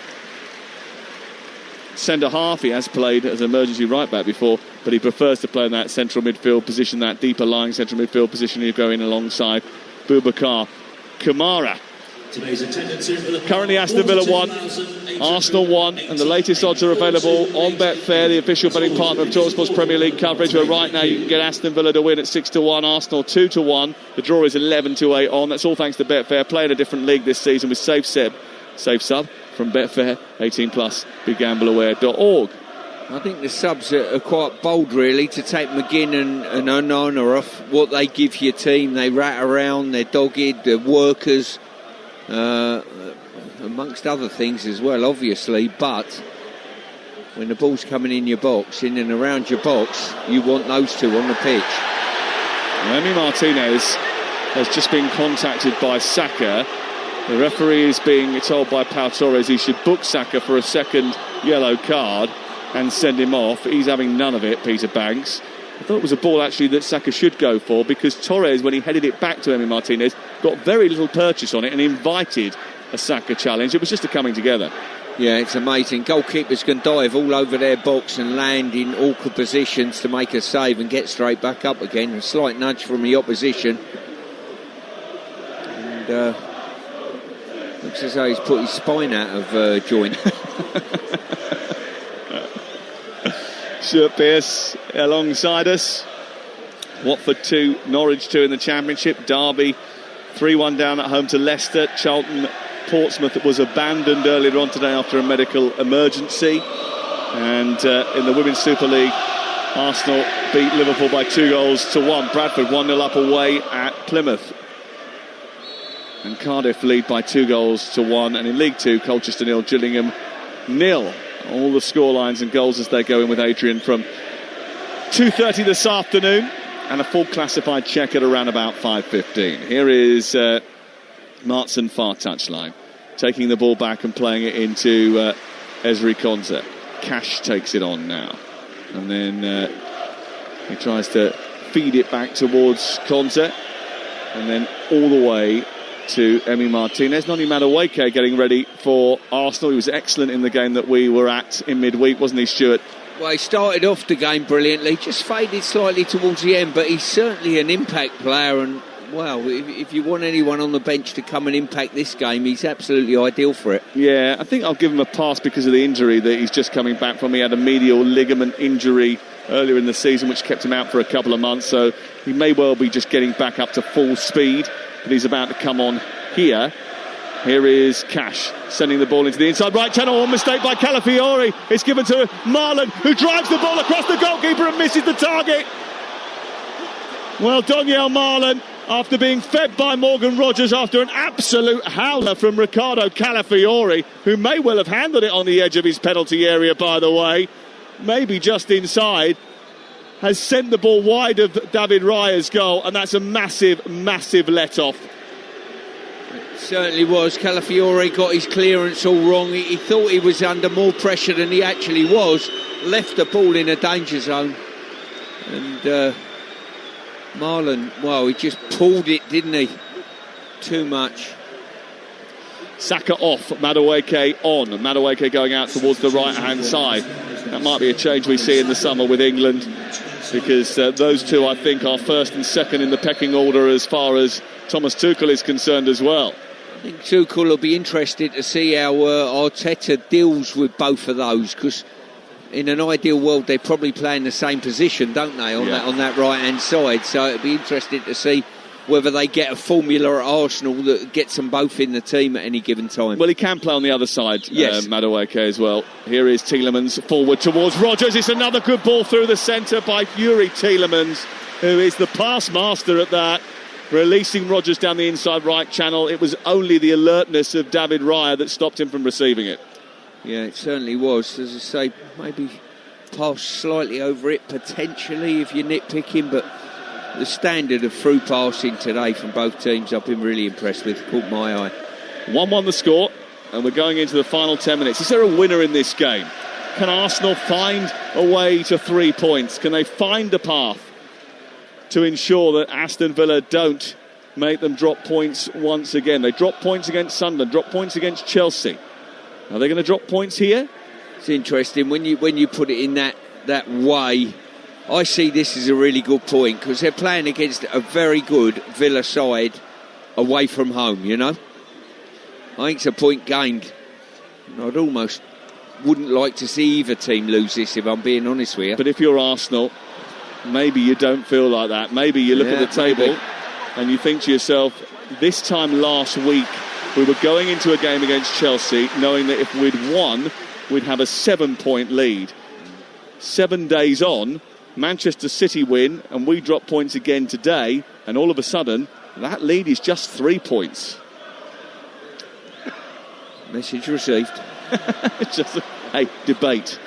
B: centre half. He has played as an emergency right back before, but he prefers to play in that central midfield position, that deeper lying central midfield position. He's going alongside Boubacar Kamara. Currently Aston Villa 1, Arsenal 1, and the latest odds are available on Betfair, the official betting partner of Talksport's Premier League coverage, where right now you can get Aston Villa to win at 6-1, Arsenal 2-1. The draw is 11-8 on. That's all thanks to Betfair. Play in a different league this season with Safe Sub from Betfair. 18 plus. BeGambleAware.org.
C: I think the subs are quite bold, really, to take McGinn and Onana off. What they give your team, they rat around, they're dogged, they're workers. Amongst other things as well, obviously, but when the ball's coming in your box, in and around your box, you want those two on the pitch.
B: Remy Martinez has just been contacted by Saka. The referee is being told by Pau Torres he should book Saka for a second yellow card and send him off. He's having none of it, Peter Banks. I thought it was a ball actually that Saka should go for, because Torres, when he headed it back to Emi Martinez, got very little purchase on it and invited a Saka challenge. It was just a coming together.
C: Yeah, it's amazing. Goalkeepers can dive all over their box and land in awkward positions to make a save and get straight back up again. A slight nudge from the opposition. And looks as though he's put his spine out of joint.
B: Stuart Pearce alongside us. Watford 2, Norwich 2 in the Championship. Derby 3-1 down at home to Leicester. Charlton Portsmouth was abandoned earlier on today after a medical emergency. And in the Women's Super League, Arsenal beat Liverpool by 2-1. Bradford 1-0 up away at Plymouth. And Cardiff lead by 2-1. And in League 2, Colchester 0, Gillingham 0. All the scorelines and goals as they go in with Adrian from 2:30 this afternoon. and a full classified check at around about 5:15. Here is Martson far touchline, taking the ball back and playing it into Ezri Konsa. Cash takes it on now, and then he tries to feed it back towards Konsa, and then all the way to Emi Martinez. Noni Madueke getting ready for Arsenal. He was excellent in the game that we were at in midweek, wasn't he, Stuart?
C: Well, he started off the game brilliantly, just faded slightly towards the end, but he's certainly an impact player, and well, if you want anyone on the bench to come and impact this game, he's absolutely ideal for it.
B: Yeah, I think I'll give him a pass because of the injury that he's just coming back from. He had a medial ligament injury earlier in the season, which kept him out for a couple of months, so he may well be just getting back up to full speed, but he's about to come on here. Here is Cash sending the ball into the inside right channel. One mistake by Calafiori. It's given to Marlon, who drives the ball across the goalkeeper and misses the target. Well, Daniel Marlon, after being fed by Morgan Rogers after an absolute howler from Ricardo Calafiori, who may well have handled it on the edge of his penalty area, by the way, maybe just inside, has sent the ball wide of David Raya's goal, and that's a massive, massive let-off.
C: Certainly was. Calafiori got his clearance all wrong. He thought he was under more pressure than he actually was. Left the ball in a danger zone. And Marlon, well, he just pulled it, didn't he? Too much.
B: Saka off, Madueke on. Madueke going out towards the right-hand side. That might be a change we see in the summer with England, because those two, I think, are first and second in the pecking order as far as Thomas Tuchel is concerned as well.
C: I think Tuchel will be interested to see how Arteta deals with both of those, because in an ideal world they're probably playing the same position, don't they, on that right-hand side. So it'll be interesting to see whether they get a formula at Arsenal that gets them both in the team at any given time.
B: Well, he can play on the other side,
C: yes.
B: Madueke as well. Here is Tielemans forward towards Rogers. It's another good ball through the centre by Yuri Tielemans, who is the pass master at that, releasing Rogers down the inside right channel. It was only the alertness of David Raya that stopped him from receiving it.
C: Yeah, it certainly was. As I say, maybe passed slightly over it, potentially, if you're nitpicking, but the standard of through passing today from both teams, I've been really impressed with. Caught my eye.
B: 1-1 the score, and we're going into the final 10 minutes. Is there a winner in this game? Can Arsenal find a way to 3 points? Can they find a path to ensure that Aston Villa don't make them drop points once again? They dropped points against Sunderland, dropped points against Chelsea. Are they going to drop points here?
C: It's interesting when you put it in that way. I see this as a really good point, because they're playing against a very good Villa side away from home, you know. I think it's a point gained. I'd almost wouldn't like to see either team lose this, if I'm being honest with you.
B: But if you're Arsenal, maybe you don't feel like that. Maybe you look at the table and you think to yourself, this time last week we were going into a game against Chelsea knowing that if we'd won, we'd have a 7-point lead. 7 days on, Manchester City win and we drop points again today, and all of a sudden that lead is just 3 points.
C: Message received.
B: It's just a debate.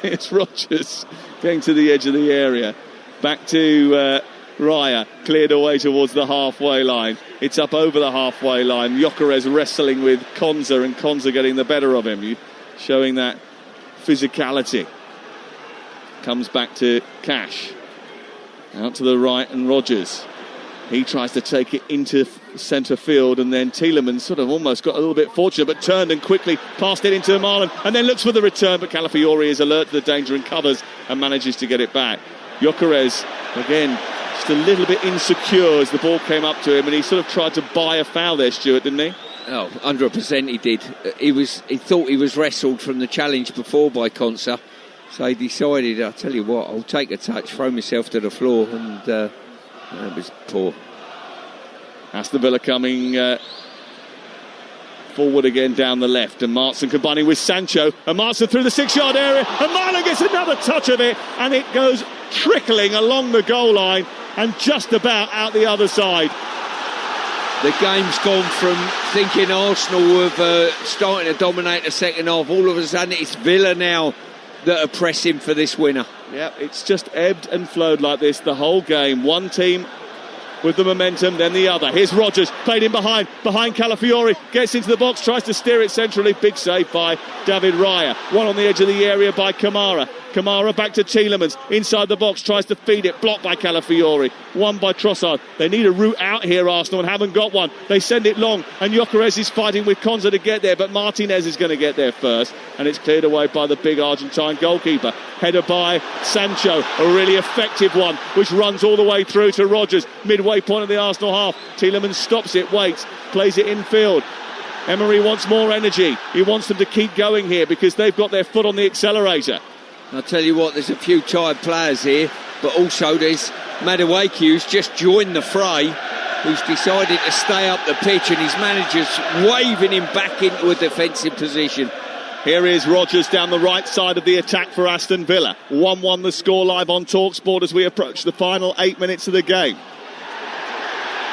B: It's Rogers going to the edge of the area, back to Raya, cleared away towards the halfway line. It's up over the halfway line. Gyökeres wrestling with Konsa, and Konsa getting the better of him, showing that physicality. Comes back to Cash, out to the right, and Rogers. He tries to take it into centre field, and then Tielemans sort of almost got a little bit fortunate, but turned and quickly passed it into Marlon, and then looks for the return, but Calafiori is alert to the danger and covers and manages to get it back. Gyökeres, again, just a little bit insecure as the ball came up to him, and he sort of tried to buy a foul there, Stuart, didn't he?
C: Oh, 100% he did. He thought he was wrestled from the challenge before by Konsa, so he decided, I'll tell you what, I'll take a touch, throw myself to the floor, and that was poor.
B: Aston Villa coming forward again down the left, and Martson combining with Sancho, and Martson through the 6-yard area, and Marlon gets another touch of it, and it goes trickling along the goal line and just about out the other side.
C: The game's gone from thinking Arsenal have starting to dominate the second half. All of a sudden it's Villa now that are pressing for this winner.
B: Yeah, it's just ebbed and flowed like this the whole game. One team with the momentum, then the other. Here's Rodgers, played in behind Calafiori, gets into the box, tries to steer it centrally. Big save by David Raya. One on the edge of the area by Kamara. Kamara back to Tielemans, inside the box, tries to feed it, blocked by Calafiori. One by Trossard. They need a route out here, Arsenal, and haven't got one. They send it long, and Gyökeres is fighting with Konza to get there, but Martinez is going to get there first, and it's cleared away by the big Argentine goalkeeper. Header by Sancho, a really effective one, which runs all the way through to Rodgers, midway point of the Arsenal half. Tielemans stops it, waits, plays it infield. Emery wants more energy. He wants them to keep going here because they've got their foot on the accelerator.
C: I'll tell you what, there's a few tired players here, but also there's Madueke who's just joined the fray, who's decided to stay up the pitch, and his manager's waving him back into a defensive position.
B: Here is Rodgers down the right side of the attack for Aston Villa. 1-1 the score live on Talksport as we approach the final 8 minutes of the game.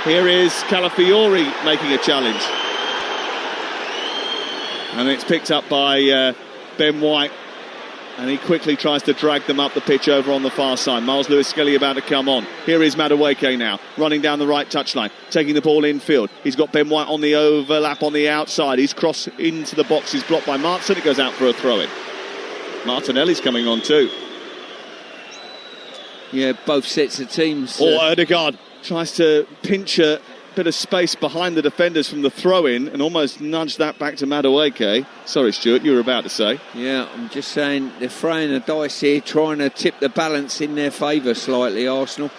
B: Here is Calafiori making a challenge. And it's picked up by Ben White. And he quickly tries to drag them up the pitch over on the far side. Miles Lewis-Skelly about to come on. Here is Madueke now, running down the right touchline, taking the ball infield. He's got Ben White on the overlap on the outside. He's crossed into the box. He's blocked by Martin. It goes out for a throw-in. Martinelli's coming on too.
C: Yeah, both sets of teams.
B: Ødegaard tries to pinch a bit of space behind the defenders from the throw-in and almost nudged that back to Madueke. Sorry, Stuart, you were about to say.
C: Yeah, I'm just saying they're throwing a dice here, trying to tip the balance in their favour slightly, Arsenal.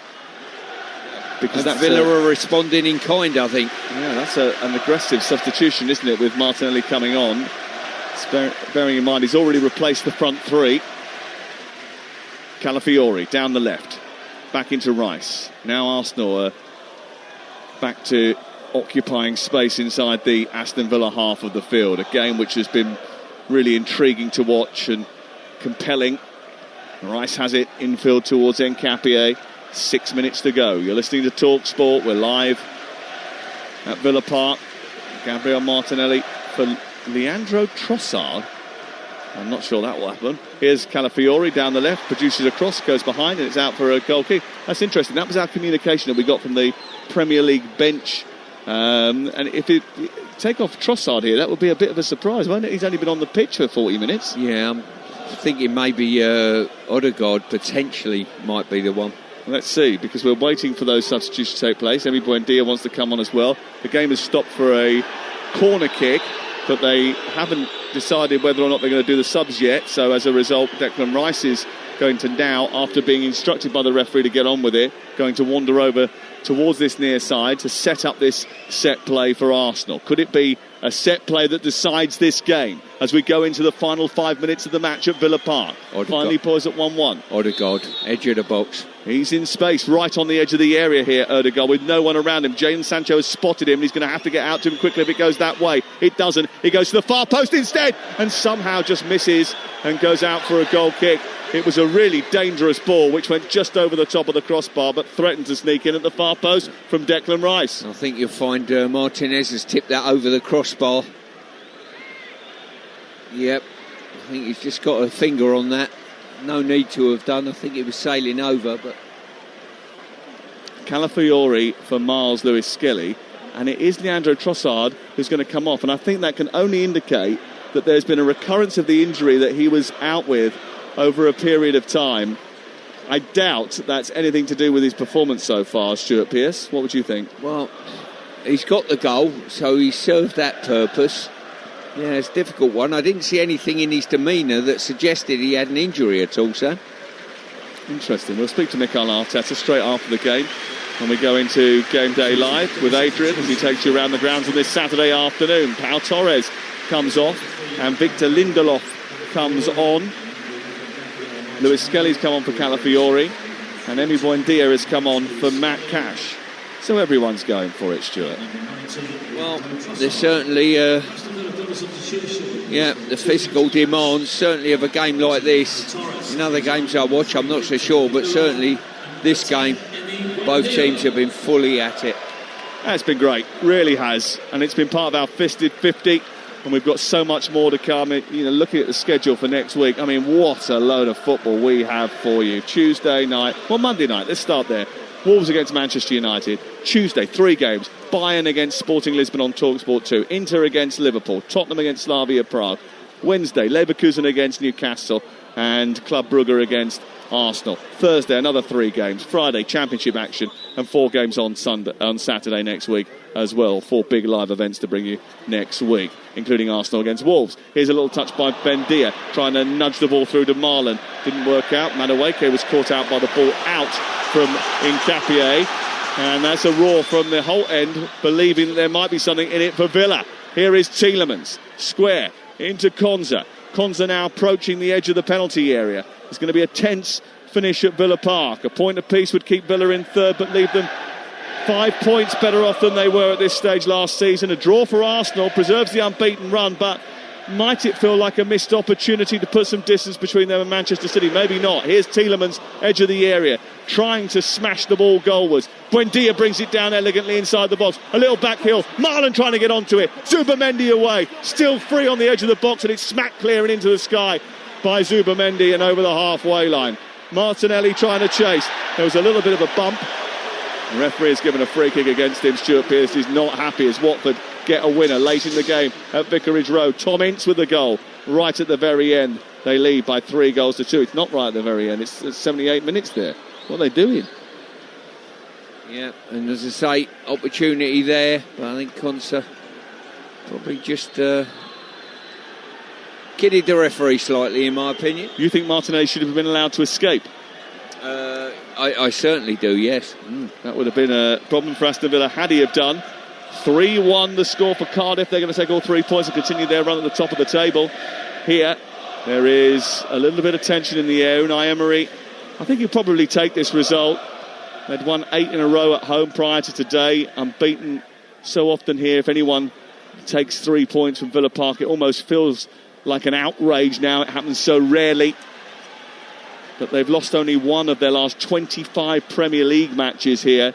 C: Because that Villa are responding in kind, I think.
B: Yeah, that's an aggressive substitution, isn't it, with Martinelli coming on. Bearing in mind he's already replaced the front three. Calafiori down the left, back into Rice. Now Arsenal are back to occupying space inside the Aston Villa half of the field. A game which has been really intriguing to watch and compelling. Rice has it infield towards Nkapie. 6 minutes to go. You're listening to Talksport. We're live at Villa Park. Gabriel Martinelli for Leandro Trossard. I'm not sure that will happen. Here's Calafiori down the left, produces a cross, goes behind, and it's out for a goal kick. That's interesting. That was our communication that we got from the Premier League bench. And if you take off Trossard here, that would be a bit of a surprise, won't it? He's only been on the pitch for 40 minutes.
C: Yeah, I'm thinking maybe Ødegaard potentially might be the one.
B: Let's see, because we're waiting for those substitutions to take place. Emi Buendia wants to come on as well. The game has stopped for a corner kick, but they haven't decided whether or not they're going to do the subs yet. So as a result, Declan Rice is going to now, after being instructed by the referee to get on with it, going to wander over towards this near side to set up this set play for Arsenal. Could it be a set play that decides this game as we go into the final 5 minutes of the match at Villa Park? Finally poised at 1-1.
C: Ødegaard, edge of the box.
B: He's in space right on the edge of the area here, Ødegaard, with no one around him. Jadon Sancho has spotted him and he's going to have to get out to him quickly if it goes that way. It doesn't. He goes to the far post instead and somehow just misses and goes out for a goal kick. It was a really dangerous ball which went just over the top of the crossbar but threatened to sneak in at the far post from Declan Rice.
C: I think you'll find Martinez has tipped that over the crossbar. Yep, I think he's just got a finger on that. No need to have done. I think it was sailing over, but...
B: Calafiori for Miles Lewis-Skelly, and it is Leandro Trossard who's going to come off, and I think that can only indicate that there's been a recurrence of the injury that he was out with over a period of time. I doubt that's anything to do with his performance so far, Stuart Pearce. What would you think?
C: Well, he's got the goal, so he served that purpose. Yeah, it's a difficult one. I didn't see anything in his demeanour that suggested he had an injury at all, sir.
B: Interesting. We'll speak to Mikel Arteta straight after the game when we go into Game Day Live with Adrian as he takes you around the grounds on this Saturday afternoon. Pau Torres comes off and Victor Lindelof comes on. Lewis Skelly's come on for Calafiori and Emi Buendia has come on for Matt Cash. So everyone's going for it, Stuart.
C: Well, there's certainly the physical demands certainly of a game like this. In other games I watch, I'm not so sure, but certainly this game, both teams have been fully at it.
B: It's been great, really has, and it's been part of our Fisted 50 And we've got so much more to come. Looking at the schedule for next week, I mean, what a load of football we have for you. Tuesday night, Monday night, let's start there. Wolves against Manchester United. Tuesday, 3 games. Bayern against Sporting Lisbon on Talksport 2. Inter against Liverpool. Tottenham against Slavia Prague. Wednesday, Leverkusen against Newcastle. And Club Brugge against Arsenal. Thursday, another 3 games. Friday, Championship action. And 4 games on Saturday next week as well. 4 big live events to bring you next week, including Arsenal against Wolves. Here's a little touch by Bendia, trying to nudge the ball through to Marlon. Didn't work out. Madueke was caught out by the ball out from Nkapie. And that's a roar from the whole end, believing that there might be something in it for Villa. Here is Tielemans. Square into Konza. Konza now approaching the edge of the penalty area. It's going to be a tense finish at Villa Park. A point apiece would keep Villa in third, but leave them 5 points better off than they were at this stage last season. A draw for Arsenal preserves the unbeaten run, but might it feel like a missed opportunity to put some distance between them and Manchester City? Maybe not. Here's Tielemans, edge of the area, trying to smash the ball goalwards. Buendia brings it down elegantly inside the box. A little back heel. Marlon trying to get onto it. Zubamendi away. Still free on the edge of the box, and it's smacked clear and into the sky by Zubamendi and over the halfway line. Martinelli trying to chase. There was a little bit of a bump. The referee has given a free kick against him. Stuart Pearce is not happy as Watford get a winner late in the game at Vicarage Road. Tom Ince with the goal right at the very end. They lead by 3-2. It's not right at the very end. It's 78 minutes there. What are they doing?
C: Yeah, and as I say, opportunity there. But I think Konsa probably just kidded the referee slightly, in my opinion.
B: You think Martinelli should have been allowed to escape?
C: I certainly do, yes.
B: That would have been a problem for Aston Villa had he have done. 3-1 the score for Cardiff. They're going to take all 3 points and continue their run at the top of the table. Here, there is a little bit of tension in the air. Unai Emery, I think he'll probably take this result. They'd won 8 in a row at home prior to today. Unbeaten so often here. If anyone takes 3 points from Villa Park, it almost feels like an outrage now. It happens so rarely. But they've lost only 1 of their last 25 Premier League matches here,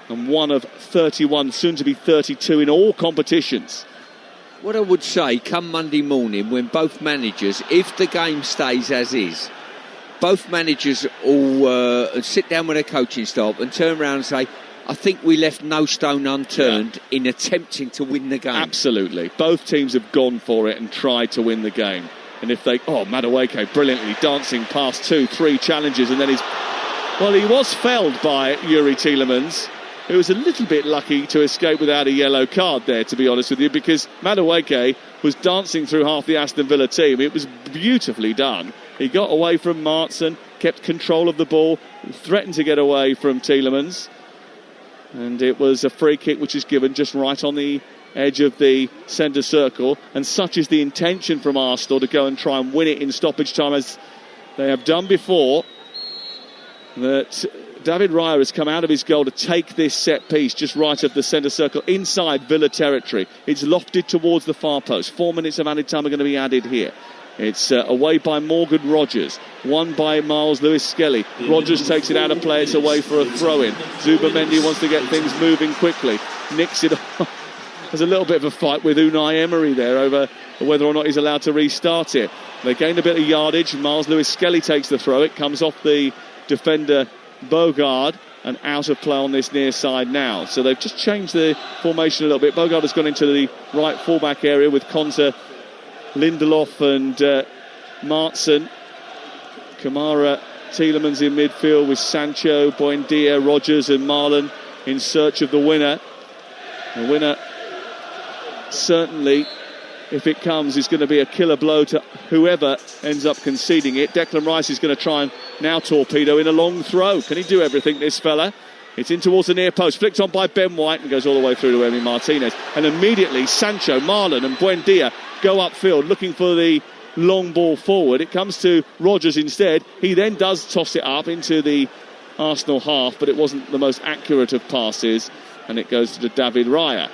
B: and 1 of 31, soon to be 32 in all competitions.
C: What I would say, come Monday morning, when both managers, if the game stays as is, both managers will sit down with their coaching staff and turn around and say, I think we left no stone unturned in attempting to win the game.
B: Absolutely. Both teams have gone for it and tried to win the game. And if they... Madueke brilliantly dancing past 2-3 challenges, and then he was felled by Yuri Tielemans, who was a little bit lucky to escape without a yellow card there, to be honest with you, because Madueke was dancing through half the Aston Villa team. It was beautifully done. He got away from Martson, kept control of the ball, threatened to get away from Tielemans, and it was a free kick which is given just right on the edge of the centre circle, and such is the intention from Arsenal to go and try and win it in stoppage time, as they have done before, that David Raya has come out of his goal to take this set piece just right of the centre circle inside Villa territory. It's lofted towards the far post. 4 minutes of added time are going to be added here. It's away by Morgan Rogers, won by Miles Lewis-Skelly. Rogers takes it out of play. It's away for a throw-in. Zubamendi wants to get things moving quickly, nicks it off. There's a little bit of a fight with Unai Emery there over whether or not he's allowed to restart it. They gained a bit of yardage. Miles Lewis-Skelly takes the throw. It comes off the defender Bogard and out of play on this near side now. So they've just changed the formation a little bit. Bogard has gone into the right fullback area with Konsa, Lindelof and Martson. Kamara, Tielemans in midfield with Sancho, Buendia, Rogers and Marlon in search of the winner. The winner, certainly, if it comes, is going to be a killer blow to whoever ends up conceding it. Declan Rice is going to try and now torpedo in a long throw. Can he do everything, this fella? It's in towards the near post, flicked on by Ben White and goes all the way through to Emi Martinez. And immediately Sancho, Marlon and Buendia go upfield looking for the long ball forward. It comes to Rogers instead. He then does toss it up into the Arsenal half, but it wasn't the most accurate of passes, and it goes to David Raya.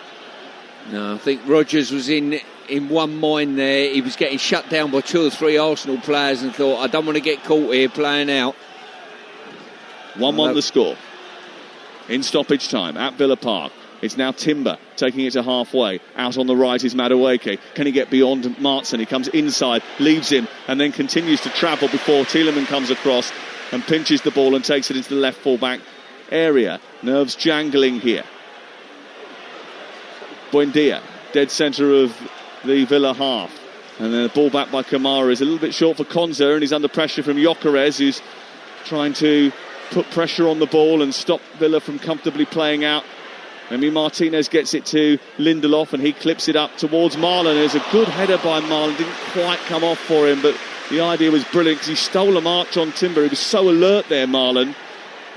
C: No, I think Rogers was in one mind there. He was getting shut down by 2 or 3 Arsenal players and thought, I don't want to get caught here playing out.
B: 1-1 the score in stoppage time at Villa Park. It's now Timber taking it to halfway. Out on the right is Madueke. Can he get beyond Martson? He comes inside, leaves him, and then continues to travel before Thielemann comes across and pinches the ball and takes it into the left full-back area. Nerves jangling here. Buendia, dead centre of the Villa half. And then the ball back by Kamara is a little bit short for Konza, and he's under pressure from Gyökeres, who's trying to put pressure on the ball and stop Villa from comfortably playing out. Emi Martinez gets it to Lindelof, and he clips it up towards Marlon. There's a good header by Marlon, didn't quite come off for him, but the idea was brilliant because he stole a march on Timber. He was so alert there, Marlon.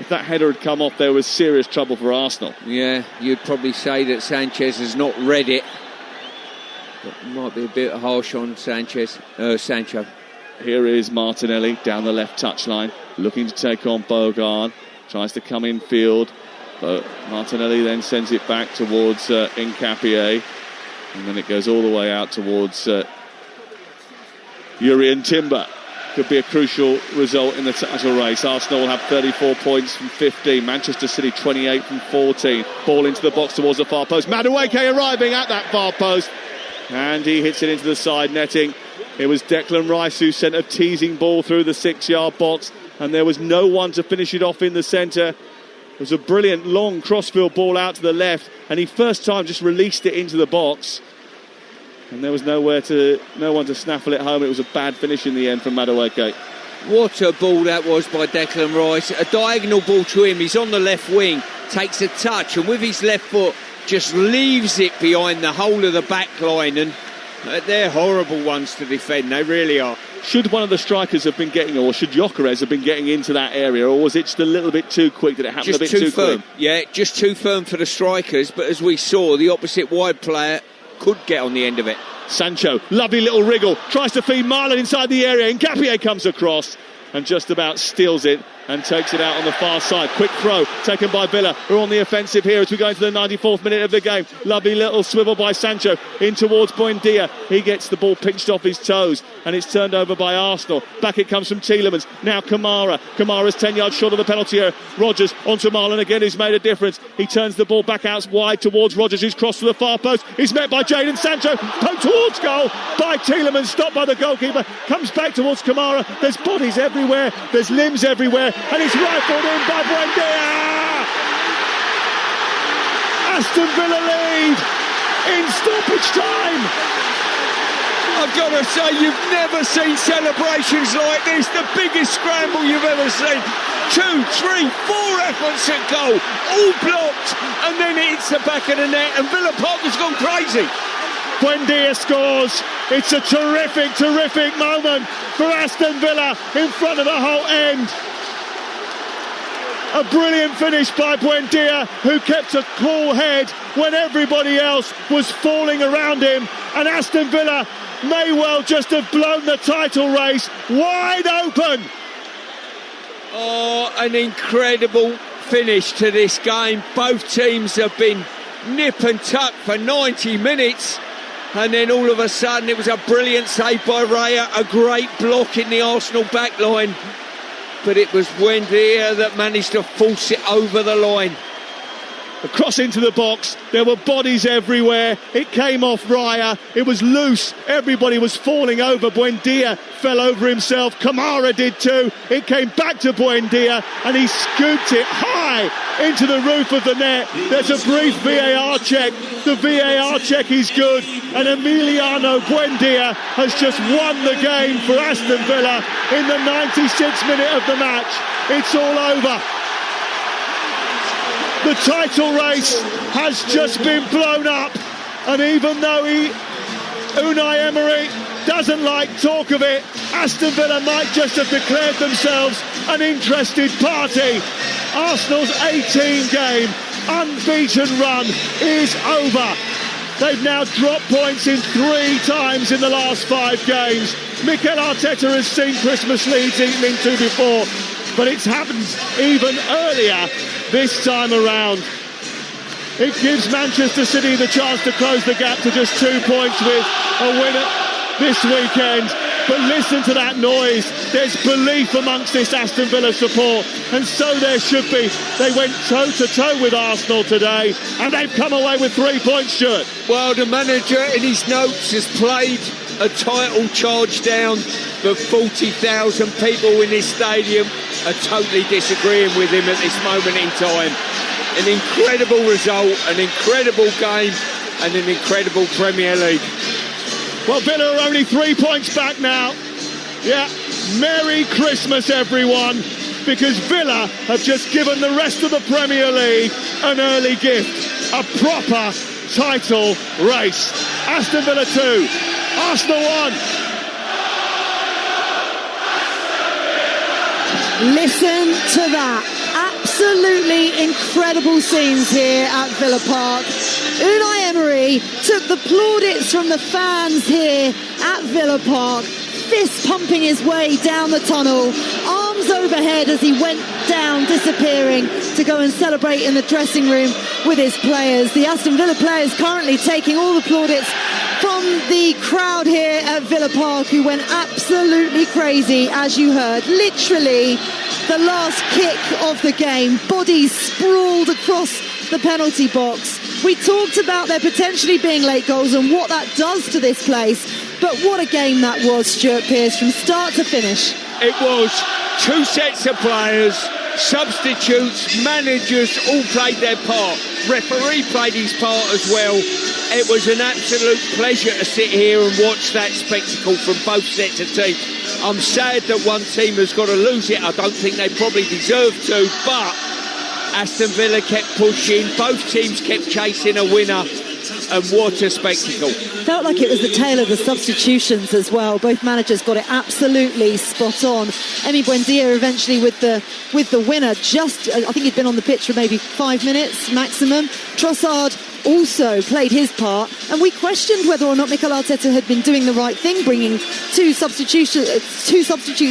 B: If that header had come off, there was serious trouble for Arsenal.
C: Yeah, you'd probably say that Sanchez has not read it. But might be a bit harsh on Sancho.
B: Here is Martinelli down the left touchline, looking to take on Bogarde. Tries to come in field, but Martinelli then sends it back towards Nkapie, and then it goes all the way out towards Jurrien Timber. Could be a crucial result in the title race. Arsenal will have 34 points from 15. Manchester City 28 from 14. Ball into the box towards the far post. Madueke arriving at that far post, and he hits it into the side netting. It was Declan Rice who sent a teasing ball through the 6-yard box, and there was no one to finish it off in the centre. It was a brilliant long crossfield ball out to the left, and he first time just released it into the box, and there was no one to snaffle it home. It was a bad finish in the end from Madueke.
C: What a ball that was by Declan Rice. A diagonal ball to him. He's on the left wing, takes a touch, and with his left foot just leaves it behind the whole of the back line. And they're horrible ones to defend. They really are.
B: Should one of the strikers have been getting, or should Gyökeres have been getting into that area, or was it just a little bit too quick? Did it happen
C: just
B: a bit too
C: firm.
B: quick?
C: Yeah, just too firm for the strikers. But as we saw, the opposite wide player could get on the end of it.
B: Sancho, lovely little wriggle, tries to feed Marlon inside the area. Nkapie comes across and just about steals it and takes it out on the far side. Quick throw taken by Villa, who are on the offensive here as we go into the 94th minute of the game. Lovely little swivel by Sancho in towards Buendia. He gets the ball pinched off his toes, and it's turned over by Arsenal. Back it comes from Tielemans. Now Kamara. Kamara's 10 yards short of the penalty area. Rodgers onto Marlon again, who's made a difference. He turns the ball back out wide towards Rodgers, who's crossed to the far post. He's met by Jadon Sancho. Poked towards goal by Tielemans, stopped by the goalkeeper. Comes back towards Kamara. There's bodies everywhere. There's limbs everywhere. And it's rifled in by Buendia. Aston Villa lead in stoppage time.
C: I've got to say, you've never seen celebrations like this. The biggest scramble you've ever seen. 2, 3, 4 efforts at goal, all blocked, and then it hits the back of the net, and Villa Park has gone crazy.
B: Buendia scores. It's a terrific moment for Aston Villa in front of the whole end. A brilliant finish by Buendia, who kept a cool head when everybody else was falling around him. And Aston Villa may well just have blown the title race wide open.
C: Oh, an incredible finish to this game. Both teams have been nip and tuck for 90 minutes. And then all of a sudden it was a brilliant save by Raya, a great block in the Arsenal back line. But it was Buendia that managed to force it over the line.
B: Across into the box, there were bodies everywhere. It came off Raya, it was loose, everybody was falling over. Buendia fell over himself, Kamara did too. It came back to Buendia and he scooped it high into the roof of the net. There's a brief VAR check. The VAR check is good, and Emiliano Buendia has just won the game for Aston Villa in the 96th minute of the match. It's all over. The title race has just been blown up, and even though Unai Emery doesn't like talk of it, Aston Villa might just have declared themselves an interested party. Arsenal's 18-game unbeaten run is over. They've now dropped points in 3 times in the last 5 games. Mikel Arteta has seen Christmas leads eaten into before, but it's happened even earlier this time around. It gives Manchester City the chance to close the gap to just 2 points with a win this weekend. But listen to that noise. There's belief amongst this Aston Villa support, and so there should be. They went toe-to-toe with Arsenal today, and they've come away with 3 points, Stuart.
C: Well, the manager in his notes has played a title charge down, but 40,000 people in this stadium are totally disagreeing with him at this moment in time. An incredible result, an incredible game, and an incredible Premier League.
B: Well, Villa are only 3 points back now. Yeah, Merry Christmas, everyone, because Villa have just given the rest of the Premier League an early gift, a proper title race. Aston Villa 2, Arsenal 1.
A: Listen to that. Absolutely incredible scenes here at Villa Park. Unai Emery took the plaudits from the fans here at Villa Park, fist pumping his way down the tunnel, arms overhead as he went down, disappearing to go and celebrate in the dressing room with his players. The Aston Villa players currently taking all the plaudits from the crowd here at Villa Park, who went absolutely crazy, as you heard. Literally the last kick of the game, bodies sprawled across the penalty box. We talked about there potentially being late goals and what that does to this place, but what a game that was, Stuart Pearce, from start to finish.
C: It was two sets of players, substitutes, managers, all played their part. Referee played his part as well. It was an absolute pleasure to sit here and watch that spectacle from both sets of teams. I'm sad that one team has got to lose it. I don't think they probably deserve to, but Aston Villa kept pushing. Both teams kept chasing a winner. And what a spectacle.
A: Felt like it was the tale of the substitutions as well. Both managers got it absolutely spot on. Emi Buendia eventually with the winner. Just, I think he'd been on the pitch for maybe 5 minutes maximum. Trossard also played his part, and we questioned whether or not Mikel Arteta had been doing the right thing, bringing two substitutes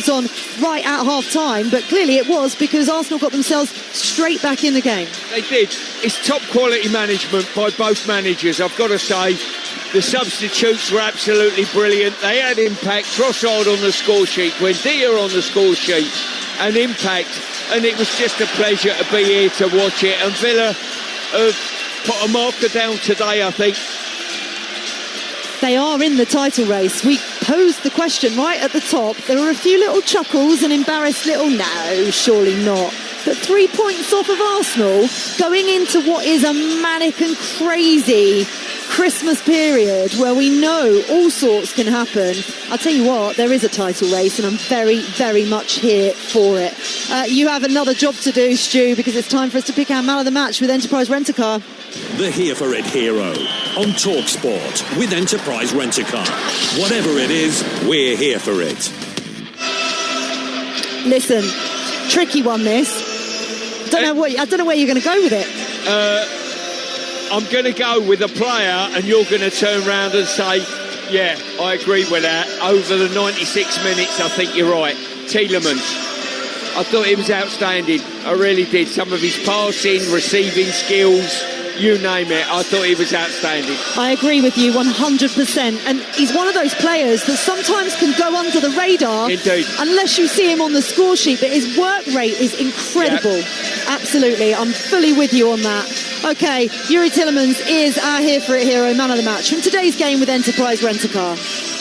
A: on right at half-time, but clearly it was, because Arsenal got themselves straight back in the game.
C: They did. It's top quality management by both managers, I've got to say. The substitutes were absolutely brilliant. They had impact. Trossard on the score sheet, Buendia on the score sheet, and impact, and it was just a pleasure to be here to watch it. And Villa put a marker down today, I think.
A: They are in the title race. We posed the question right at the top. There were a few little chuckles and embarrassed little, no, surely not. But 3 points off of Arsenal going into what is a manic and crazy Christmas period where we know all sorts can happen. I'll tell you what, there is a title race, and I'm very, very much here for it. You have another job to do, Stu, because it's time for us to pick our man of the match with Enterprise Rent-A-Car.
D: The Here For It hero on Talksport with Enterprise Rent-A-Car. Whatever it is, we're here for it.
A: Listen, tricky one this. I don't know where you're going to go with it.
C: I'm going to go with a player, and you're going to turn around and say, yeah, I agree with that. Over the 96 minutes, I think you're right. Tielemans. I thought he was outstanding. I really did. Some of his passing, receiving skills, you name it. I thought he was outstanding.
A: I agree with you 100%. And he's one of those players that sometimes can go under the radar.
C: Indeed.
A: Unless you see him on the score sheet. But his work rate is incredible. Yep. Absolutely. I'm fully with you on that. OK, Youri Tielemans is our Here For It hero, man of the match from today's game with Enterprise Rent-A-Car.